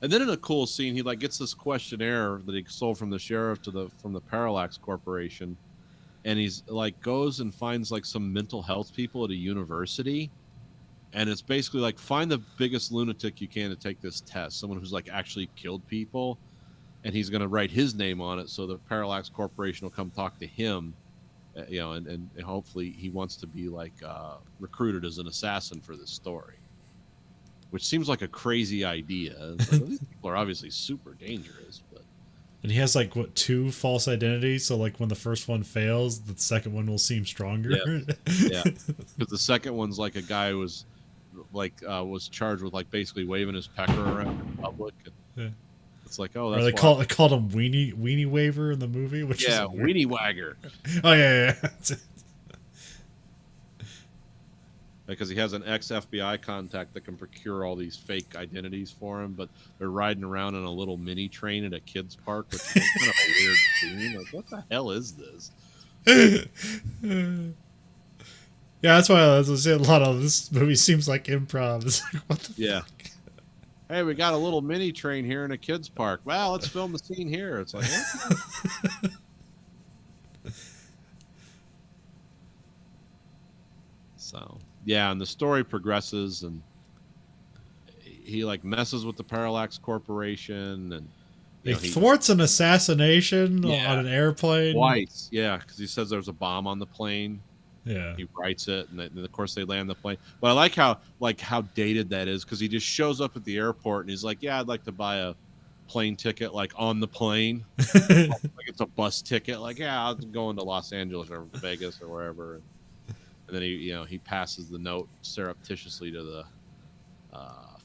And then in a cool scene, he like gets this questionnaire that he stole from the sheriff from the Parallax Corporation, and he's like goes and finds like some mental health people at a university, and it's basically like find the biggest lunatic you can to take this test, someone who's like actually killed people, and he's going to write his name on it so the Parallax Corporation will come talk to him, and hopefully he wants to be like recruited as an assassin for this story. Which seems like a crazy idea. It's like, well, these people are obviously super dangerous, but And he has like what 2 false identities, so like when the first one fails, the second one will seem stronger. yeah, because the second one's like a guy who was like was charged with like basically waving his pecker around in public. And Yeah. it's like, oh, Or that's they why. called him Weenie Waver in the movie, which Yeah, is weird. weenie wagger, Oh yeah. That's it. because he has an ex-FBI contact that can procure all these fake identities for him, but they're riding around in a little mini train at a kids park, which is kind of a weird scene. Like, what the hell is this? Yeah, that's why I was saying a lot of this movie seems like improv. It's like, what the Yeah. Hey, we got a little mini train here in a kids park. Well, let's film the scene here. It's like, what? So, yeah, and the story progresses, and he like messes with the Parallax Corporation, and He he thwarts an assassination Yeah. on an airplane. twice, yeah, because he says there's a bomb on the plane. Yeah. He writes it, and then of course they land the plane. But I like how dated that is, because he just shows up at the airport and he's like, "Yeah, I'd like to buy a plane ticket, like on the plane, like it's a bus ticket. Like, yeah, I'm going to Los Angeles or Vegas or wherever." And then he passes the note surreptitiously to the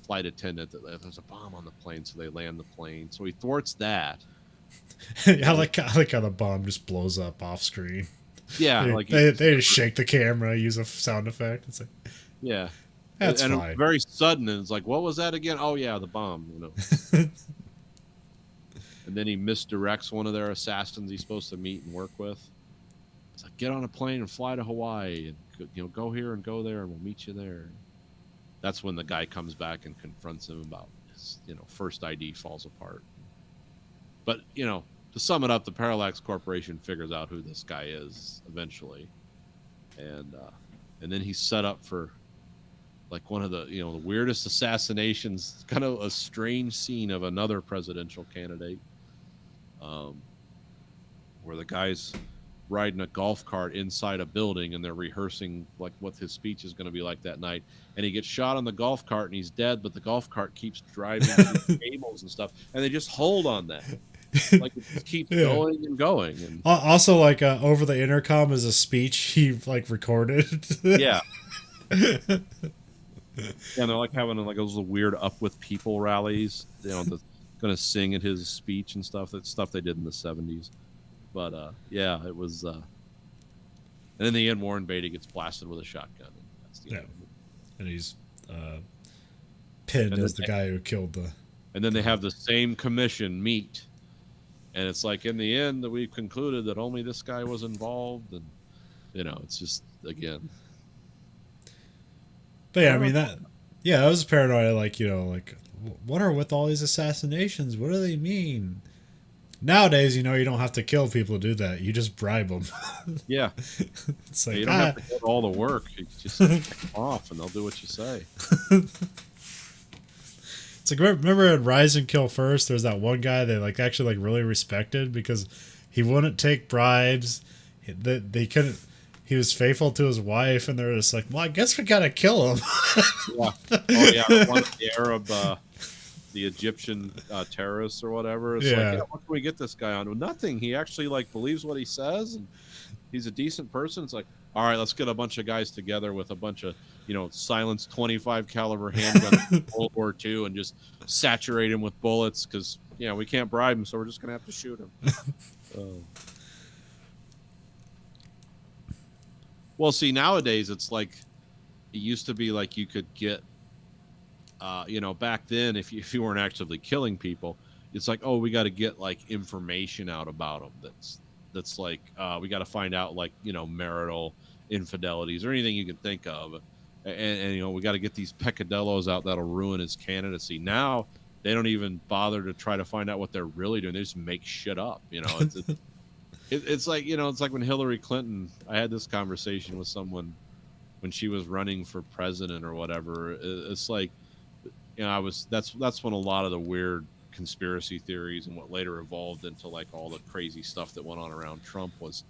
flight attendant that there's a bomb on the plane, so they land the plane. So he thwarts that. I like how the bomb just blows up off screen. Yeah, They just shake the camera, use a sound effect. It's like, yeah. that's and fine. very sudden, and it's like, what was that again? Oh yeah, the bomb. And then he misdirects one of their assassins he's supposed to meet and work with. It's like, get on a plane and fly to Hawaii, and go here and go there, and we'll meet you there. That's when the guy comes back and confronts him about his, first ID falls apart. But to sum it up, the Parallax Corporation figures out who this guy is eventually, and then he's set up for like one of the the weirdest assassinations, kind of a strange scene of another presidential candidate, where the guy's riding a golf cart inside a building and they're rehearsing like what his speech is going to be like that night, and he gets shot on the golf cart and he's dead, but the golf cart keeps driving through cables and stuff, and they just hold on that. Like it just keeps going and going. And Also, like over the intercom is a speech he like recorded. yeah. Yeah, and they're like having like those weird up with people rallies, gonna sing at his speech and stuff. That's stuff they did in the 70s. But yeah, it was and in the end Warren Beatty gets blasted with a shotgun. And that's the end. And he's pinned And as then the guy who killed the. And then they have the same commission meet, and it's like in the end that we concluded that only this guy was involved, and it's just again. But yeah, I mean that was paranoia. Like what are with all these assassinations? What do they mean? Nowadays, you don't have to kill people to do that. You just bribe them. Yeah, It's like you don't have to get all the work. You just take them off, and they'll do what you say. It's like remember in Rise and Kill First, there's that one guy they like actually like really respected because he wouldn't take bribes. They couldn't. He was faithful to his wife, and they're just like, well, I guess we gotta kill him. Yeah. Oh yeah, one of the Arab, the Egyptian terrorists or whatever. It's Yeah. like, what can we get this guy on? Well, nothing. He actually like believes what he says, and he's a decent person. It's like, all right, let's get a bunch of guys together with a bunch of, silenced 25 caliber handguns from World War II and just saturate him with bullets because, we can't bribe him, so we're just going to have to shoot him. Well, see, nowadays it's like it used to be like you could get, back then if you weren't actively killing people, it's like, oh, we got to get like information out about them. That's like we got to find out like marital infidelities or anything you can think of, and we got to get these peccadillos out that'll ruin his candidacy. Now they don't even bother to try to find out what they're really doing. They just make shit up. It's like it's like when Hillary Clinton. I had this conversation with someone when she was running for president or whatever. It's like that's when a lot of the weird conspiracy theories and what later evolved into like all the crazy stuff that went on around Trump was.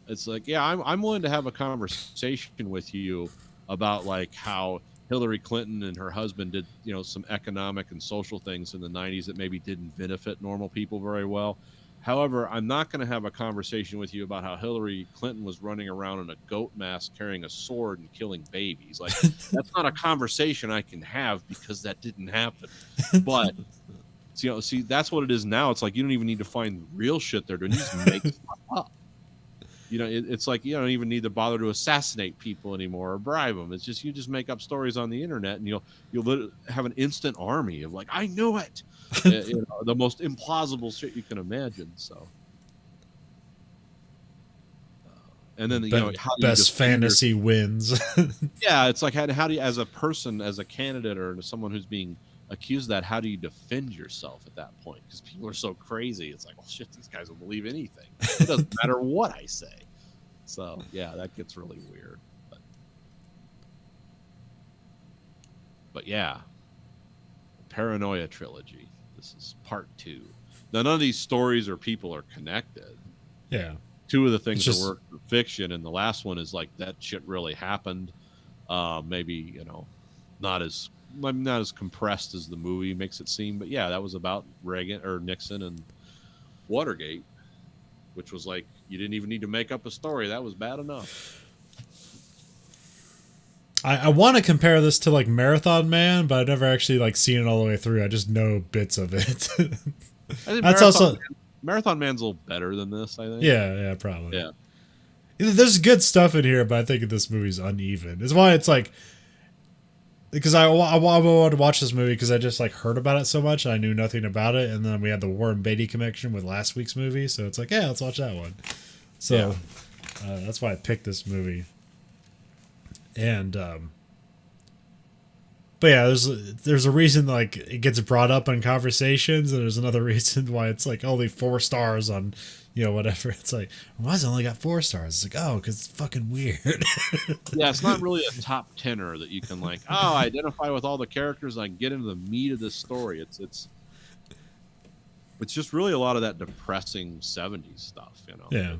It's like, yeah, I'm willing to have a conversation with you about like how Hillary Clinton and her husband did some economic and social things in the 90s that maybe didn't benefit normal people very well. However, I'm not going to have a conversation with you about how Hillary Clinton was running around in a goat mask carrying a sword and killing babies. Like, that's not a conversation I can have because that didn't happen. But, see, that's what it is now. It's like you don't even need to find real shit they're doing. You just make stuff up. It's like you don't even need to bother to assassinate people anymore or bribe them. It's just you just make up stories on the internet and you'll have an instant army of like, I knew it. The most implausible shit you can imagine. So, and then how do you best fantasy wins. Yeah, it's like how do you, as a person, as a candidate, or someone who's being accused of that, how do you defend yourself at that point? Because people are so crazy. It's like, well, shit, these guys will believe anything. It doesn't matter what I say. So yeah, that gets really weird. But yeah, Paranoia trilogy. This is part 2. Now, none of these stories or people are connected. Yeah. 2 of the things that were fiction, and the last one is like that shit really happened. Maybe not as compressed as the movie makes it seem, but yeah, that was about Reagan or Nixon and Watergate, which was like you didn't even need to make up a story. That was bad enough. I want to compare this to like Marathon Man, but I've never actually like seen it all the way through. I just know bits of it. I think That's Marathon Man's a little better than this, I think. Yeah, probably. Yeah. There's good stuff in here, but I think this movie's uneven. It's why it's like, because I wanted to watch this movie because I just like heard about it so much and I knew nothing about it, and then we had the Warren Beatty connection with last week's movie, so it's like, yeah, let's watch that one. So that's why I picked this movie. And but yeah, there's a reason like it gets brought up in conversations, and there's another reason why it's like only 4 stars on whatever. It's like, why has it only got 4 stars? It's like, oh, because it's fucking weird. Yeah, it's not really a top tenner that you can like, identify with all the characters and I can get into the meat of this story. It's just really a lot of that depressing 70s stuff, Yeah.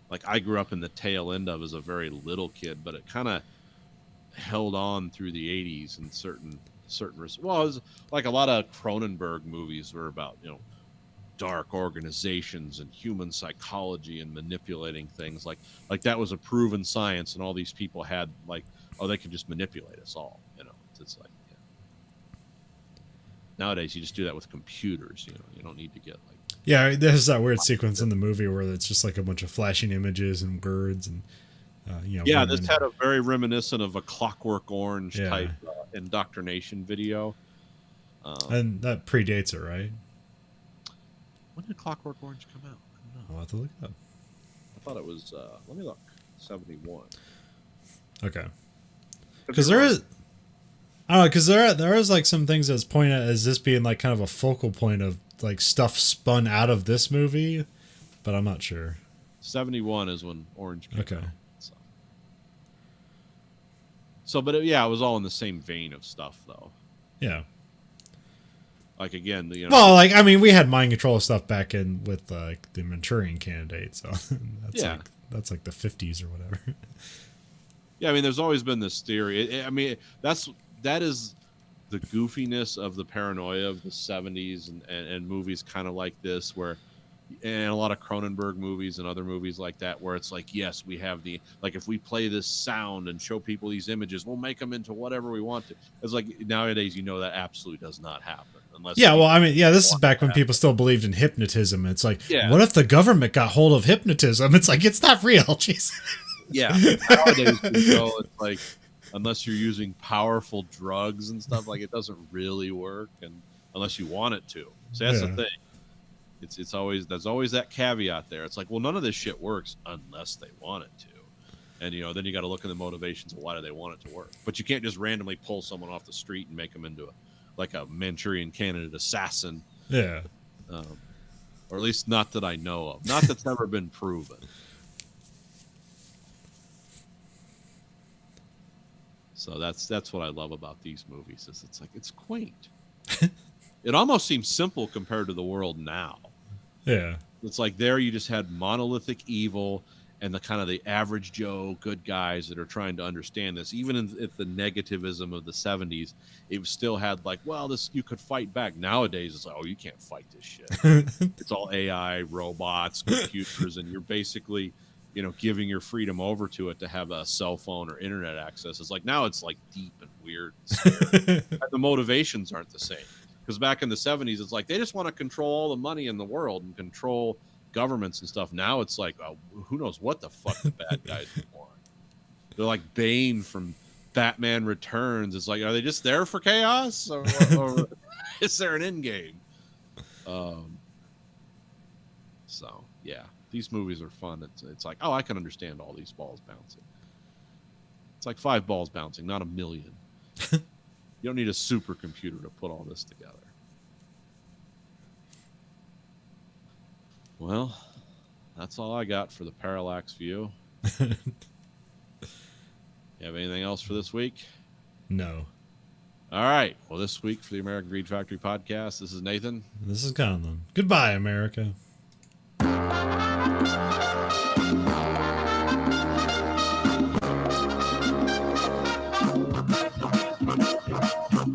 Like I grew up in the tail end of as a very little kid, but it kind of held on through the 80s in certain well, it was like a lot of Cronenberg movies were about dark organizations and human psychology and manipulating things like that was a proven science, and all these people had like, oh, they can just manipulate us all. It's like, yeah. Nowadays you just do that with computers. You don't need to get like. Yeah, there's that weird sequence in the movie where it's just like a bunch of flashing images and words and yeah, women. this had a very reminiscent of a Clockwork Orange type indoctrination video. And that predates it, right? When did Clockwork Orange come out? I don't know. I'll have to look it up. I thought it was. Let me look. 71. Okay. Because there is, I don't know, because there is like some things that's pointed at as this being like kind of a focal point of like stuff spun out of this movie, but I'm not sure. 71 is when Orange came Okay. out. So, but it was all in the same vein of stuff, though. Yeah. Like again, well, like I mean, we had mind control stuff back in with like the Manchurian Candidate, so that's like the 50s or whatever. Yeah, I mean, there's always been this theory. I mean, that is the goofiness of the paranoia of the 70s and movies kind of like this, where and a lot of Cronenberg movies and other movies like that, where it's like, yes, we have the, like, if we play this sound and show people these images, we'll make them into whatever we want to. It's like nowadays, you know, that absolutely does not happen unless. Yeah, well, I mean, yeah, this is back when people still believed in hypnotism. It's like, Yeah. what if the government got hold of hypnotism? It's like, it's not real. Jeez. Yeah, nowadays, you know, it's like, unless you're using powerful drugs and stuff, like, it doesn't really work, and unless you want it to. So that's the Yeah. thing. It's always, there's always that caveat there. It's like, well, none of this shit works unless they want it to. And, you know, then you got to look at the motivations of why do they want it to work. But you can't just randomly pull someone off the street and make them into like a Manchurian candidate assassin. Yeah. Or at least not that I know of. Not that's ever been proven. So that's what I love about these movies. Is it's like, it's quaint. It almost seems simple compared to the world now. Yeah. It's like there you just had monolithic evil and the kind of the average Joe good guys that are trying to understand this. Even in the negativism of the 70s, it still had like, well, this, you could fight back. Nowadays, it's like, oh, you can't fight this shit. It's all AI, robots, computers, and you're basically, you know, giving your freedom over to it to have a cell phone or internet access. It's like now it's like deep and weird and scary. And the motivations aren't the same. Because back in the 70s, it's like they just want to control all the money in the world and control governments and stuff. Now it's like, who knows what the fuck the bad guys want. They're like Bane from Batman Returns. It's like, are they just there for chaos? Or is there an end game? So, yeah, these movies are fun. It's like, oh, I can understand all these balls bouncing. It's like 5 balls bouncing, not a million. You don't need a supercomputer to put all this together. Well, that's all I got for the Parallax View. You have anything else for this week? No. All right. Well, this week for the American Greed Factory podcast, this is Nathan. This is Conlon. Goodbye, America.